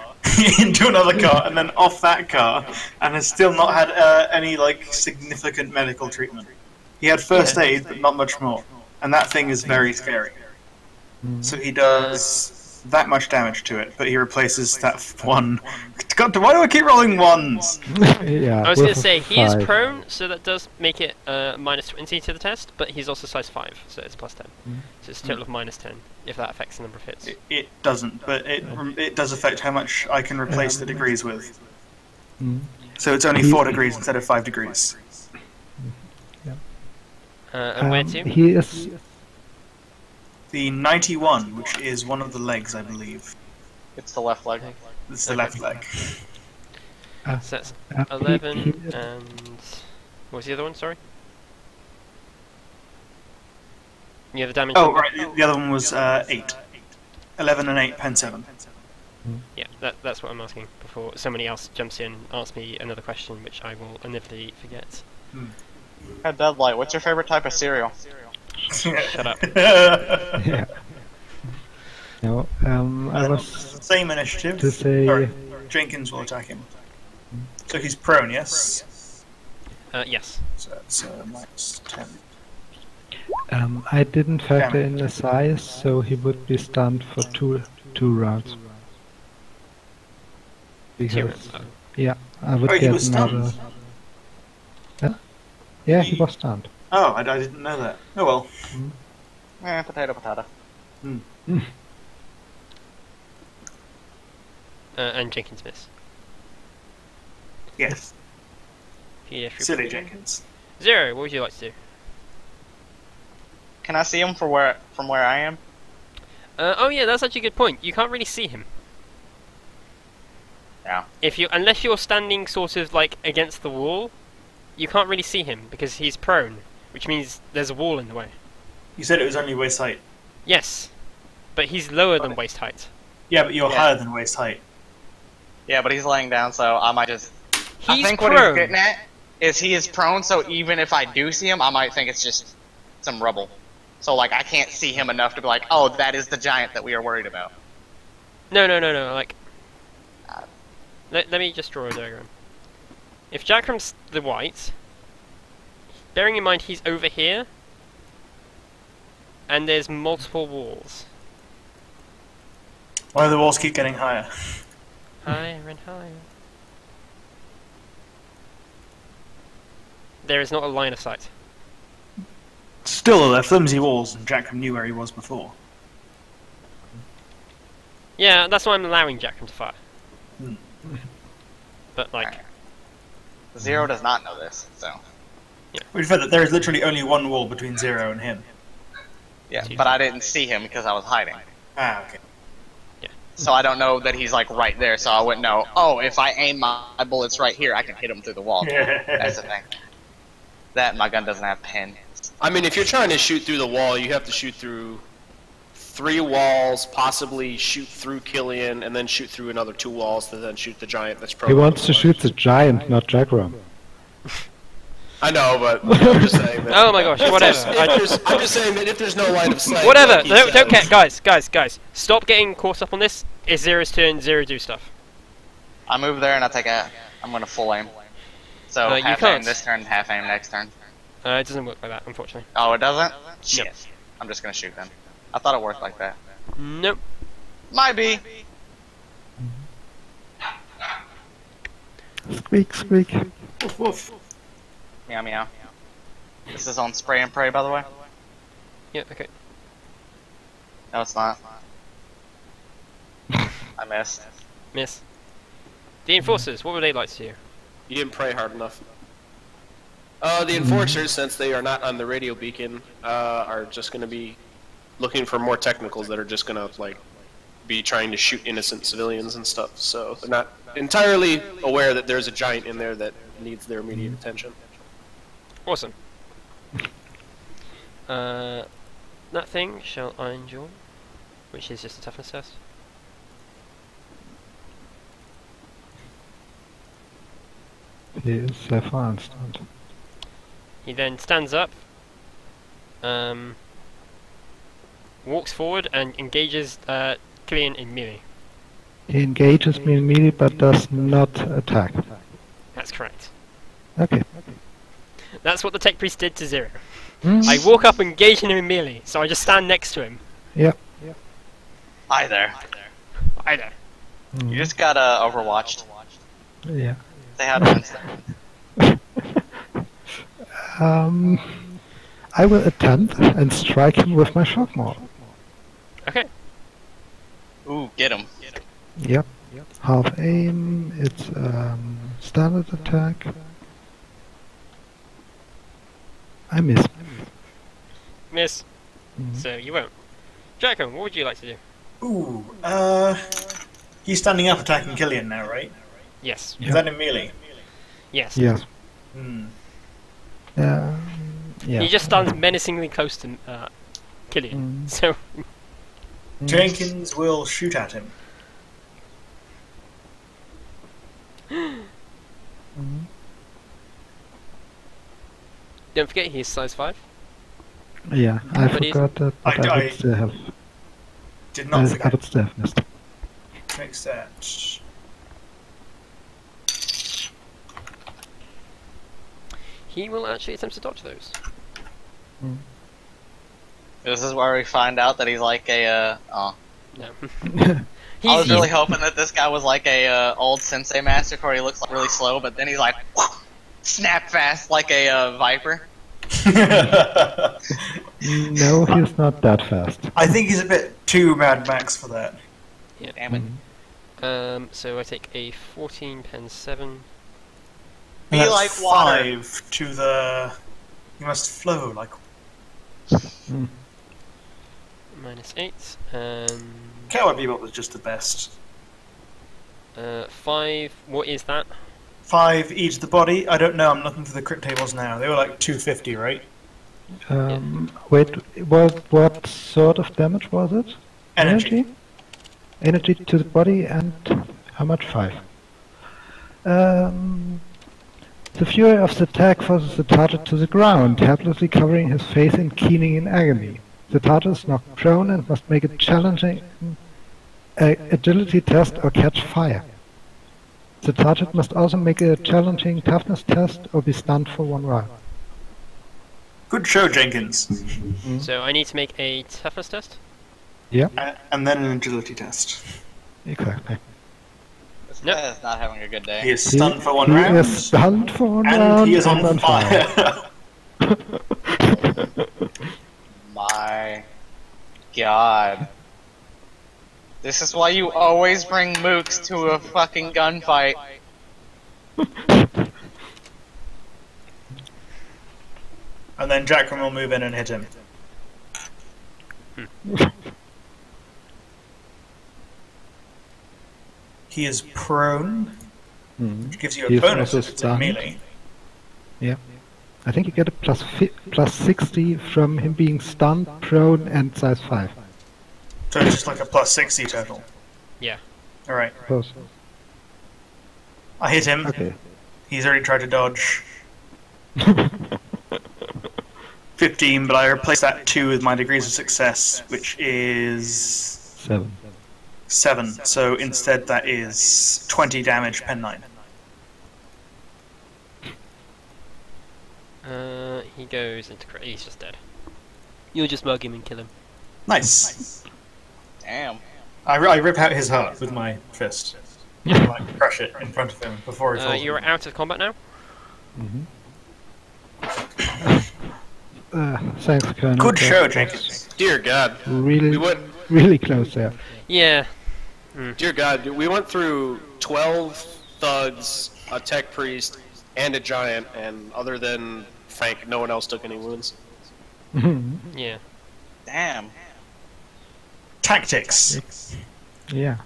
into another car, and then off that car, and has still not had any, like, significant medical treatment. He had first aid, but not much more. And that thing is very scary. So he does that much damage to it, but he replaces that one. God, why do I keep rolling ones? Yeah. I was going to say, he is 5. prone, so that does make it minus 20 to the test, but he's also size 5, so it's plus 10. So it's a total of minus 10, if that affects the number of hits. It doesn't, but it does affect how much I can replace the degrees with. So it's only 4 degrees instead of 5 degrees. And where to? He is. The 91, which is one of the legs, I believe. It's the left leg. It's the left leg. So that's 11 and... What was the other one, sorry? Yeah, the damage... Oh, right, the other one was 8. 11 and 8, pen 7. Yeah, that's what I'm asking before somebody else jumps in and asks me another question, which I will inevitably forget. Hey, Deadlight, what's your favorite type of cereal? Shut up. Yeah. No, I was Same initiative. to say. Sorry, Jenkins will attack him. So he's prone, yes? Yes. So that's minus 10. I didn't factor in the size, so he would be stunned for two rounds. Because, yeah, I would Oh, he get was another. stunned? Yeah, he was stunned. Oh, I didn't know that. Oh well. Potato, potato. And Jenkins miss. Yes. PDF Silly report. Jenkins. 0, what would you like to do? Can I see him from where I am? Oh yeah, that's actually a good point. You can't really see him. Yeah. Unless you're standing sort of like against the wall, you can't really see him because he's prone, which means there's a wall in the way. You said it was only waist height. Yes, but he's lower than waist height. Yeah, but you're Yeah. higher than waist height. Yeah, but he's laying down, so I might just... I He's think prone. what he's getting at is he is prone, so even if I do see him, I might think it's just some rubble. So, like, I can't see him enough to be like, oh, that is the giant that we are worried about. No, like... Let me just draw a diagram. If Jackram's the white, bearing in mind he's over here, and there's multiple walls. Why do the walls keep getting higher? Higher and higher. There is not a line of sight. Still, they're flimsy walls, and Jackram knew where he was before. Yeah, that's why I'm allowing Jackram to fire. But, like... Zero does not know this, so... We've said that there is literally only one wall between Zero and him. Yeah, but I didn't see him because I was hiding. Ah, okay. So I don't know that he's, like, right there, so I wouldn't know, oh, if I aim my bullets right here, I can hit him through the wall. That's the thing. That and my gun doesn't have pin. I mean, if you're trying to shoot through the wall, you have to shoot through 3 walls, possibly shoot through Killian, and then shoot through another 2 walls, and then shoot the giant that's He prone. wants to shoot the giant, not Jackram. I know, but I'm just saying that. Oh my gosh, whatever. I'm just saying that if there's no line of sight. Whatever, like he don't said- care. Guys. Stop getting caught up on this. It's Zero's turn, Zero do stuff. I move there and I take a... I'm gonna full aim. So You half can't. aim this turn, half aim next turn. It doesn't work like that, unfortunately. Oh, it doesn't? Shit. I'm just gonna shoot then. I thought it worked like that. Nope. Might be. Squeak, squeak. Woof, woof. Meow meow. This is on spray and pray, by the way. Yeah, okay. No, it's not. I missed. Miss. The Enforcers, what would they like to do? You didn't pray hard enough. The Enforcers, since they are not on the radio beacon, are just going to be looking for more technicals that are just going to, like, be trying to shoot innocent civilians and stuff. So they're not entirely aware that there's a giant in there that needs their immediate attention. Awesome. That thing shall I endure, which is just a toughness test. He is far unstunned. He then stands up, walks forward and engages Killian in melee. He engages me in melee but does not attack. That's correct. Okay. That's what the tech priest did to Zero. I walk up and engage him in melee, so I just stand next to him. Yep. Hi there. Hi there. You just got overwatched. Yeah. They had Winston. I will attempt and strike him with my shock maul. Okay. Ooh, get him. Yep. Half aim, it's standard attack. I miss. Miss. So you won't. Jacko, what would you like to do? Ooh, he's standing up attacking Killian now, right? Yes. Is that in melee? Yes. Yes. Yeah. He just stands menacingly close to Killian. So Jenkins will shoot at him. don't forget he's size 5. Yeah, I But forgot that, but I would still have. Did not I forget. would still have missed. Makes that. He will actually attempt to dodge those. This is where we find out that he's like a, No. I was really hoping that this guy was like a old sensei master where he looks like really slow, but then he's like, snap fast like a viper. No, he's not that fast. I think he's a bit too Mad Max for that. Yeah. Damn it. So I take a 14 pen 7. Be That's like water. 5 to the. You must flow like. Minus 8. And Cowboy Bebop was just the best. 5. What is that? 5 each to the body. I don't know. I'm looking for the crit tables now. They were like 250, right? Wait, what sort of damage was it? Energy. Energy to the body and how much? 5. The fury of the attack forces the target to the ground, helplessly covering his face and keening in agony. The target is knocked prone and must make a challenging agility test or catch fire. The target must also make a challenging toughness test or be stunned for 1 round. Good show, Jenkins. So I need to make a toughness test? Yeah, And then an agility test. exactly. This guy is not having a good He day. is stunned for 1 He round. is stunned for 1 and round he is and on fire. My God. This is why you always bring mooks to a fucking gunfight. And then Jackman will move in and hit him. He is prone, which gives you a He is bonus also if it's in stunned. melee. Yeah. I think you get a plus 60 from him being stunned, prone, and size 5. So it's just like a plus 60 total. Yeah. Alright. Close. I hit him. Okay. He's already tried to dodge. 15, but I replace that 2 with my degrees of success, which is 7. 7. So instead that is 20 damage pen 9. He goes into he's just dead. You'll just mug him and kill him. Nice. Damn. I rip out his heart with my fist. Like crush it in front of him before he falls. You're out of combat now? Thanks, Colonel. Good show, That Jenkins. was Dear God. Really, We went, really close there. Yeah. dear God, we went through 12 thugs, a tech priest, and a giant, and other than Frank, no one else took any wounds. Yeah. Damn. Tactics. Yeah.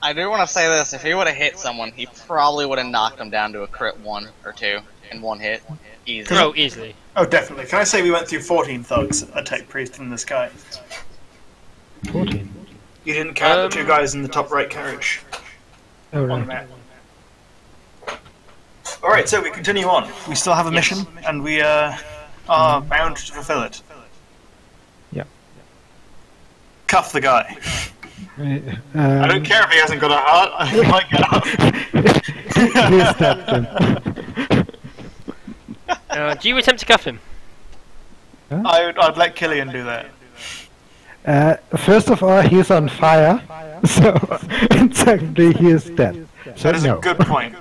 I do want to say this: if he would have hit someone, he probably would have knocked them down to a crit 1 or 2 in one hit. Easy. Oh, easily. Oh, definitely. Can I say we went through 14 thugs at Tech Priest in the sky? 14. You didn't count the 2 guys in the top right carriage Oh, on the right. map. Alright, so we continue on. We still have a mission, and we are bound to fulfill it. Yeah. Cuff the guy. I I don't care if he hasn't got a heart, I might get up. He stabbed him. Do you attempt to cuff him? I'd let Killian do that. First of all, he's on fire, so and secondly, he is dead. So That is no. a good point.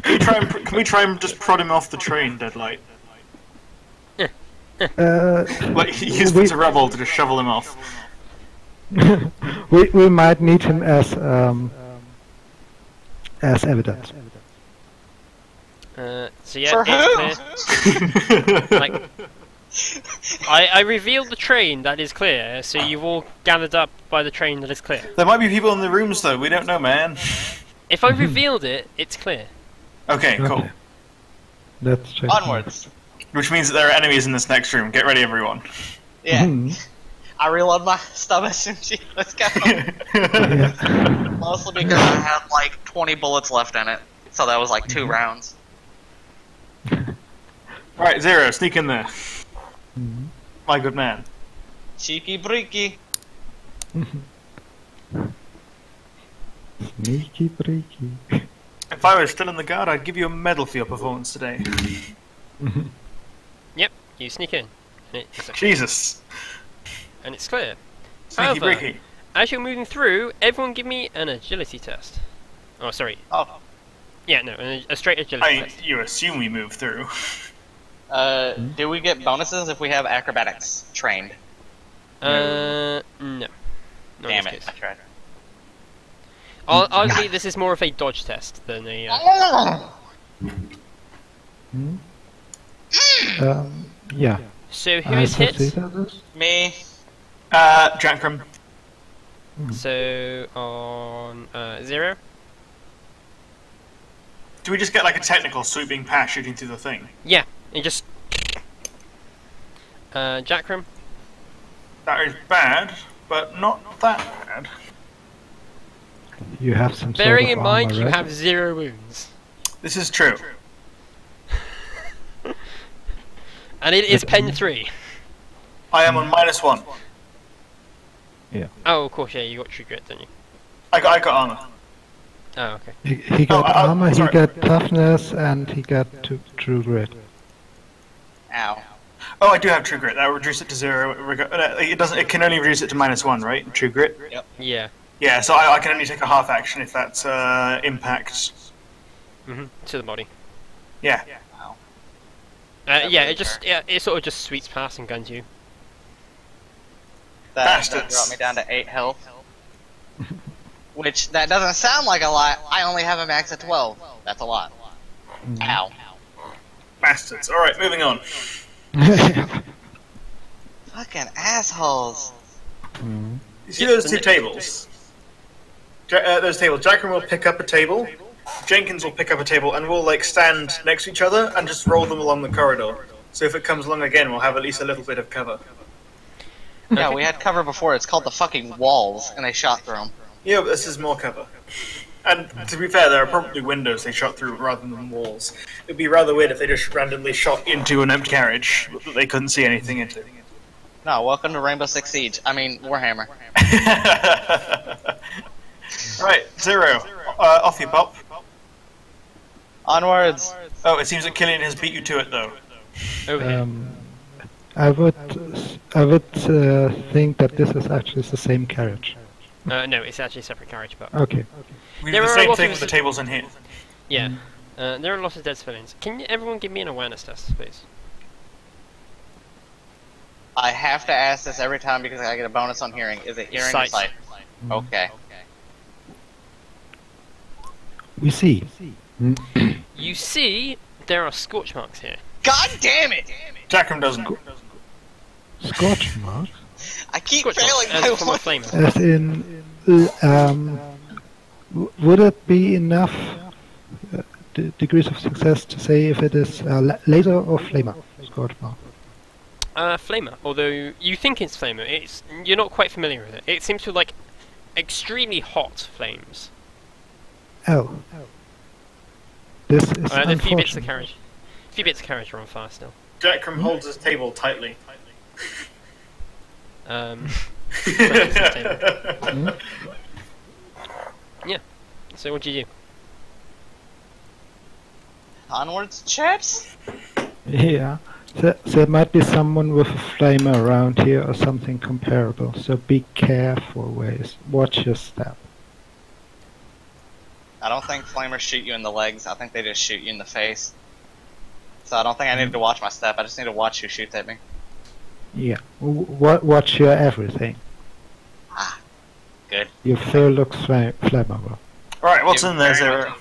Can we try and just prod him off the train, Deadlight? Like, use we- bits of rubble to just shovel him off. we might need him as evidence. So yeah, For it's who? clear. Like, I revealed the train that is clear, so you've all gathered up by the train that is clear. There might be people in the rooms, though. We don't know, man. If I revealed it, it's clear. Okay, cool. Okay. Let's check. Onwards. Which means that there are enemies in this next room. Get ready, everyone. Yeah. Mhm. I reload my stub SMG. Let's go. Yeah. Mostly because I had like 20 bullets left in it, so that was like 2 rounds. Alright, Zero, sneak in there. Mhm. My good man. Cheeky breaky. Sneaky breaky. If I was still in the guard, I'd give you a medal for your performance today. Yep, you sneak in, and it's Jesus. and it's clear. Sneaky However, breaky. as you're moving through, everyone give me an agility test. Oh, sorry. Oh. Yeah, no, a straight agility test. You assume we move through. Do we get bonuses if we have acrobatics trained? No. No, Damn in it, this I case. tried. Arguably, this is more of a dodge test than a. Hmm? Yeah. So who I is hit? proceed on this? Me. Jackram. So on 0. Do we just get like a technical sweeping pass shooting through the thing? Yeah, and just. Jackram. That is bad, but not that bad. You have some Bearing sort in of mind armor, you right? have 0 wounds, This is true. and it is pen 3. I am on -1. Oh, of course, yeah, you got true grit, didn't you? I got armor. Oh, okay. He got armor, he sorry. got toughness, and he got true grit. Ow. Oh, I do have true grit. That will reduce it to 0. It doesn't. It can only reduce it to -1, right? True grit. Yeah. Yeah, so I can only take a half action if that's impact. To the body. Yeah. Yeah, it sort of just sweeps past and guns you. That Bastards. brought me down to 8 health. Which, that doesn't sound like a lot. I only have a max of 12. That's a lot. Ow. Bastards. All right, moving on. Fucking assholes. You see those 2 tables? Those tables. Jackram will pick up a table. Jenkins will pick up a table, and we'll like stand next to each other and just roll them along the corridor. So if it comes along again, we'll have at least a little bit of cover. Yeah, we had cover before. It's called the fucking walls, and they shot through them. Yeah, but this is more cover. And to be fair, there are probably windows they shot through rather than walls. It'd be rather weird if they just randomly shot into an empty carriage that they couldn't see anything into. No, welcome to Rainbow Six Siege. I mean, Warhammer. Right, 0. Off you pop. Onwards. Oh, it seems that Killian has beat you to it, though. Over here. I would think that this is actually the same carriage. No, it's actually a separate carriage, but Okay. We There do the are a same lot thing of with the tables in here. yeah. There are lots of dead civilians. Can everyone give me an awareness test, please? I have to ask this every time because I get a bonus on hearing. Is it hearing or Sight. sight? Okay. We see. You see, there are scorch marks here. God damn it! Jackram doesn't. Scorch mark? I keep Scorch failing marks, my as from a one. flame. As in Would it be enough degrees of success to say if it is laser or flamer? Scorch mark. Flamer. Although you think it's flamer, you're not quite familiar with it. It seems to like extremely hot flames. Oh. This is A unfortunate. few bits of carriage. A few bits of carriage are on fire still. Jackram holds his table tightly. Yeah. So what do you do? Onwards, chaps. Yeah. There might be someone with a flamer around here or something comparable, so be careful, Waze. Watch your step. I don't think flamers shoot you in the legs. I think they just shoot you in the face. So I don't think I need to watch my step. I just need to watch who shoots at me. Yeah. Watch your everything. Ah, good. Your fur looks flammable. Right, what's in there, Zero?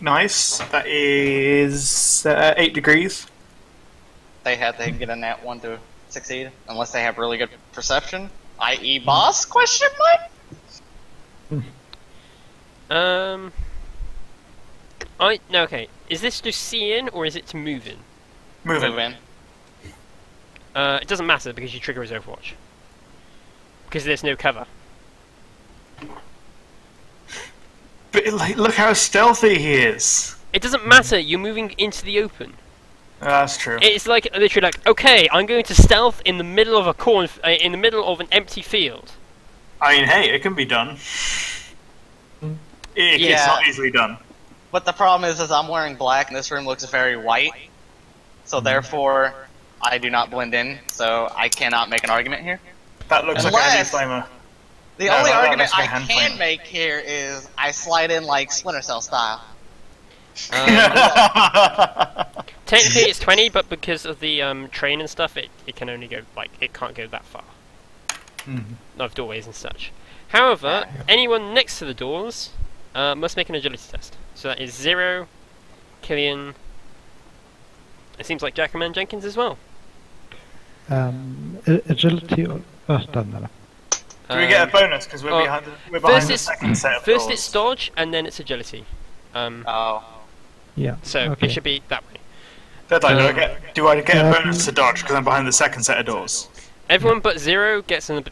Nice. That is 8 degrees. They had to get a nat 1 to succeed, unless they have really good perception, i.e. boss, question mark? No, okay. Is this to see in, or is it to move in? Move Move in. in. It doesn't matter, because you trigger his Overwatch. Because there's no cover. But like, look how stealthy he is. It doesn't matter, you're moving into the open. That's true. It's like, literally like, okay, I'm going to stealth in the middle of in the middle of an empty field. I mean, hey, it can be done. It's Yeah. not easily done. But the problem is I'm wearing black and this room looks very white. So therefore, I do not blend in, so I cannot make an argument here. That looks like a Unless- hand flamer. The No, only that argument looks like I a hand can flame. make here is I slide in like Splinter Cell style. Technically it's 20, but because of the train and stuff, it can only go, like, it can't go that far. Of doorways and such. However, anyone next to the doors must make an agility test. So that is 0, Killian. It seems like Jackman and Jenkins as well. Agility or done that. Do we get a bonus because we're behind the second set of First doors? it's dodge, and then it's agility. Oh. Yeah. So okay. it should be that way. Do I get a bonus to dodge because I'm behind the second set of doors? Everyone but 0 gets an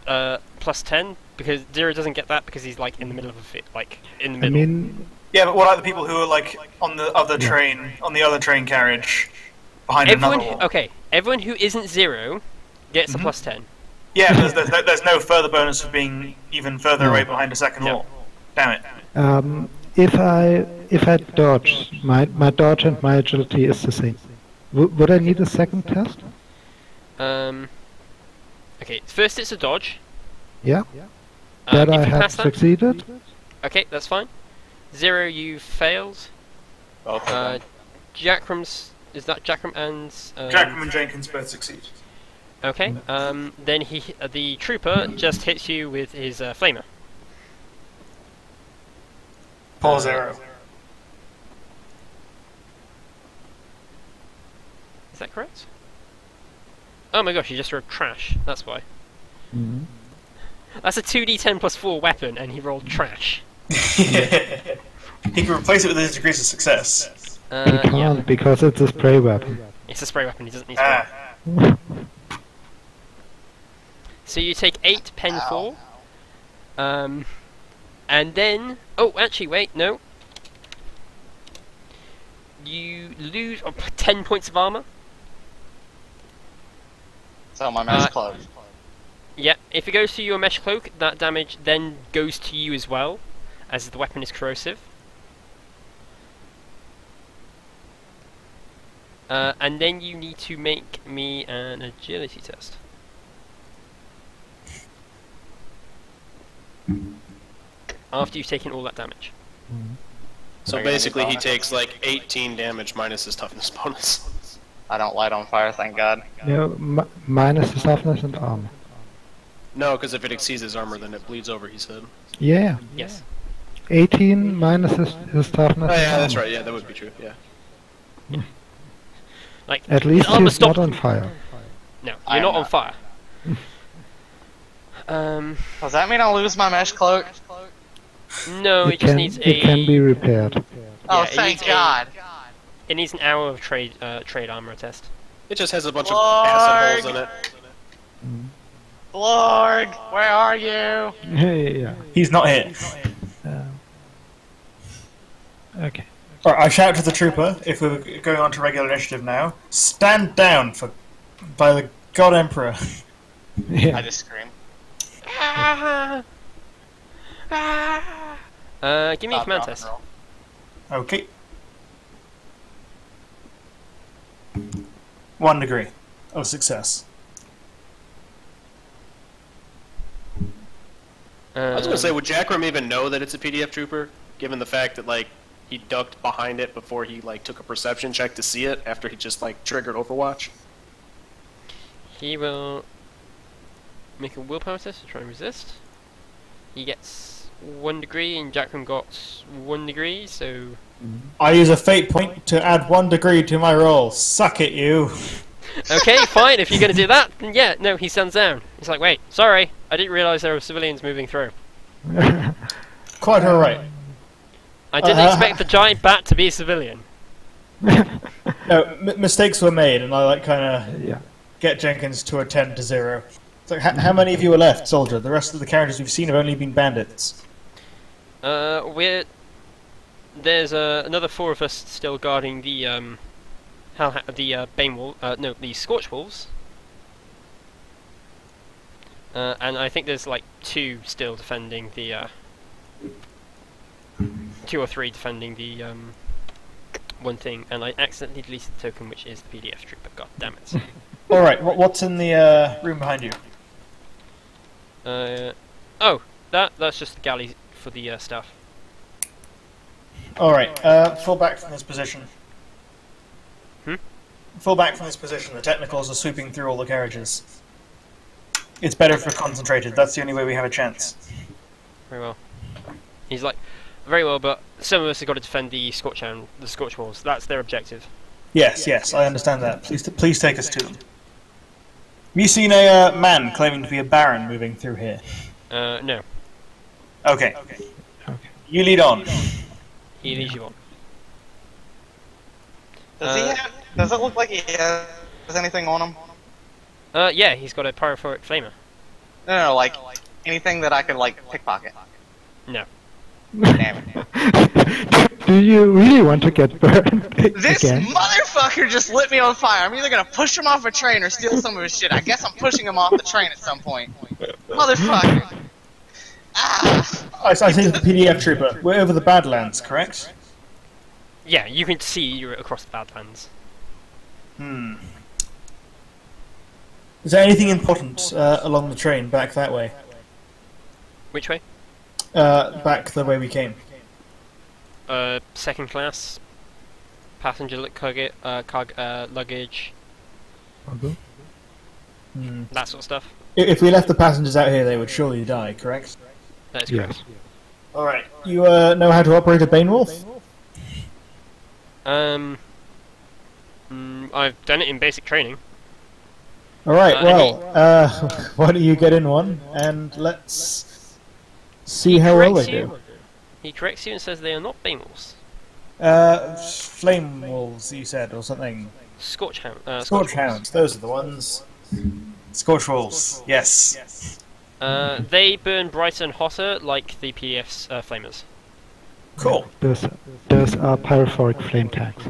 plus 10, because 0 doesn't get that because he's like in the middle of a fit, like in the I middle. mean, Yeah, but what are the people who are like on the other train, on the other train carriage, behind another wall? Okay, everyone who isn't 0 gets a plus 10. Yeah, there's no further bonus for being even further away behind a second wall. Damn it. if I dodge, my dodge and my agility is the same. Would I need a second test? Okay, first it's a dodge. Yeah. That if I you have pass that, succeeded. okay, that's fine. 0, you failed. Both of them. Jackram's, is that Jackram and... Jackman and Jenkins both succeed. Okay, then the trooper just hits you with his flamer. Paul 0. Is that correct? Oh my gosh, he just rolled trash, that's why. Mhm. That's a 2d10 plus 4 weapon, and he rolled trash. He can replace it with his degrees of success. He can't Yeah, because it's a spray weapon. it's a spray weapon, he doesn't need to roll. Ah, So you take 8 pen 4. And then... Oh, actually, wait, no. You lose 10 points of armor. So my mouth's closed. Yeah, if it goes to your mesh cloak, that damage then goes to you as well, as the weapon is corrosive. And then you need to make me an agility test. After you've taken all that damage. So basically he takes like 18 damage minus his toughness bonus. I don't light on fire, thank God. No, minus the toughness and armor. No, because if it exceeds his armor, then it bleeds over, he said. Yeah. Yes. 18 minus his toughness. Oh and yeah, that's armor. right, yeah, that would be true, yeah. Like, At least armor he's stopped. not on fire. No, I you're am not on not. fire. Does that mean I'll lose my mesh cloak? No, it just needs a. It can be repaired. Oh, Yeah, it thank needs God. It needs an hour of trade armor test. It just has a bunch Lord. of acid holes in it. Lord, where are you? Yeah. He's not here. Okay. Alright, I shout to the trooper, if we're going on to regular initiative now, stand down by the God Emperor. I Yeah. just scream. Give me a command test. Okay. 1 degree of success. I was gonna say, would Jackram even know that it's a PDF trooper, given the fact that like he ducked behind it before he like took a perception check to see it after he just like triggered Overwatch? He will make a willpower test to try and resist. He gets 1 degree, and Jackram got 1 degree, so. I use a fate point to add 1 degree to my roll. Suck it, you. Okay, fine, if you're gonna do that, then yeah, no, he stands down. He's like, wait, sorry, I didn't realise there were civilians moving through. Quite alright. I didn't expect the giant bat to be a civilian. No, mistakes were made, and I like kind of Yeah. get Jenkins to a 10 to 0. So how many of you are left, soldier? The rest of the characters we've seen have only been bandits. There's another 4 of us still guarding the Bane Wolf, no, the Scorch Wolves. And I think there's like 2 still defending the 2 or 3 defending the one thing, and I accidentally deleted the token, which is the PDF trooper. God damn it! Alright, what's in the room behind you? Oh, that's just the galley for the stuff. Alright, fall back from this position. Hmm? Fall back from this position. The technicals are sweeping through all the carriages. It's better if we're concentrated. That's the only way we have a chance. Very well. He's like, very well, but some of us have got to defend the Scorch Walls. That's their objective. Yes, I understand that. Please take us to them. Have you seen a man claiming to be a baron moving through here? No. Okay. You lead on. He leads you on. Does it look like he has anything on him? Yeah, he's got a pyrophoric flamer. No, like anything that I could like pickpocket. No. Damn it. Do you really want to get burned This again? motherfucker just lit me on fire. I'm either gonna push him off a train or steal some of his shit. I guess I'm pushing him off the train at some point. Motherfucker. Ah! I see the PDF trooper. We're over the Badlands, correct? Yeah, you can see you're across the Badlands. Is there anything important along the train back that way? Which way? Back the way we came. Second class. Passenger luggage. That sort of stuff. If we left the passengers out here, they would surely die, correct? That's correct. Yes. Alright. You know how to operate a Bane Wolf? I've done it in basic training. Alright, why don't you get in one, and let's see how well they do. He corrects you and says they are not Bane Wolves. Flame Wolves, you said, or something. Scorch Scorch Hounds, those are the ones. Scorch Wolves, yes. They burn brighter and hotter like the PDF's flamers. Cool. Those are pyrophoric flame tanks,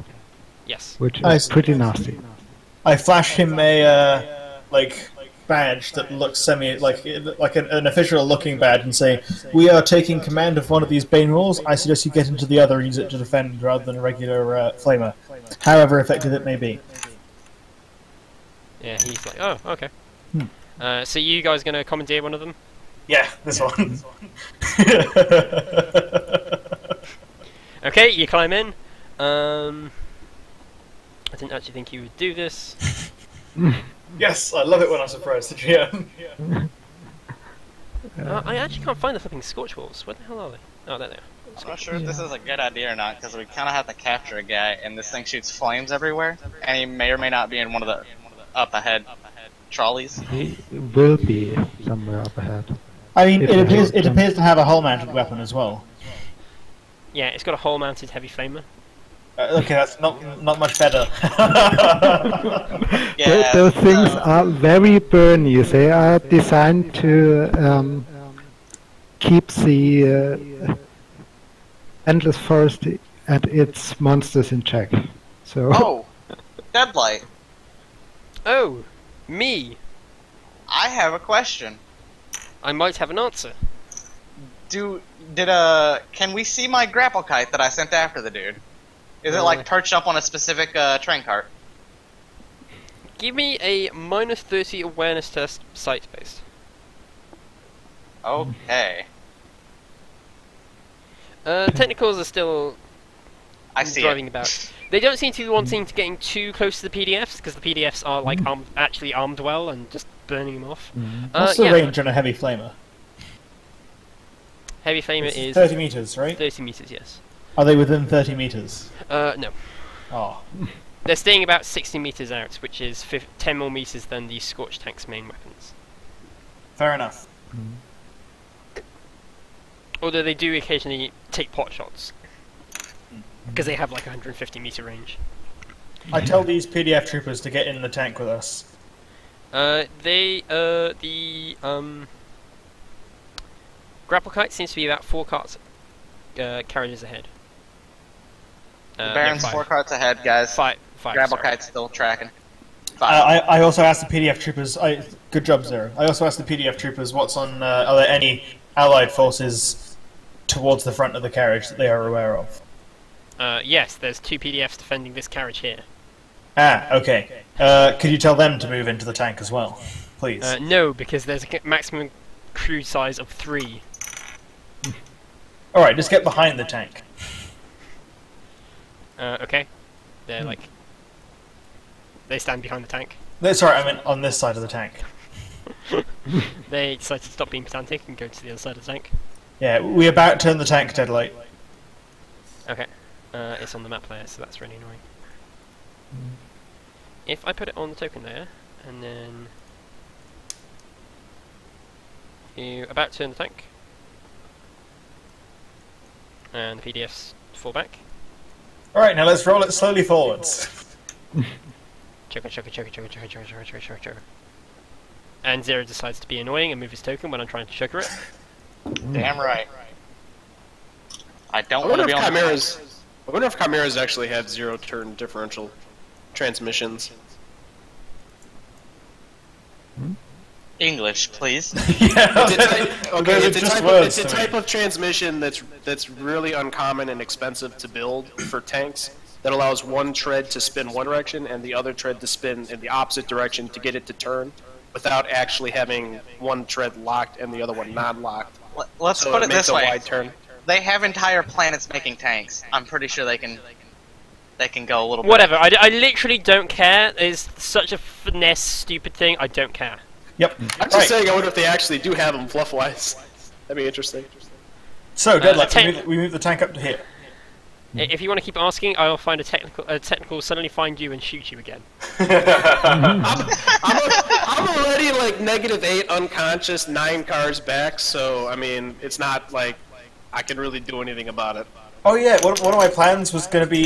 Yes. which I is see. pretty nasty. I flash him a badge that looks like an official looking badge and say, "We are taking command of one of these Bane Wolves. I suggest you get into the other and use it to defend rather than a regular flamer, however effective it may be." Yeah, he's like, oh, okay. So you guys gonna commandeer one of them? Yeah, this one. Okay, you climb in. I didn't actually think you would do this. Yes, I love it when I surprise the GM. I actually can't find the flipping Scorch Wolves. Where the hell are they? Oh, there they are. I'm not sure if this is a good idea or not, because we kind of have to capture a guy, and this thing shoots flames everywhere, and he may or may not be in one of the up ahead trolleys. He will be somewhere up ahead. I mean, it appears to have a hull-mounted weapon as well. Yeah, it's got a hole-mounted heavy flamer. Okay, that's not much better. Yeah, Those things are very burny. They are designed to keep the endless forest and its monsters in check. So. Oh, Deadlight. Oh, me. I have a question. I might have an answer. Can we see my grapple kite that I sent after the dude? Is it like perched up on a specific train cart? Give me a -30 awareness test, sight-based. Okay. Technicals are still I see driving it. about. They don't seem to be wanting to getting too close to the PDFs, because the PDFs are like actually armed well and just burning them off. What's the range on a heavy flamer? Heavy flamer is 30 meters, right? 30 meters, yes. Are they within 30 meters? No. Oh. They're staying about 60 meters out, which is 10 more meters than the Scorch Tank's main weapons. Fair enough. Although they do occasionally take pot shots, because they have like 150 meter range. I tell these PDF troopers to get in the tank with us. Grapple kite seems to be about 4 carriages ahead. The Baron's 4 carts ahead, guys. Five, Grapple sorry. kite's still tracking. 5. I also asked the PDF troopers. Good job, Zero. I also asked the PDF troopers what's on. Are there any Allied forces towards the front of the carriage that they are aware of? Yes, there's 2 PDFs defending this carriage here. Ah, okay. Could you tell them to move into the tank as well, please? No, because there's a maximum crew size of 3. Alright, just get behind the tank. Okay. They're like... They stand behind the tank. No, sorry, I meant on this side of the tank. They decided to stop being pedantic and go to the other side of the tank. Yeah, we about turned the tank dead light. Okay. It's on the map layer, so that's really annoying. If I put it on the token layer, and then... You about turn the tank. And the PDFs fall back. Alright, now let's roll it slowly forwards. Choker. And Zero decides to be annoying and move his token when I'm trying to choker it. Damn right. I don't I want wonder to be if on Chimeras. I wonder if Chimeras actually have 0-turn differential transmissions. English, please. Yeah. It's a type of transmission that's really uncommon and expensive to build for tanks. That allows one tread to spin one direction and the other tread to spin in the opposite direction to get it to turn, without actually having one tread locked and the other one not locked. Let's So put it makes this a way. wide turn. They have entire planets making tanks. I'm pretty sure they can go a little bit. Whatever, I literally don't care. It's such a finesse, stupid thing, I don't care. Yep. I'm just saying, I wonder if they actually do have them fluff-wise. That'd be interesting. So, Deadlight, we move the tank up to here. If you want to keep asking, I'll find a technical suddenly find you and shoot you again. I'm already like -8 unconscious, 9 cars back, so I mean, it's not like I can really do anything about it. Oh yeah, one of my plans was going to be,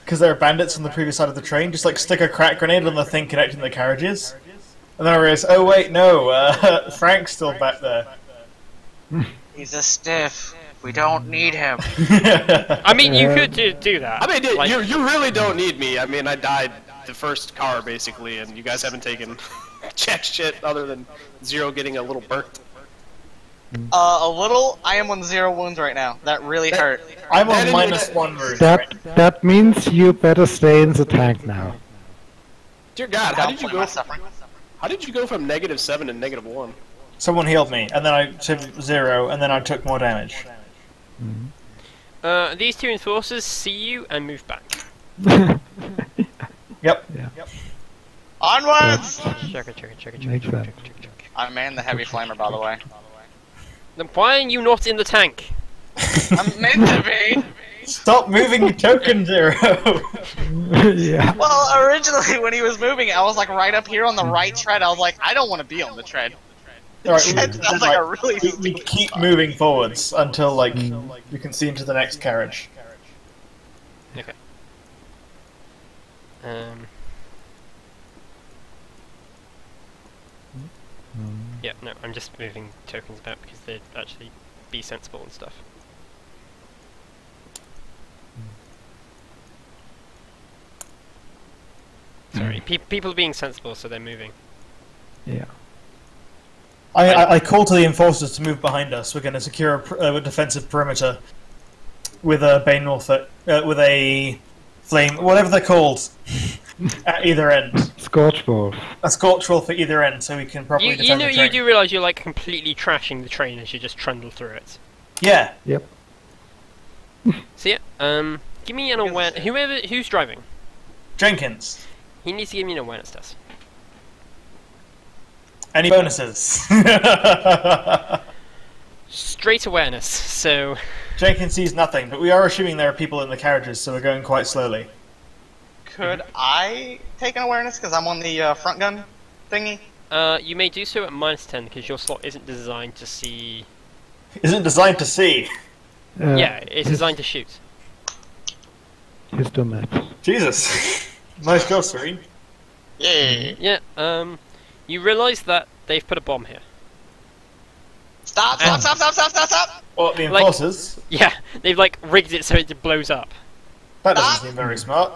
because there are bandits on the previous side of the train, just like stick a crack grenade on the thing connecting the carriages. And then I realized, oh wait, no, Frank's still back there. He's a stiff. We don't need him. I mean, you could do that. I mean, like, you really don't need me. I mean, I died the first car, basically, and you guys haven't taken jack shit other than Zero getting a little burnt. A little? I am on 0 wounds right now. That really hurt. I'm on -1 wound. That means you better stay in the tank now. Dear God, how did you Downplay go? my suffering. How did you go from -7 to -1? Someone healed me, and then I took 0, and then I took more damage. These 2 enforcers see you and move back. Yep. Yeah. Onwards! Makes sense. I man the heavy flamer, by the way. Then why are you not in the tank? I'm meant to be. Stop moving your token, Zero. Yeah. Well, originally when he was moving, I was like right up here on the right tread. I was like, I don't want to be on the tread. Alright, Sounds like a really we stupid keep spot. moving forwards until like we can see into the next carriage. Okay. Yeah, no, I'm just moving tokens about because they'd actually be sensible and stuff. Sorry, people are being sensible, so they're moving. Yeah. I call to the enforcers to move behind us. We're going to secure a defensive perimeter with a with a flame, whatever they're called, at either end. Scorch Wolf. A scorch roll for either end, so we can properly You defend know, the train. you do realise you're like completely trashing the train as you just trundle through it. Yeah. Yep. So yeah, give me an awareness. Who's driving? Jenkins. He needs to give me an awareness test. Any bonuses? Straight awareness. So Jenkins sees nothing, but we are assuming there are people in the carriages, so we're going quite slowly. Could I take an awareness because I'm on the front gun thingy? you may do so at -10 because your slot isn't designed to see. Isn't designed to see. Yeah, it's designed to shoot. He's done that. Jesus. Nice go, Serene. Yeah. Yeah. You realise that they've put a bomb here. Stop! What, the Like- enforcers? Yeah, they've like rigged it so it blows up. That doesn't Stop. seem very smart.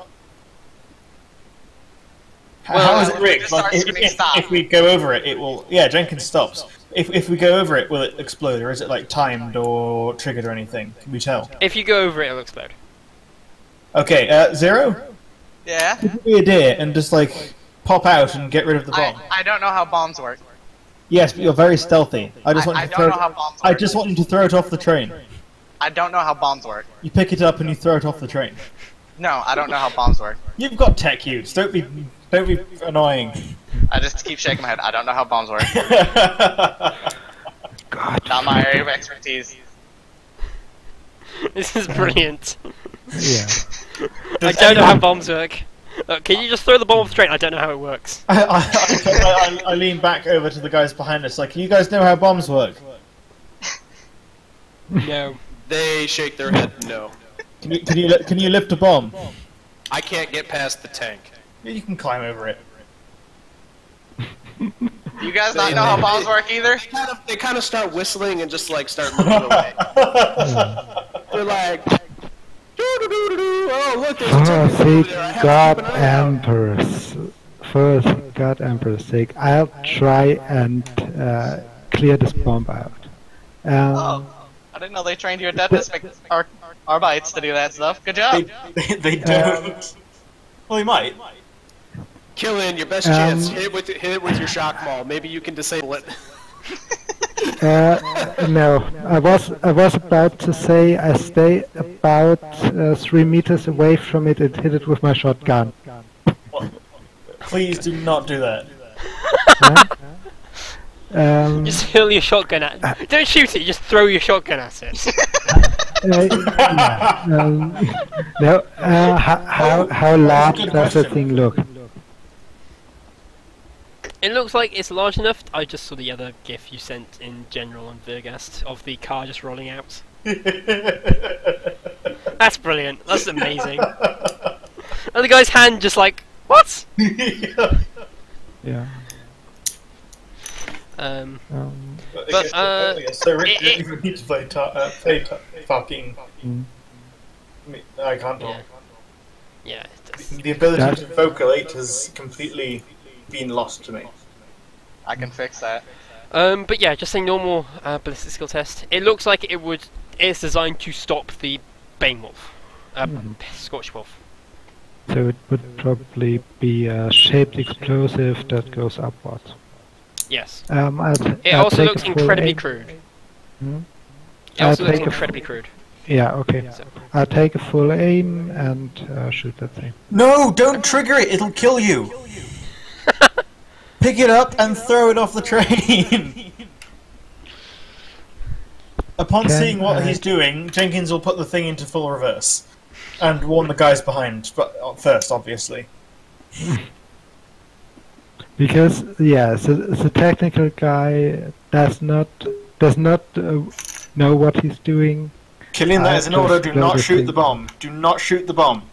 Well, How is it when rigged? it starts Like, screaming, stop. if we go over it, it will... Yeah, Jenkins stops. If we go over it, will it explode, or is it like timed or triggered or anything? Can we tell? If you go over it, it'll explode. Okay, Zero? Yeah. Be a deer and just like pop out and get rid of the bomb. I don't know how bombs work. Yes, but you're very stealthy. I just want I you to don't throw know it. how bombs I work. just want you to throw it off the train. I don't know how bombs work. You pick it up and you throw it off the train. No, I don't know how bombs work. You've got tech use. Don't be annoying. I just keep shaking my head. I don't know how bombs work. God. Not my area of expertise. This is brilliant. Yeah. I don't know how bombs work. Can you just throw the bomb off the train? I don't know how it works. I lean back over to the guys behind us, like, you guys know how bombs work? No. They shake their head no. Can you lift a bomb? I can't get past the tank. Yeah, you can climb over it. You guys not know how bombs work either? They kind of start whistling and just like start moving away. They're like, doo-doo-doo-doo-doo. Oh look, there's a tank over For there. I have God to keep an eye out. Emperor's, for God Emperor's sake, I'll try and clear this bomb out. Oh, I didn't know they trained you at deadness Arbites to do that stuff. Good job. They don't. Well, they might. Killian, your best chance. Hit it with your shock ball. Maybe you can disable it. No, I was about to say I stay about 3 meters away from it and hit it with my shotgun. Please do not do that. Just fill your shotgun at. Don't shoot it. Just throw your shotgun at it. No, how large does the thing look? It looks like it's large enough. I just saw the other GIF you sent in general on Vergast of the car just rolling out. That's brilliant. That's amazing. And the guy's hand just like, what? Yeah. But so Rick didn't even need to play fucking. I can't talk. Yeah, it does. The ability to vocalate has completely been lost to me. I can fix that. But yeah, just a normal ballistic skill test. It looks like it's designed to stop the Bane Wolf, Scorch Wolf. So it would probably be a shaped explosive that goes upwards. Yes. It also looks incredibly crude. It also looks take a incredibly crude. Yeah, okay. So. I'll take a full aim and shoot that thing. No, don't trigger it, it'll kill you! Pick it up and throw it off the train! Upon seeing what he's doing, Jenkins will put the thing into full reverse. And warn the guys behind, but first, obviously. Because the technical guy does not know what he's doing. Killian, that is an order. Do not shoot the bomb. Do not shoot the bomb.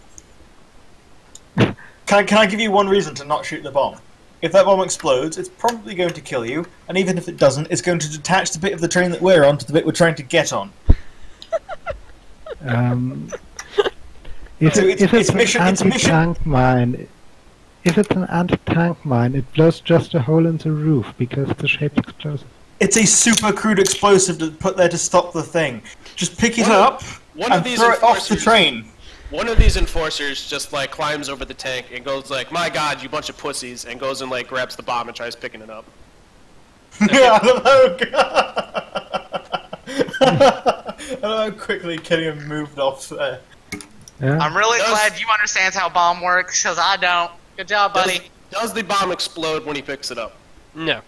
Can I give you one reason to not shoot the bomb? If that bomb explodes, it's probably going to kill you, and even if it doesn't, it's going to detach the bit of the train that we're on to the bit we're trying to get on. If it's an anti-tank mine, it blows just a hole in the roof because it's a shaped explosive. It's a super crude explosive to put there to stop the thing. Just pick it up and throw it off the train. One of these enforcers just like climbs over the tank and goes like, "My God, you bunch of pussies!" and goes and like grabs the bomb and tries picking it up. Yeah, I don't know how quickly Killian moved off there. Yeah. I'm really glad you understand how bomb works, because I don't. Good job, buddy. Does the bomb explode when he picks it up? No.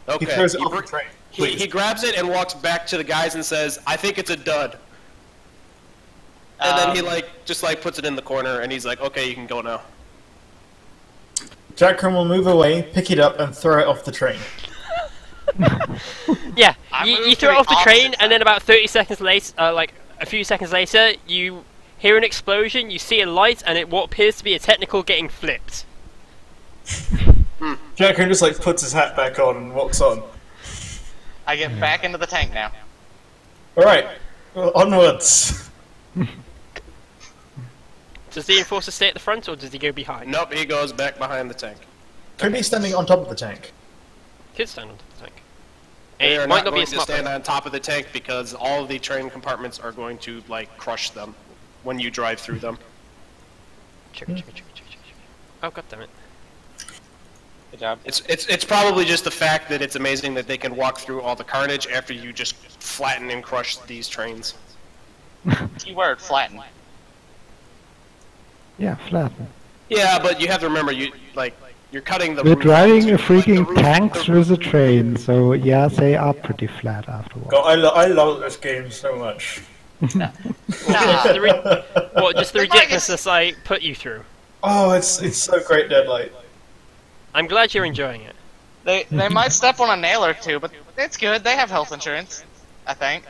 Okay. He throws it off the train. He grabs it and walks back to the guys and says, "I think it's a dud." And then he just puts it in the corner and he's like, "Okay, you can go now." Jackram will move away, pick it up, and throw it off the train. Yeah, you throw it off the train, and then about 30 seconds later, like a few seconds later, you hear an explosion, you see a light, and what appears to be a technical getting flipped. Jackram just puts his hat back on and walks on. I get back into the tank now. Alright, onwards. Does the enforcer stay at the front, or does he go behind? Nope, he goes back behind the tank. Could be standing on top of the tank. Could stand on top of the tank. They It are might not not be a going to smart stand plan. on top of the tank because all of the train compartments are going to crush them when you drive through them. Check. Oh, god damn it. Good job. It's probably just the fact that it's amazing that they can walk through all the carnage after you just flatten and crush these trains. Keyword, flatten. Yeah, flatten. Yeah, but you have to remember, you're cutting the We're roof driving a into, like, the freaking roof- tank the- through the train, so yeah, they are pretty flat afterwards. God, I love this game so much. Nah. Just the ridiculousness I put you through. Oh, it's so great, Deadlight. I'm glad you're enjoying it. They might step on a nail or two, but it's good. They have health insurance, I think.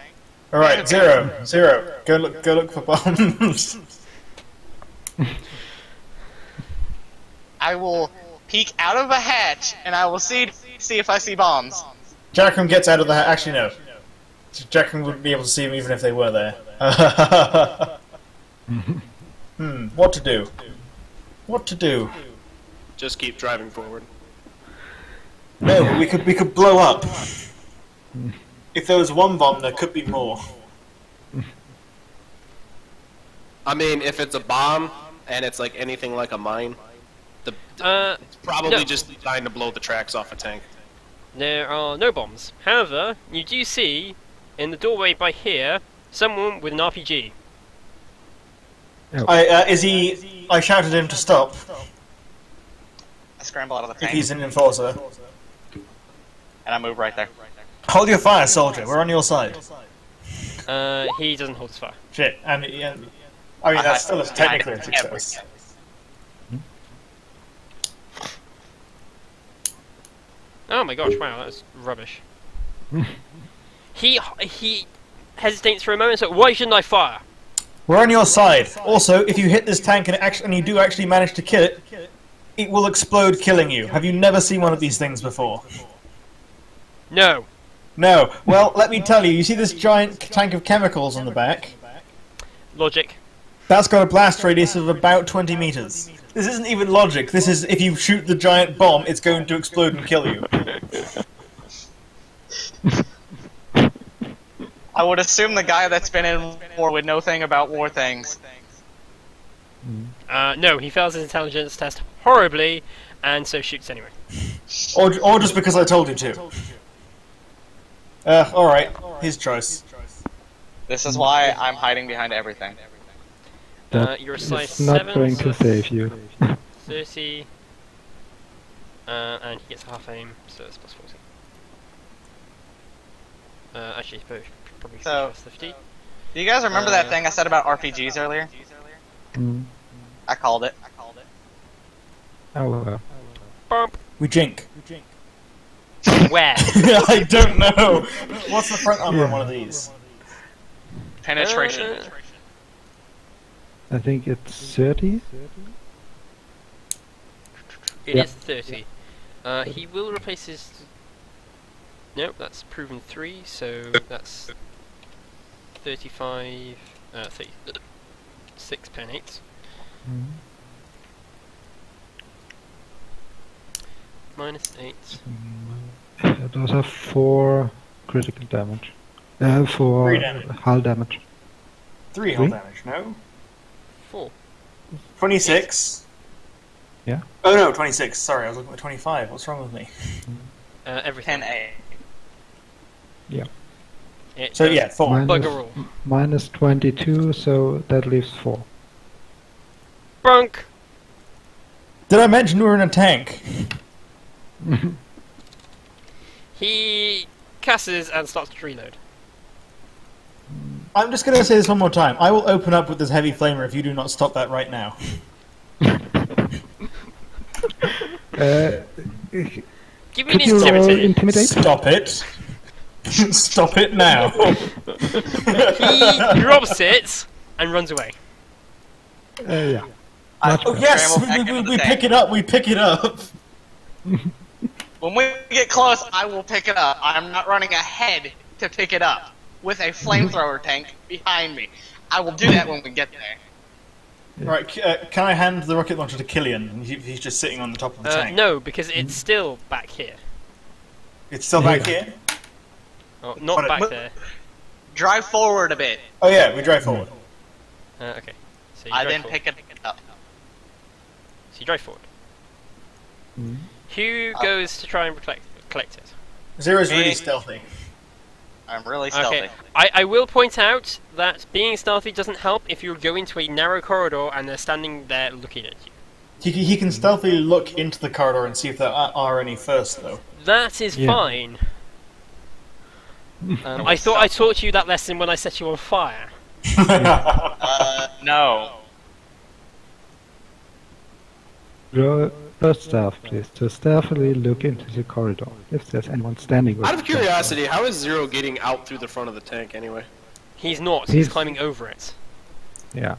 Alright, Zero. Go look for bombs. I will peek out of a hatch, and I will see if I see bombs. Jackram gets out of the hatch. Actually, no. Jackram wouldn't be able to see them even if they were there. What to do? What to do? Just keep driving forward. No, we could blow up. If there was one bomb, there could be more. I mean, if it's a bomb and it's anything like a mine, it's probably just designed to blow the tracks off a tank. There are no bombs. However, you do see, in the doorway by here, someone with an RPG. I shouted him to stop. I scramble out of the If tank, he's an enforcer. and I move right there. Hold your fire, soldier. We're on your side. He doesn't hold his fire. Shit, and yeah, I mean that's still technically a success. Oh my gosh, wow, that's rubbish. He hesitates for a moment, so why shouldn't I fire? We're on your side. Also, if you hit this tank and you do actually manage to kill it, it will explode, killing you. Have you never seen one of these things before? No. No. Well, let me tell you. You see this giant tank of chemicals on the back? Logic. That's got a blast radius of about 20 meters. This isn't even logic. This is, if you shoot the giant bomb, it's going to explode and kill you. I would assume the guy that's been in war would know thing about war things. No, he fails his intelligence test horribly, and so shoots anyway. Or just because I told you to. Alright. His choice. This is why I'm hiding behind everything. You're a size It's not 7, going so to save you. 30. And he gets half aim, so it's plus 40. Actually, Probably So, 50. do you guys remember that thing I said about RPGs earlier? Mm. I called it. Oh well. Bump. We jink. Where? I don't know. What's the front number on one of these? Penetration. I think it's 30. It Yeah. is 30. He will replace his... Nope, that's proven 3, so that's 35... 36 pen 8. Mm. Minus 8. Those are 4 critical damage. 4 3 damage. hull damage. 3 hull Three? damage, no? 4. 26. Yeah. Oh no, 26. Sorry, I was looking at 25. What's wrong with me? Everything. 10A. Yeah. It So does yeah, 4. bugger all. Minus 22, so that leaves 4. Brunk! Did I mention we were in a tank? He castles and starts to reload. I'm just going to say this one more time. I will open up with this heavy flamer if you do not stop that right now. Give me an Could you roll intimidate. intimidate? Stop it. Stop it now. He drops it and runs away. Yeah. Oh yes, Scramble back into the we tank. pick it up, we pick it up. When we get close, I will pick it up. I'm not running ahead to pick it up with a flamethrower tank behind me. I will do that when we get there. Right, can I hand the rocket launcher to Killian? He's just sitting on the top of the tank. No, because it's still back here. It's still back here? Oh, not But back there. Drive forward a bit. Oh yeah, we drive forward. Okay. So you I drive then forward. pick it up. So you drive forward. Mm. Who goes to try and collect it? Zero's really Me. stealthy. I'm really stealthy. Okay. I will point out that being stealthy doesn't help if you're going to a narrow corridor and they're standing there looking at you. He can stealthily look into the corridor and see if there are any first, though. That is Yeah. fine. I thought I taught you that lesson when I set you on fire. No. Roll first stealth, please, to stealthily look into the corridor if there's anyone standing with Out of the tank. curiosity, how is Zero getting out through the front of the tank anyway? He's not. He's He's- climbing over it. Yeah.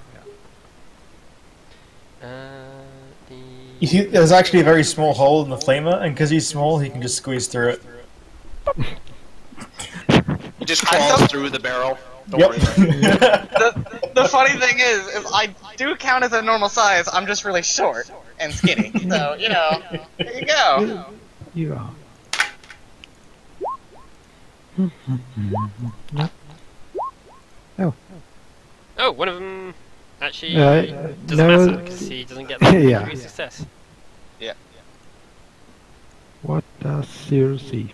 You see, there's actually a very small hole in the flamer, and because he's small, he can just squeeze through it. He just crawls through the barrel. Don't Yep. worry about it. The funny thing is, if I do count as a normal size, I'm just really short and skinny. So, you know, there you go. You are. Oh. Oh, one of them actually doesn't no, matter because he doesn't get the Yeah. degree of success. What does Zero see?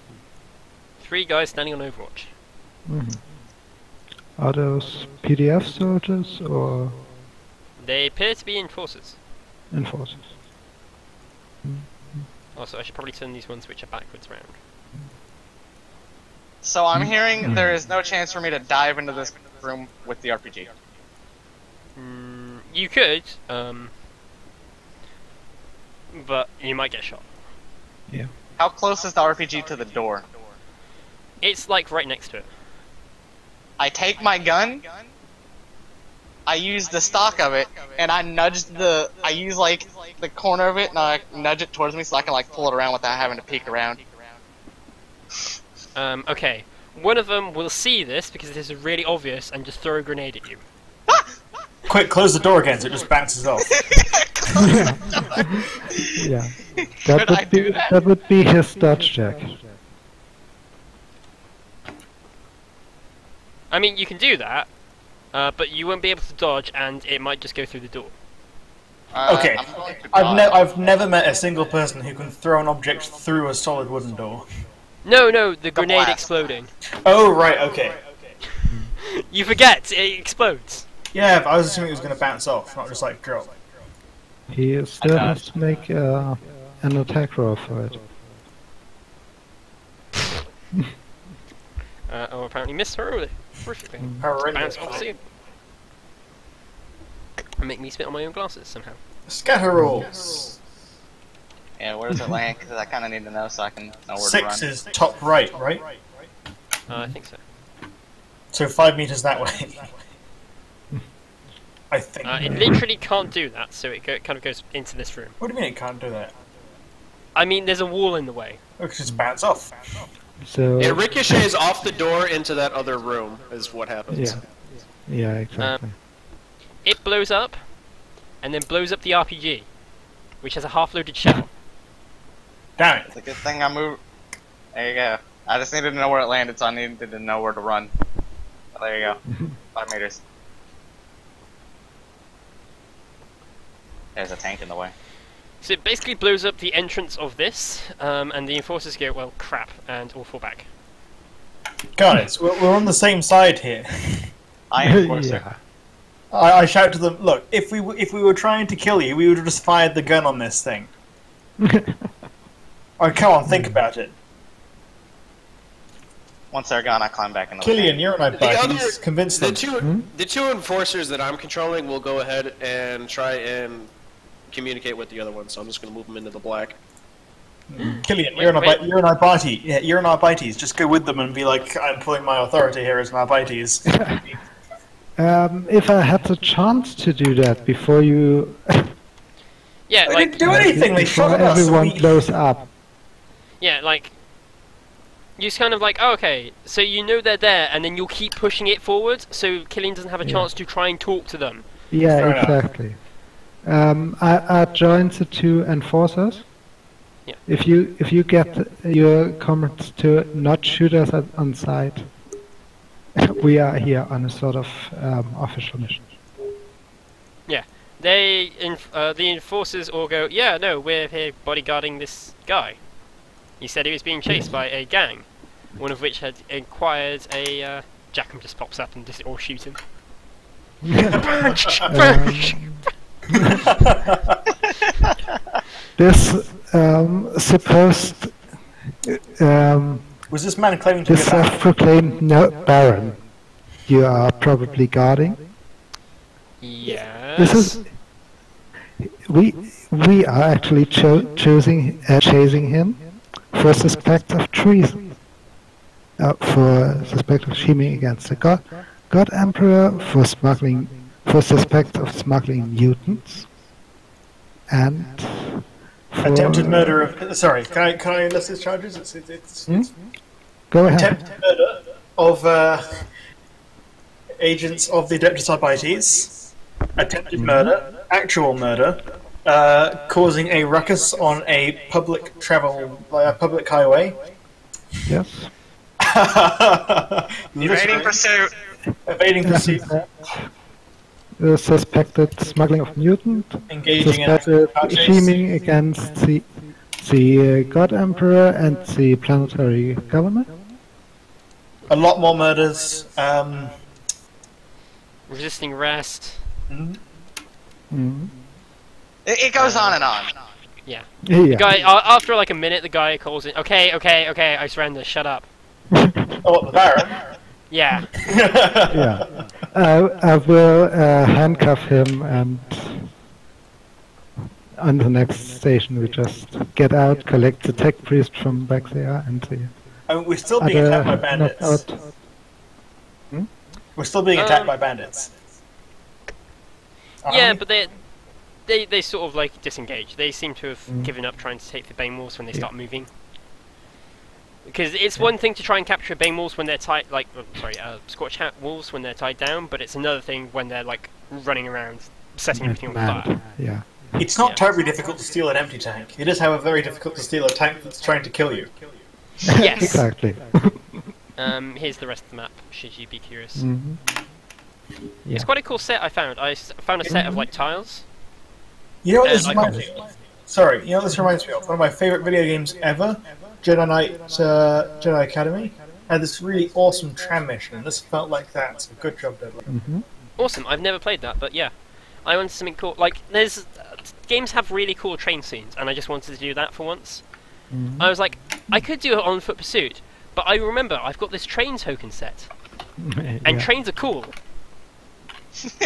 3 guys standing on Overwatch. Mhm. Are those PDF soldiers or They appear to be enforcers. enforcers? Also, I should probably turn these ones which are backwards round. So I'm hearing there is no chance for me to dive into this room with the RPG. You could, but you might get shot. Yeah. How close is the RPG to the door? It's like right next to it. I take my gun, I use the stock of it, and I use like the corner of it and I nudge it towards me so I can like pull it around without having to peek around. Okay. One of them will see this because this is really obvious and just throw a grenade at you. Quick, close the door again so it just bounces off. Yeah. Could I do that? That would be his dodge check. I mean, you can do that, but you won't be able to dodge and it might just go through the door. Okay, I'm going to dodge. I've never met a single person who can throw an object through a solid wooden door. No, the grenade blast. exploding. Oh, right, okay. You forget, it explodes. Yeah, but I was assuming it was going to bounce off, not just like drop. He still has to make an attack roll for it. Or apparently missed horrifically. Horrendous. Bounce off the ceiling. And make me spit on my own glasses somehow. Scatter rolls. Yeah, where does it land? Because I kind of need to know so I can know where 6 to run. is top right? I think so. So 5 meters that way. I think. It literally can't do that, so it kind of goes into this room. What do you mean it can't do that? I mean, there's a wall in the way. Oh, because it's bounce off. So It ricochets off the door into that other room, is what happens. yeah, exactly. It blows up, and then blows up the RPG, which has a half-loaded shell. Damn it. It's a good thing I moved. There you go. I just needed to know where it landed, so I needed to know where to run. Oh, there you go. 5 meters. There's a tank in the way. So it basically blows up the entrance of this, and the enforcers go, well, crap, and all fall back. Guys, we're on the same side here. I am enforcer. Yeah. I shout to them, look, if we were trying to kill you, we would have just fired the gun on this thing. Oh, come on, think about it. Once they're gone, I climb back in the Killian, you're on my back. other- He's convinced them. The two enforcers that I'm controlling will go ahead and try and communicate with the other one, so I'm just going to move them into the black. Killian, you're an Arbites. Yeah, you're an Arbites. Just go with them and be like, I'm pulling my authority here as an Arbites. If I had the chance to do that before you, Yeah, They like, didn't do anything, they before shot at us. everyone We- blows up. yeah, like, you just kind of like, oh, okay, so you know they're there, and then you'll keep pushing it forward, so Killian doesn't have a chance to try and talk to them. Yeah, Fair enough. exactly. I joined the 2 enforcers. Yeah. If you get your comrades to not shoot us on sight, we are here on a sort of official mission. The enforcers all go, yeah, no, we're here bodyguarding this guy. He said he was being chased by a gang, one of which had acquired a, Jackham just pops up and just all shoot him. This supposed Was this man claiming to this be a baron? self-proclaimed Baron you are probably guarding. Yes. This is we are actually chasing him for suspect of treason, for suspect of scheming against the God Emperor, for suspect of smuggling mutants, and for Attempted murder of. Sorry, can I list his charges? It's Go ahead. attempted murder of agents of the Adeptus Arbites. Attempted murder, actual murder, causing a ruckus on a public public highway. Yes. Evading pursuit. Evading pursuit. Suspected smuggling of mutant. Engaging in Suspected car chase. scheming against the God Emperor and the planetary government. A lot more murders. Resisting arrest. It goes on and on. Yeah. Yeah. Guy, after like a minute, the guy calls in. Okay, I surrender. Shut up. Oh, the Baron. Yeah. Yeah. I will handcuff him, and on the next station we just get out, collect the tech priest from back there, and the I mean, we're still being other attacked by bandits. knockout. We're still being attacked by bandits. Yeah, Aren't but they sort of like disengage. They seem to have given up trying to take the Bane Walls when they start moving. Because it's one thing to try and capture Bane Walls when they're tied, like, Scorch Hat Wolves when they're tied down, but it's another thing when they're like running around, setting everything on fire. Yeah. It's not terribly difficult to steal an empty tank. It is, however, very difficult to steal a tank that's trying to kill you. Yes. Exactly. Here's the rest of the map, should you be curious. Yeah. It's quite a cool set I found. I found a set of like tiles. You know what this And reminds me of? Sorry, you know what this reminds me of? One of my favourite video games ever, Jedi Knight Jedi Academy, had this really awesome tram mission, and this felt like that, so good job, Deadly. Awesome, I've never played that, but yeah. I wanted something cool. Like, there's... games have really cool train scenes, and I just wanted to do that for once. I was like, I could do an on-foot pursuit, But I remember I've got this train token set, and Yeah. trains are cool.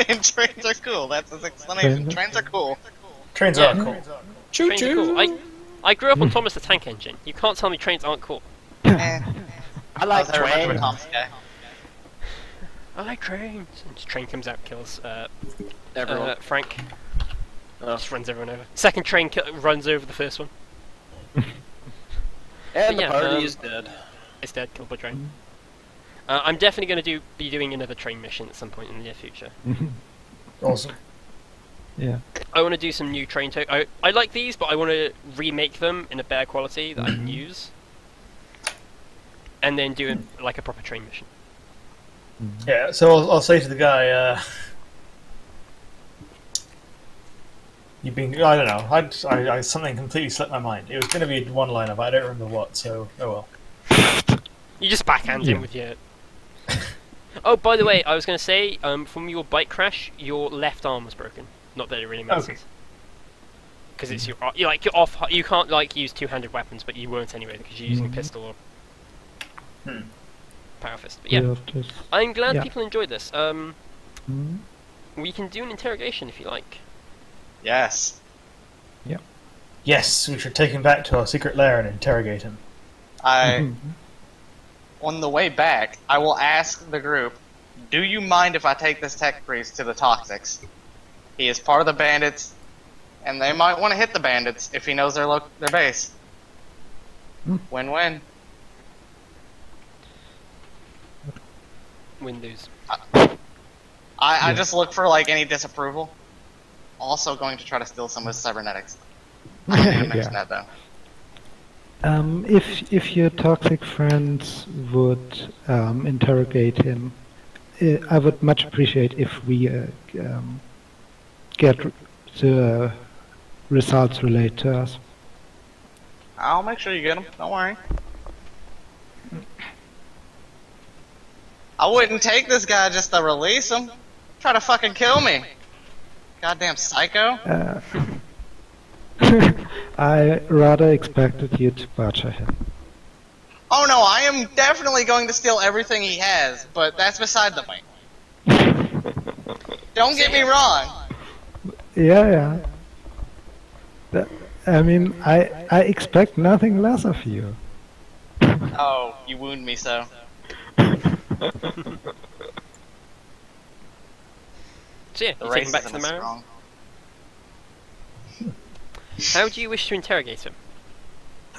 And trains are cool. That's his explanation. Trains are cool. Trains Yeah. are cool. Choo Trains are cool. I grew up on Thomas the Tank Engine. You can't tell me trains aren't cool. Eh. I like was very much of a trains. Thomas guy. I like trains. And the train comes out, kills Everyone. Frank. Oh. Just runs everyone over. Second train runs over the first one. And the yeah, party is dead. It's dead. Killed by train. I'm definitely going to be doing another train mission at some point in the near future. Awesome. Yeah. I want to do some new train I like these, but I want to remake them in a better quality that I can use, and then do like a proper train mission. Yeah, so I'll say to the guy, you've been, I don't know, I something completely slipped my mind. It was going to be one liner, but I don't remember what, so, oh well. You just backhand him with your... Oh, by the way, I was going to say, from your bike crash, your left arm was broken. Not that it really matters. Because it's you're off. You can't like use two-handed weapons, but you won't anyway because you're using a pistol or power fist. But yeah, I'm glad people enjoyed this. We can do an interrogation if you like. Yes. Yes, we should take him back to our secret lair and interrogate him. On the way back, I will ask the group, do you mind if I take this tech priest to the Toxics? He is part of the bandits, and they might want to hit the bandits if he knows their base. Win-win. Win-lose. I just look for like any disapproval. Also going to try to steal some of his cybernetics. I didn't mention that though. If your toxic friends would interrogate him, I would much appreciate if we get the results relayed to us. I'll make sure you get them. Don't worry. I wouldn't take this guy just to release him. Try to fucking kill me. Goddamn psycho. I rather expected you to butcher him. Oh no, I am definitely going to steal everything he has, but that's beside the point. Don't get me wrong. Yeah. I mean, I expect nothing less of you. Oh, you wound me so. So yeah, The you take him back to racism the is marrow. strong. How do you wish to interrogate him?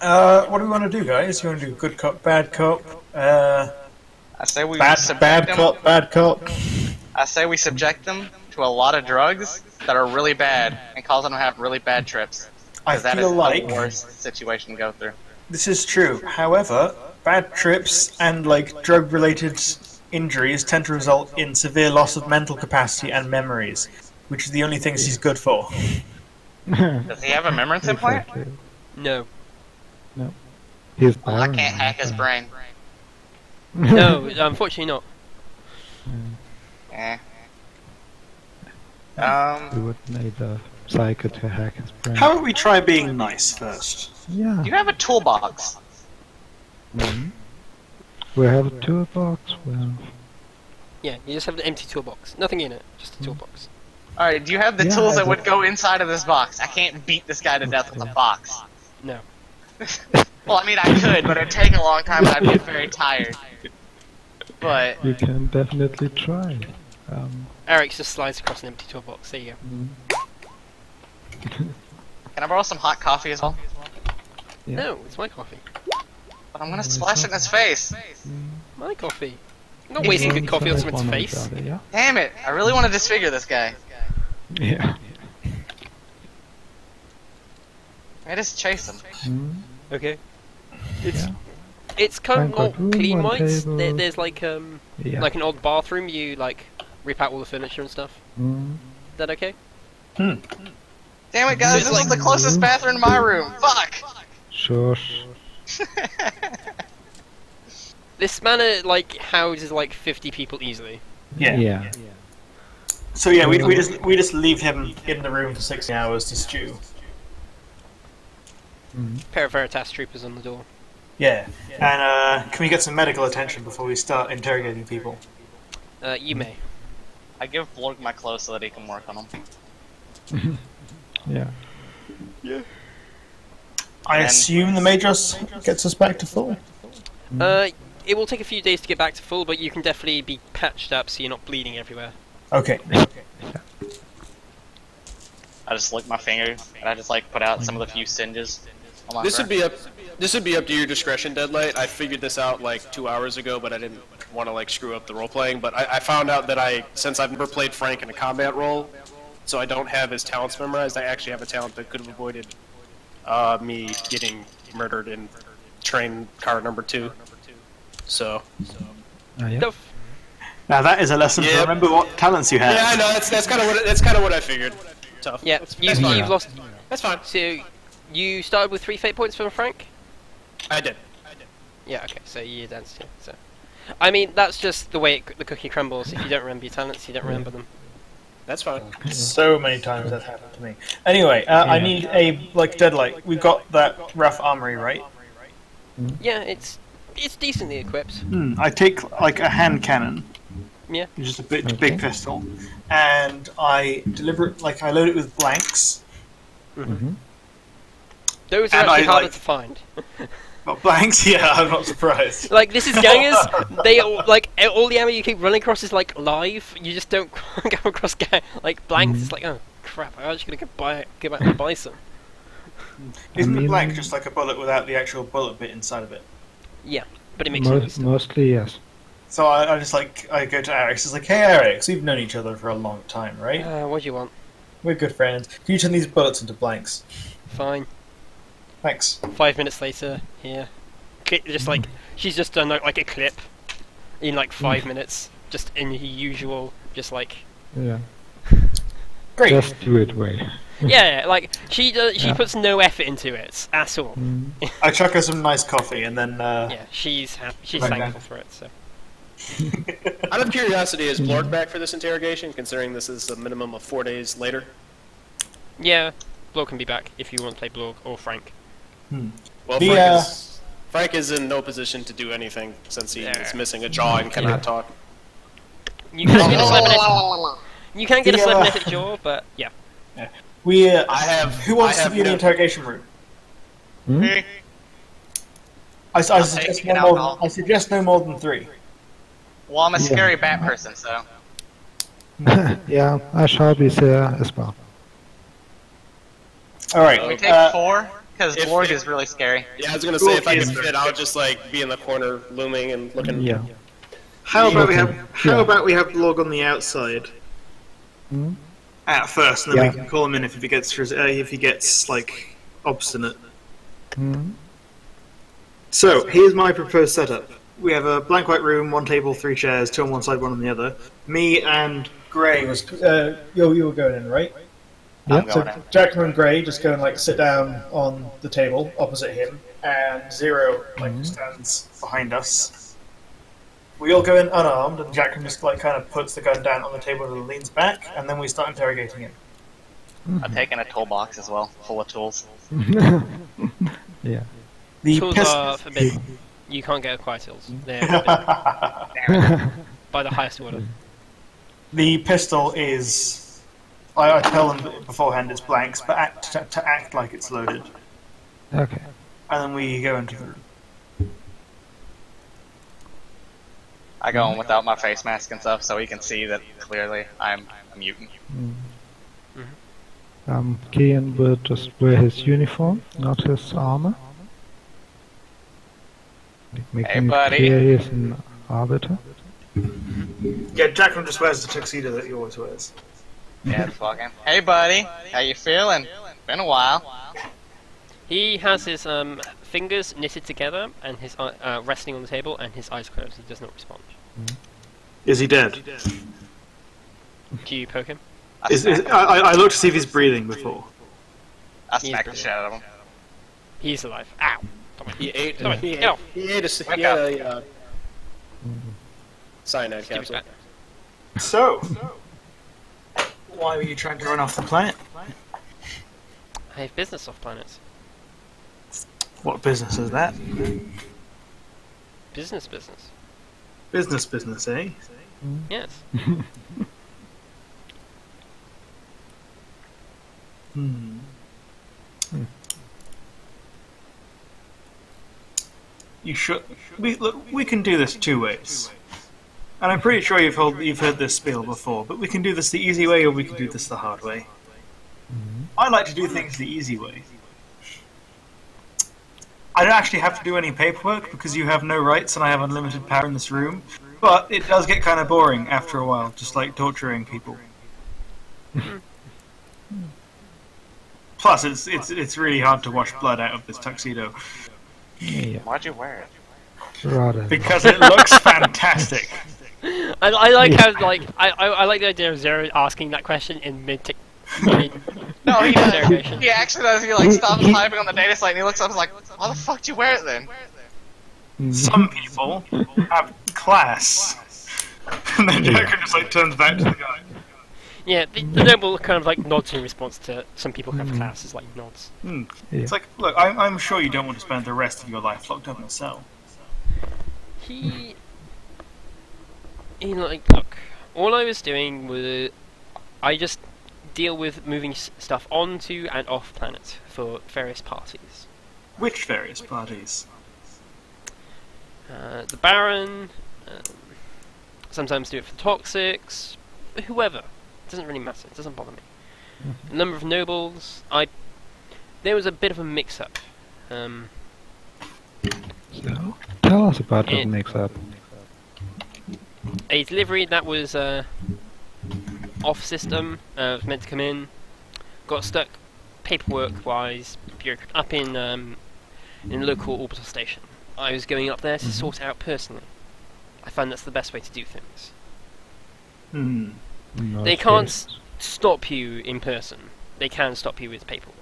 What do we want to do, guys? You want to do good cop, bad cop? I say we Bad subject them. cop, bad cop. I say we subject them to a lot of drugs that are really bad and cause them to have really bad trips. I Because that is feel like the worst situation to go through. this is true. However, bad trips and like drug-related injuries tend to result in severe loss of mental capacity and memories, which is the only things he's good for. Does he have a remembrance implant? Exactly. No. He's Well, I barren, can't hack his brain. No, unfortunately not. Eh. We would need a psycho to hack his brain. How about we try being nice first? Yeah. Do you have a toolbox? We have a toolbox. Well, Yeah, you just have an empty toolbox. Nothing in it, just a toolbox. Alright, do you have the Yeah, tools I that would do. go inside of this box? I can't beat this guy to death with a box. No. Well, I mean, I could, but it'd take a long time and I'd get very tired. But, you can definitely try. Eric just slides across an empty toolbox. There you go. can I borrow some hot coffee as well? Yeah. No, it's my coffee. But I'm gonna splash it in his face. My coffee. I'm not wasting good coffee on someone's face. Yeah. Damn it, I really want to disfigure this guy. Yeah. I just chase him. Okay. Yeah. It's kind of I've got not room, clean one whites. table. There's like Yeah. like an old bathroom. You like rip out all the furniture and stuff. Is that okay? Damn it, guys, this is the closest bathroom to my room. Fuck! Shush. This manor like houses like 50 people easily. Yeah. So yeah, we just leave him in the room for 16 hours to stew. Pair of Veritas troopers on the door. Yeah. And can we get some medical attention before we start interrogating people? You may. I give Blorg my clothes so that he can work on them. Yeah. I assume the Majors gets us back to full? It will take a few days to get back to full, but you can definitely be patched up so you're not bleeding everywhere. Okay. I just lick my finger and I just like put out some of the few singes on my This fur. would be up to your discretion, Deadlight. I figured this out like 2 hours ago, but I didn't want to like screw up the role playing. But I found out that since I've never played Frank in a combat role, so I don't have his talents memorized. I actually have a talent that could have avoided me getting murdered in train car number 2. So. Yeah. Now that is a lesson to remember what talents you have. Yeah, I know. That's kind of what I figured. Tough. Yeah, you've lost. That's fine. So, you started with 3 fate points from Frank? I did. Yeah, okay, so you danced here. So, I mean, that's just the way the cookie crumbles. If you don't remember your talents, you don't remember them. That's fine. So many times that's happened to me. Anyway, I need a Deadlight. We've got that rough armory, right? Yeah, it's decently equipped. I take like a hand cannon. Yeah. Just a big pistol, and I I load it with blanks. Those are And actually I, harder like- to find. Got blanks? Yeah, I'm not surprised. Like, this is gangers. They like all the ammo you keep running across is like live. You just don't go across like blanks. It's like, oh crap! I'm actually gonna go back and buy some. Isn't the blank just like a bullet without the actual bullet bit inside of it? Yeah, but it makes it easier. Mostly, yes. So I just I go to Alex. It's like, hey Alex, we've known each other for a long time, right? What do you want? We're good friends. Can you turn these bullets into blanks? Fine. Thanks. 5 minutes later, here. Just like she's just done like a clip in like 5 minutes, just in the usual, just like. Yeah. Great. Just do it way. Yeah, like she puts no effort into it at all. I chuck her some nice coffee, and then Yeah, she's happy. She's Right thankful for it. So. Out of curiosity, is Blorg back for this interrogation, considering this is a minimum of 4 days later? Yeah, Blorg can be back if you want to play Blorg or Frank. Well, The, Frank is in no position to do anything since he is missing a jaw and cannot talk. You can get a cybernetic jaw, but yeah. we who wants I to have be in the no- interrogation room? Me? I suggest taking no more. alcohol. I suggest no more than 3. Well, I'm a scary bat person, so. Yeah, I shall be there as well. All right. Can we take 4? Because if- Blorg is really scary. Yeah, I was gonna say if I Blorg could is fit, I would just like be in the corner, looming and looking. Yeah. How about we Okay. have we have Log on the outside at first, and then we can call him in if he gets like obstinate. So here's my proposed setup. We have a blank white room, 1 table, 3 chairs, 2 on one side, 1 on the other. Me and Gray was you were going in, right? I'm So going in. Jackman and Gray just go and like sit down on the table opposite him, and Zero stands behind us. We all go in unarmed, and Jackman just like kind of puts the gun down on the table and leans back, and then we start interrogating him. I'm taking a toolbox as well, full of tools. Yeah. The Tools are forbidden. You can't get acquired tools. They're forbidden by the highest order. The pistol is. I tell them beforehand it's blanks, but to act like it's loaded, Okay. and then we go into the room. I go in without my face mask and stuff, so he can see that clearly I'm a mutant. Kian will just wear his uniform, not his armor. Making it buddy. clear he's an arbiter. Yeah, Jackman just wears the tuxedo that he always wears. Yeah, fucking. Hey, buddy, how you feeling? Been a while. He has his fingers knitted together and his resting on the table and his eyes closed. He does not respond. Is he dead? Do you poke him? I looked to see if he's breathing before. I smacked the shit out of him. He's alive. Ow! He ate. Sorry, He no. ate a cyanide Give it capsule. back. So, why were you trying to run off the planet? I have business off planets. What business is that? Business. Business, eh? Yes. You should. We can do this two ways. And I'm pretty sure you've heard this spiel before, but we can do this the easy way or we can do this the hard way. I like to do things the easy way. I don't actually have to do any paperwork because you have no rights and I have unlimited power in this room, but it does get kind of boring after a while, just like torturing people. Plus, it's really hard to wash blood out of this tuxedo. Yeah. Why'd you wear it? Rather. Because it looks fantastic. I like how I like the idea of Zero asking that question in mid. No, he does. He actually does. He like stops typing on the data site and he looks up and is like, "Why the fuck do you wear it then?" Some people have class, and then Joker just like turns back to the guy. Yeah, the noble kind of like nods in response to some people have classes like nods. Yeah. It's like, look, I'm sure you don't want to spend the rest of your life locked up in a cell. He like, look, all I was doing was I just deal with moving stuff onto and off planet for various parties. Which various parties? The Baron, sometimes do it for the Toxics, whoever. It doesn't really matter, it doesn't bother me. A number of nobles, there was a bit of a mix-up. So, tell us about the mix-up. A delivery that was off system, was meant to come in, got stuck paperwork-wise, up in local orbital station. I was going up there to sort it out personally. I find that's the best way to do things. They can't stop you in person. They can stop you with paperwork.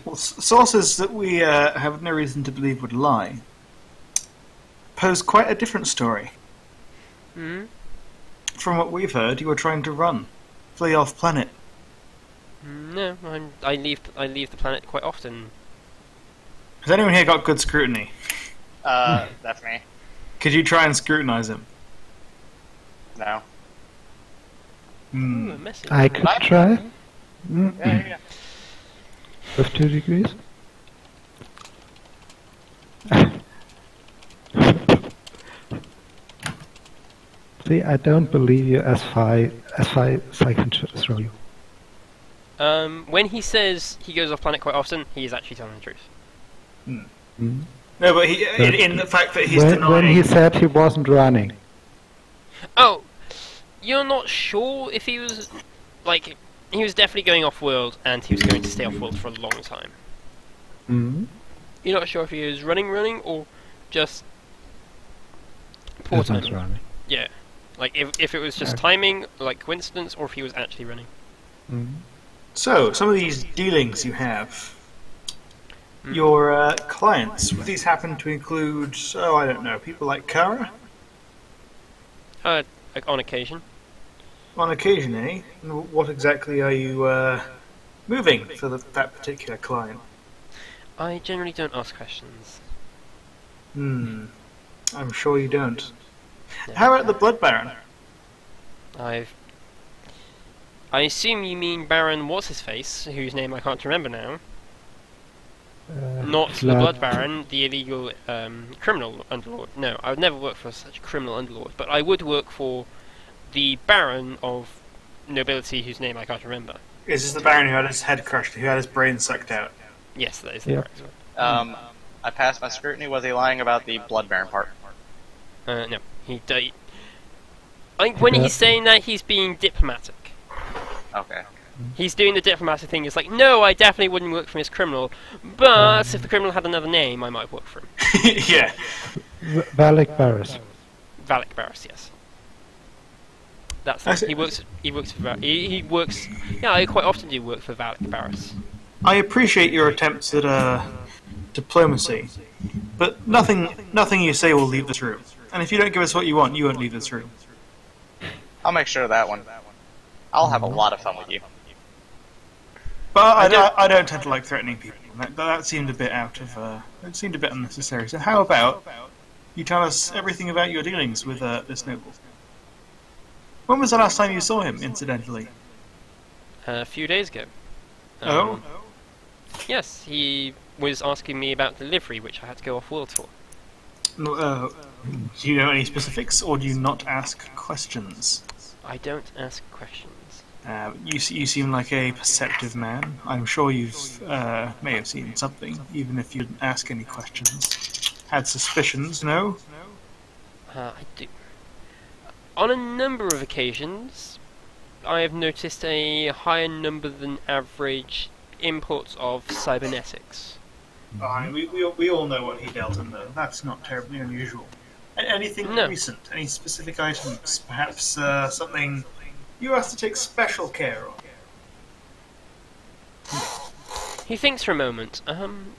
Well, sources that we have no reason to believe would lie pose quite a different story. From what we've heard, you were trying to flee off planet. No, I leave the planet quite often. Has anyone here got good scrutiny? That's me. Could you try and scrutinize him? No. Ooh, a message. I could try. Yeah. With 2 degrees. See, I don't believe you as far as I can throw you. When he says he goes off planet quite often, he is actually telling the truth. No, but in the fact that he's denying... When he said he wasn't running. Oh, you're not sure if he was... Like, he was definitely going off-world, and he was going to stay off-world for a long time. You're not sure if he was running, or just... poor timing. Running. Yeah. Like, if it was just timing, like coincidence, or if he was actually running. So, some of these dealings you have... Your clients, would these happen to include, I don't know, people like Kara? Like, on occasion. On occasion, eh? And what exactly are you moving for that particular client? I generally don't ask questions. I'm sure you don't. No. How about the Blood Baron? I assume you mean Baron What's-His-Face, whose name I can't remember now. Not the Blood Baron, the illegal criminal underlord. No, I would never work for such a criminal underlord, but I would work for the Baron of nobility whose name I can't remember. Is this the Baron who had his head crushed, who had his brain sucked out? Yes, that is the correct one. I passed my scrutiny. Was he lying about the Blood Baron part? No, he when he's saying that, he's being diplomatic. Okay. He's doing the diplomatic thing. It's like, no, I definitely wouldn't work for this criminal, but if the criminal had another name, I might work for him. Yeah. Valak Barris. Valak Barris, yes. That's he works. He works for. He works. Yeah, I quite often do work for Valak Barris. I appreciate your attempts at diplomacy, but nothing you say will leave this room. And if you don't give us what you want, you won't leave this room. I'll make sure of that one. I'll have a lot of fun with you. But I don't tend to like threatening people. That seemed a bit out of. It seemed a bit unnecessary. So how about you tell us everything about your dealings with this noble? When was the last time you saw him, incidentally? A few days ago. Oh? Yes, he was asking me about delivery, which I had to go off-world for. Do you know any specifics, or do you not ask questions? I don't ask questions. You seem like a perceptive man. I'm sure you've may have seen something, even if you didn't ask any questions. Had suspicions, no? I do. On a number of occasions, I have noticed a higher number than average imports of cybernetics. We all know what he dealt in, though. That's not terribly unusual. Anything recent? Any specific items? Perhaps something you have to take special care of? He thinks for a moment.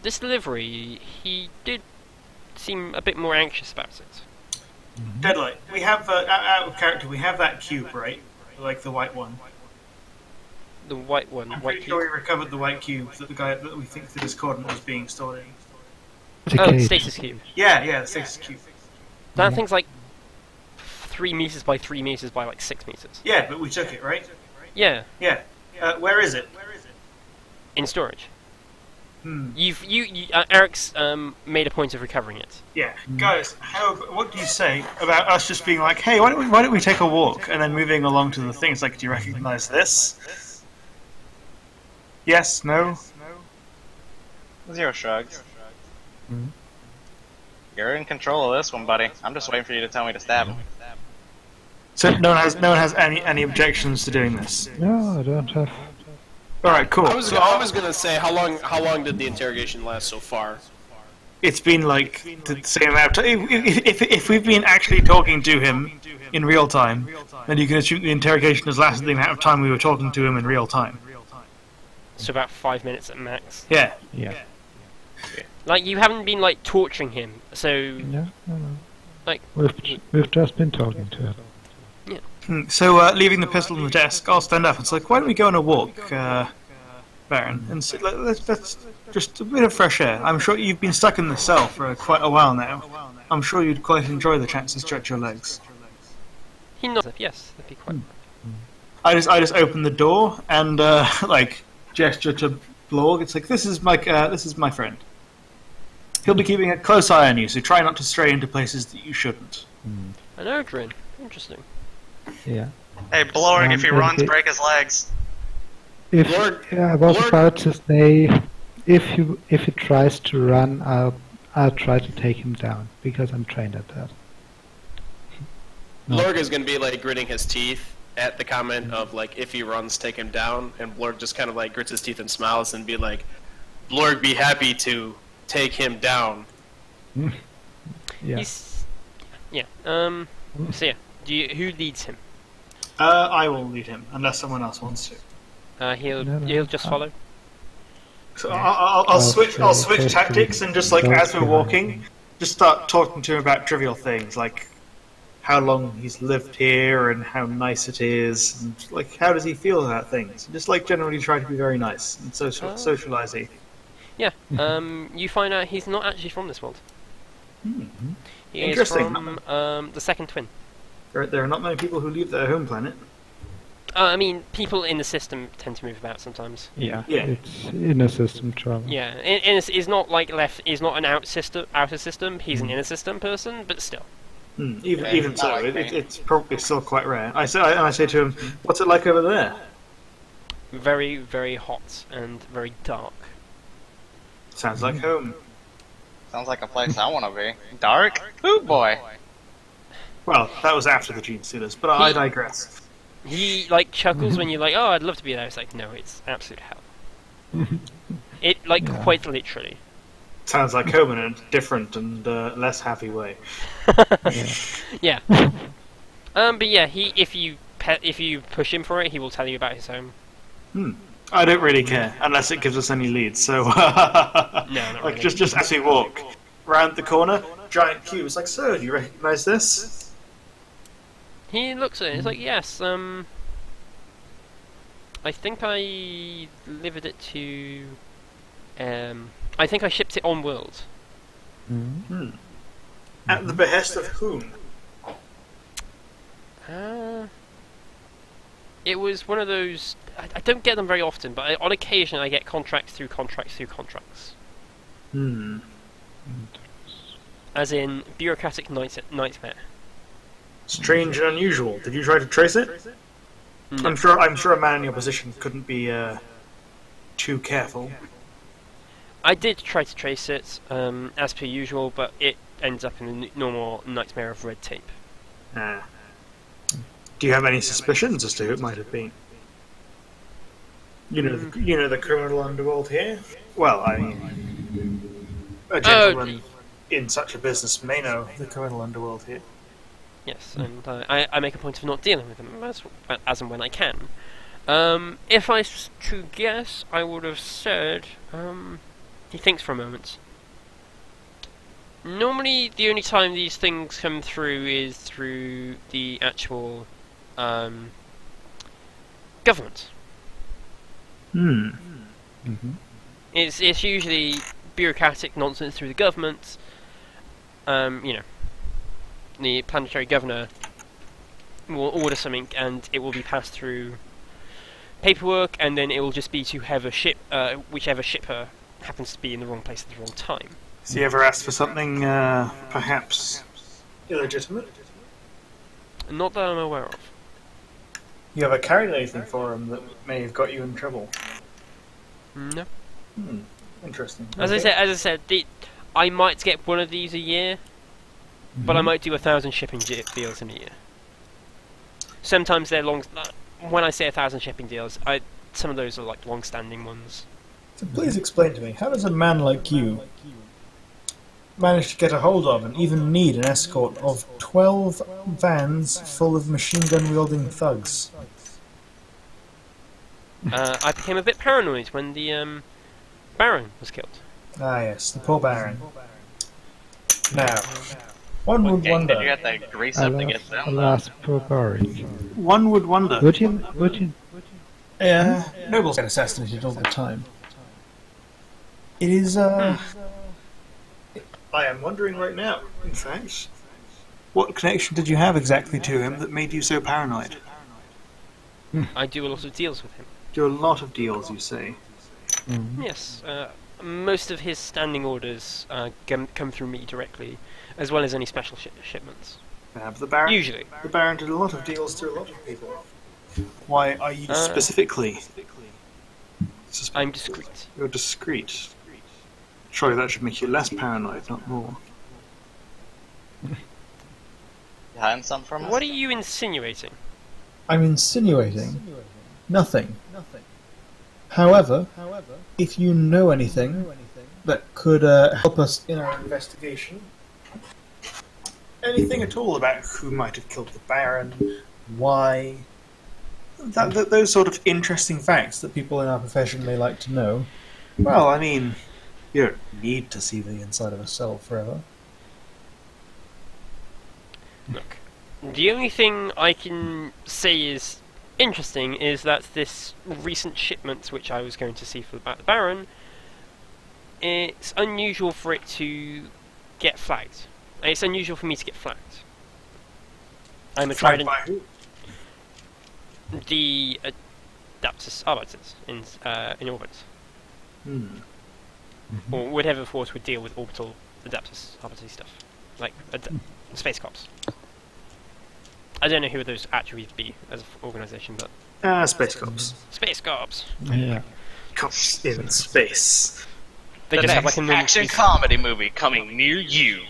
This delivery, he did seem a bit more anxious about it. Deadlight, we have, out of character, we have that cube, right? Like the white one. The white one. I'm pretty sure we recovered the white cube that the guy that we think the discordant was being stored in. Oh, the stasis cube. Yeah, the stasis cube. That thing's like 3 meters by 3 meters by like 6 meters. Yeah, but we took it, right? Yeah. Yeah. Where is it? In storage. Eric's made a point of recovering it. Yeah, guys, what do you say about us just being like, hey, why don't we take a walk, and then moving along to the things like, do you recognize this? Yes, no? Zero shrugs. You're in control of this one, buddy. I'm just waiting for you to tell me to stab him. So no one has any objections to doing this? No, I don't have. All right, cool. I was gonna say, how long did the interrogation last so far? It's been like the same amount of time. If we've been actually talking to him in real time, then you can assume the interrogation has lasted the amount of time we were talking to him in real time. So about 5 minutes at max. Yeah. Like, you haven't been like torturing him, so No. like We've just been talking to him. So, leaving the pistol on the desk, I'll stand up. It's like, why don't we go on a walk, Baron? And let's just a bit of fresh air. I'm sure you've been stuck in the cell for quite a while now. I'm sure you'd quite enjoy the chance to stretch your legs. he nods. Yes, that'd be quite. I just open the door and like gesture to Blorg. It's like, this is my friend. He'll be keeping a close eye on you, so try not to stray into places that you shouldn't. An Ogryn. Interesting. Yeah. Hey, Blorg, if he runs, break his legs. I was about to say, if he tries to run, I'll try to take him down because I'm trained at that. Blorg is gonna be like gritting his teeth at the comment of like, if he runs, take him down, and Blorg just kind of like grits his teeth and smiles and be like, Blorg, be happy to take him down. Yeah. So yeah, who leads him? I will lead him, unless someone else wants to. He'll just follow. So I'll switch tactics and just like as we're walking, just start talking to him about trivial things like how long he's lived here and how nice it is, and like how does he feel about things. Just like generally try to be very nice and socialisy. Yeah. You find out he's not actually from this world. He is Interesting. from the second twin. There are not many people who leave their home planet. I mean, people in the system tend to move about sometimes. Yeah. Yeah. It's inner system travel. Yeah, and it's not like he's not an outer system. He's an inner system person, but still. Even so, it's probably still quite rare. I say to him, "What's it like over there?" Very, very hot and very dark. Sounds like home. Sounds like a place I want to be. Dark? Ooh, boy. Well, that was after the gene stealers, but I digress. He like chuckles when you're like, "Oh, I'd love to be there." It's like, no, it's absolute hell. It like quite literally. Sounds like home in a different and less happy way. Yeah. But yeah, if you push him for it, he will tell you about his home. I don't really care unless it gives us any leads. So, No, not like really. just as we walk round the corner, giant cube. It's like, so do you recognise this? He looks at it. It's like, yes. I think I delivered it to I think I shipped it on World. At the behest of whom? It was one of those. I don't get them very often, but on occasion I get contracts through contracts through contracts. As in bureaucratic nightmare. Strange and unusual. Did you try to trace it? No. I'm sure a man in your position couldn't be too careful. I did try to trace it, as per usual, but it ends up in the normal nightmare of red tape. Do you have any suspicions as to who it might have been? You know the criminal underworld here? Well, I mean, a gentleman in such a business may know the criminal underworld here. Yes, and I make a point of not dealing with them as and when I can. If I was to guess, I would have said, he thinks for a moment. Normally, the only time these things come through is through the actual government. It's usually bureaucratic nonsense through the government. You know, the planetary governor will order something, and it will be passed through paperwork, and then it will just be to have a ship, whichever shipper happens to be in the wrong place at the wrong time. Has he ever asked for something, perhaps illegitimate? Not that I'm aware of. You ever carried anything for him that may have got you in trouble? No. Interesting. As I said, I might get one of these a year, but I might do 1,000 shipping deals in a year. Sometimes they're long. When I say 1,000 shipping deals, some of those are like long-standing ones. So please explain to me, how does a man like you manage to get a hold of and even need an escort of 12 vans full of machine gun wielding thugs? I became a bit paranoid when the Baron was killed. Ah yes, the poor Baron. Now, one would wonder. You have to grease up to get them. Alas, poor Baron. One would wonder. Would you? Nobles get assassinated all the time. It is, I am wondering right now, in fact, what connection did you have exactly to him that made you so paranoid? I do a lot of deals with him. Do a lot of deals, you say? Yes, most of his standing orders come through me directly, as well as any special shipments. But the Baron, usually. The Baron did a lot of deals through a lot of people. Why are you specifically? I'm discreet. You're discreet. Surely that should make you less paranoid, not more. You hiding something from us? What are you insinuating? I'm insinuating nothing. However, if you know anything that could help us in our investigation, anything at all about who might have killed the Baron, why, those sort of interesting facts that people in our profession may like to know, well, I mean, you don't need to see the inside of a cell forever. Look, the only thing I can say is interesting is that this recent shipment, which I was going to see for the Baron, it's unusual for it to get flagged. It's unusual for me to get flagged. I'm a trident. The Adaptus Arbiters in orbit. Or whatever force would deal with orbital Adaptus Arbiter stuff. Like Space Cops. I don't know who those actually be as an organisation, but... Space Cops. Space Cops! Yeah. Cops in space. They The just have next like a normal action police... comedy movie coming near you.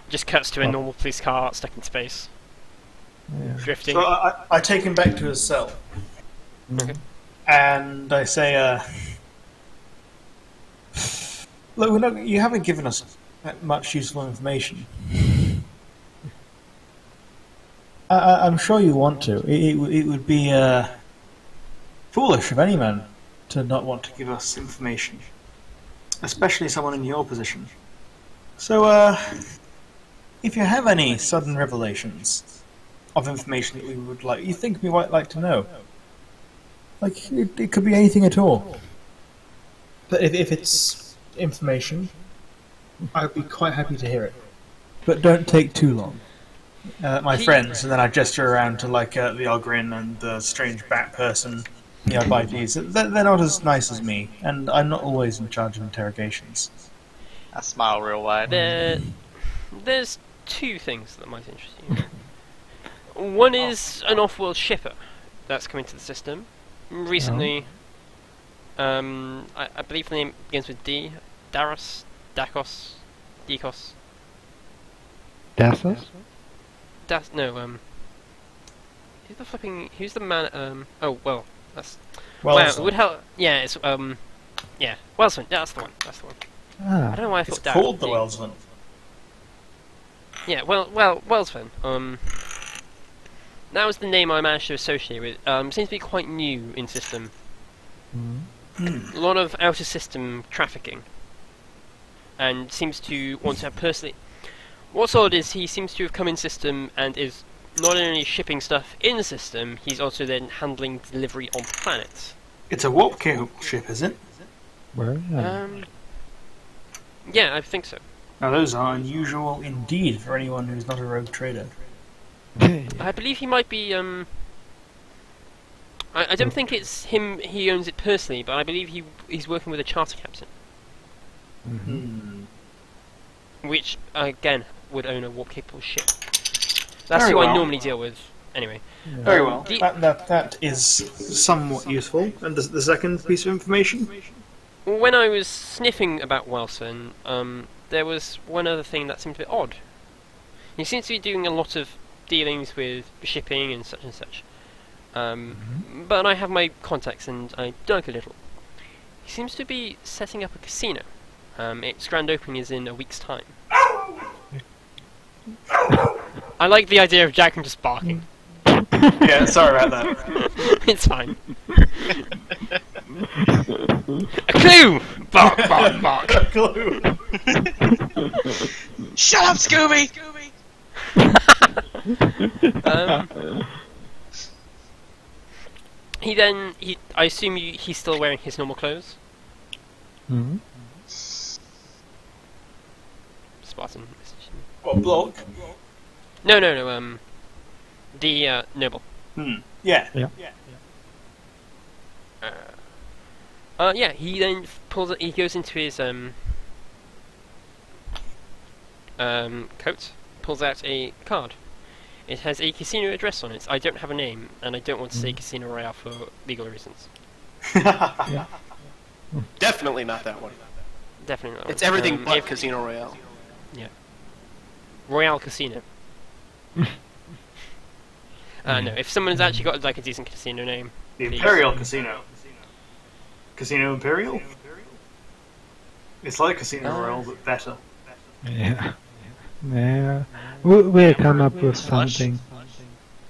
Just cuts to a normal police car stuck in space. Yeah. Drifting. So I take him back to his cell. Okay. And I say, look, you haven't given us much useful information. I'm sure you want to. It would be foolish of any man to not want to give us information, especially someone in your position. So, if you have any sudden revelations of information that we would like, you think we might like to know, like it could be anything at all. But if it's information, I'd be quite happy to hear it. But don't take too long. My friends, and then I gesture around to like the Ogrin and the strange bat person. By these, they're not as nice as me, and I'm not always in charge of interrogations. I smile real wide. There's two things that might interest you. One is an off-world shipper that's come into the system recently. I believe the name begins with D. Daros, Dakos, Dekos. Dassos? Who's the man? Oh well, that's. Well, wow, it would help. Yeah, it's yeah, Welsman. Yeah, that's the one. Ah. I don't know why I it's thought called Daros. the Welsman. Yeah, Welsman. That was the name I managed to associate with. Seems to be quite new in system. A lot of outer system trafficking, and seems to want to have personally. What's odd is he seems to have come in system and is not only shipping stuff in the system, he's also then handling delivery on planets. It's a warp ship, is it? Where? Yeah, I think so. Now those are unusual indeed for anyone who's not a rogue trader. I believe he might be. I don't think it's him. He owns it personally, but I believe he's working with a charter captain, which again would own a warp-capable ship. That's Very who well. I normally deal with. Anyway. Very well. That is somewhat useful. And the second piece of information? When I was sniffing about Wilson, there was one other thing that seemed a bit odd. He seems to be doing a lot of dealings with shipping and such and such. But I have my contacts and I dug a little. He seems to be setting up a casino. Its grand opening is in a week's time. I like the idea of Jack just barking. Yeah, sorry about that. It's fine. A clue! Bark, bark, bark. A clue. Shut up, Scooby! I assume he's still wearing his normal clothes? Spartan. What, block? No, the noble. Yeah. Yeah, he then he goes into his coat, pulls out a card. It has a casino address on it. I don't have a name, and I don't want to say Casino Royale for legal reasons. Definitely not that one. Definitely not. It's everything but Casino Royale. Yeah. Royale Casino. No, if someone's actually got like a decent casino name. The Imperial Casino. Casino Imperial? It's like Casino Royale, but better. Yeah. Yeah. We'll come up with something.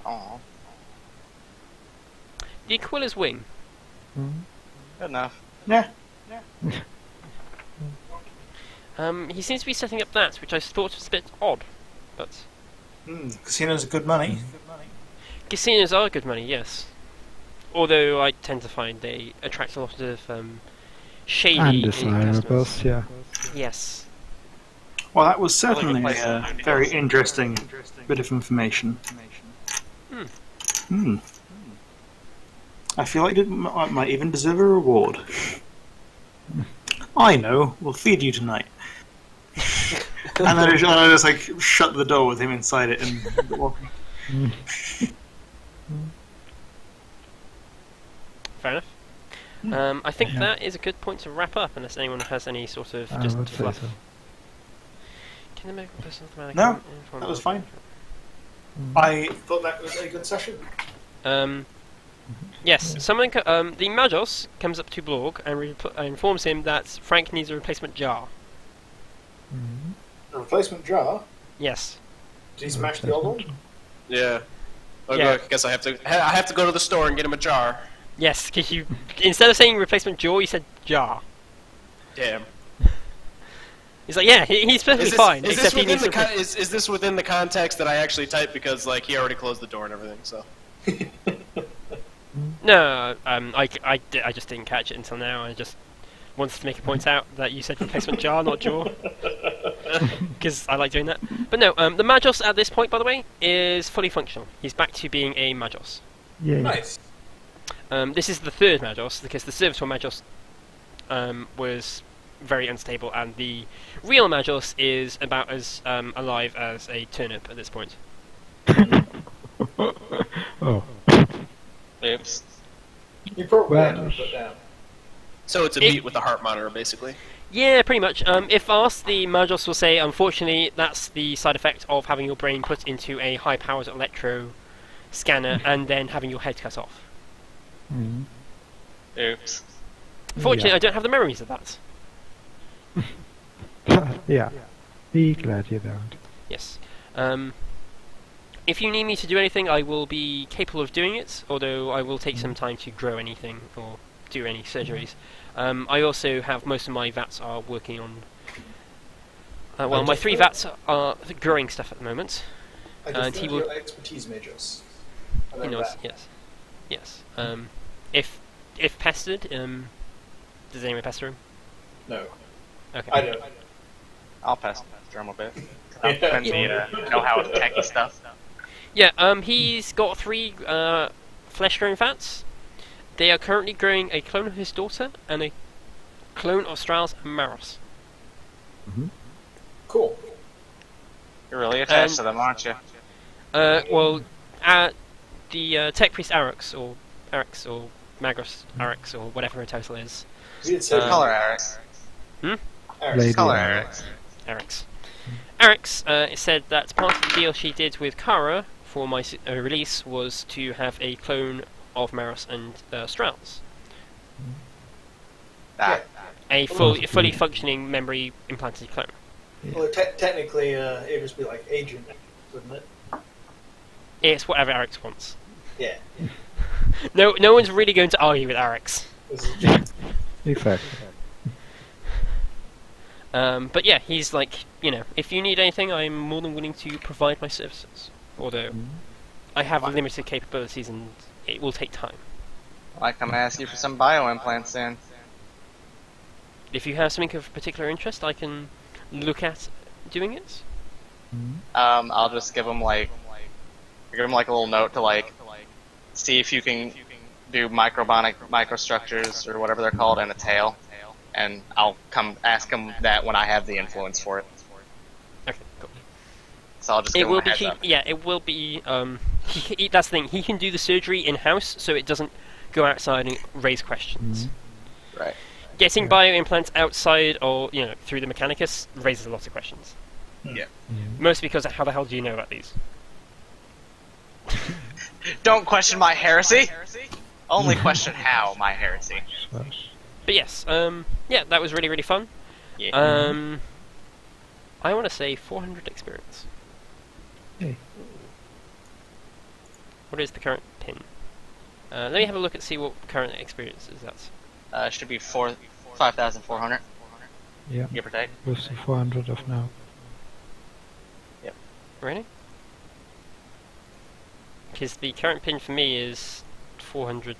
Aww. The Aquila's Wing. Good enough. Yeah. He seems to be setting up that, which I thought was a bit odd, but... Casinos are good money. Casinos are good money, yes. Although I tend to find they attract a lot of shady Undesirables, yeah. Yes. Well, that was certainly a very interesting bit of information. I feel like it might even deserve a reward. I know, we'll feed you tonight. And then I just like shut the door with him inside it and walk. Fair enough. I think that is a good point to wrap up, unless anyone has any sort of just fluff. So. Can the medical person No, that was fine. I thought that was a good session. Yes, someone. The Magos comes up to Blorg and informs him that Frank needs a replacement jar. A replacement jar? Yes. Did he smash the old one? Yeah. Okay, Yeah. I guess I have to go to the store and get him a jar. Yes, because you instead of saying replacement jaw, you said jar. Damn. He's like, yeah, he's perfectly fine. Except he needs to is this within the context that I actually typed because like he already closed the door and everything? So. No, I just didn't catch it until now. I just wanted to make a point out that you said replacement jar, not jaw. Because I like doing that. But no, the Magos at this point, by the way, is fully functional. He's back to being a Magos. Yeah. Nice. This is the third Magos, because the Servitor Magos was very unstable, and the real Magos is about as alive as a turnip at this point. Oh. Oops. You probably Well, have to put down. So it's a beat with a heart monitor, basically. Yeah, pretty much. If asked, the Magos will say, unfortunately, that's the side effect of having your brain put into a high-powered electro scanner and then having your head cut off. Mm. Oops. Fortunately, Yeah. I don't have the memories of that. Yeah. Be glad you don't. Yes. If you need me to do anything, I will be capable of doing it, although I will take some time to grow anything or do any surgeries. I also have most of my VATs are working on... well, my 3 VATs are growing stuff at the moment. I And defer he to will- your expertise, Majors. I He know knows, that. yes. If pestered, does anyone pester him? No, Okay. I don't. I'll pass him a bit. I'll defend the know-how of techie stuff. Yeah, he's got 3 flesh-growing VATs. They are currently growing a clone of his daughter and a clone of Strauss and Maros. Cool. You're really attached to them, aren't you? Well, the Tech Priest Arax, or Magros Arax, or whatever her title is. It said Color Arax. Arax. Lady Color Arax. Arax. Arax it said that part of the deal she did with Kara for my release was to have a clone of Maros and Strauss. Ah. A fully functioning memory implanted clone. Well, technically, it would be like agent, wouldn't it? It's whatever Arax wants. Yeah. No one's really going to argue with Arax. This is just- Exactly. But yeah, he's like, if you need anything, I'm more than willing to provide my services. Although, I have limited capabilities and it will take time. I come ask you for some bio implants soon. If you have something of particular interest, I can look at doing it. I'll just give him like a little note to see if you can do microbonic microstructures or whatever they're called and a tail, and I'll come ask him that when I have the influence for it. Okay, cool. So I'll just It give him will a be heads cheap. up. Yeah, it will be. That's the thing. He can do the surgery in house, so it doesn't go outside and raise questions. Right. Getting bio implants outside or through the Mechanicus raises a lot of questions. Yeah. Mostly because how the hell do you know about these? Don't question my heresy. Only question how my heresy. But yes, yeah, that was really fun. Yeah. I want to say 400 experience. Hey. What is the current pin? Let me have a look and see what current experience is that. Should be 5,400. Yeah. Give or take. With the 400 of now. Really? Because the current pin for me is 4,200.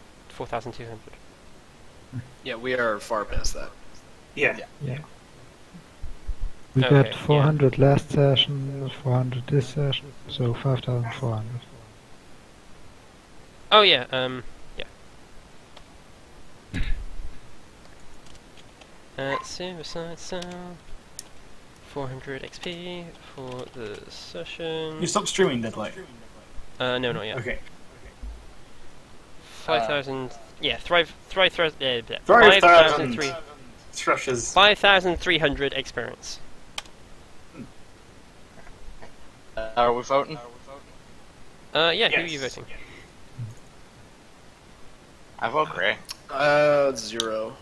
Yeah, we are far past that. yeah. Yeah. We Okay, got 400 last session, 400 this session, so 5,400. Oh yeah, yeah. Suicide Cell. 400 XP for the session. You stopped streaming, Deadlight. No, not yet. Okay. 5,000. Yeah, Thrive 5,000 5,300 thrushes. 5,300 experience. Are we voting? Yeah, who are Yes. you voting? I vote Gray. 0.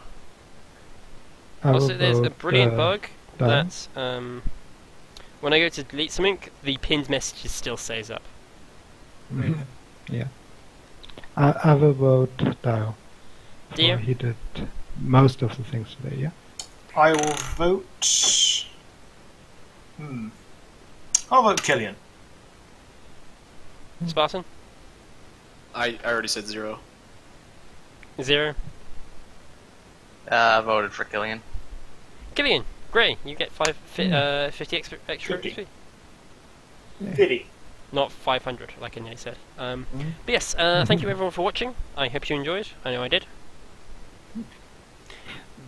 I will Also, there's a vote, brilliant bug down. that when I go to delete something, the pinned message still stays up. Yeah. I will vote Dio. Do you? He did most of the things today, yeah? I will vote. I'll vote Killian. Spartan? I already said 0. 0? Voted for Killian. Gillian, Gray, you get 50 extra 50. XP. 50. Not 500, like I nearly said. But yes, thank you everyone for watching. I hope you enjoyed. I know I did.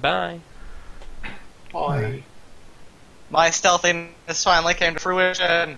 Bye. Bye. My stealthiness finally came to fruition.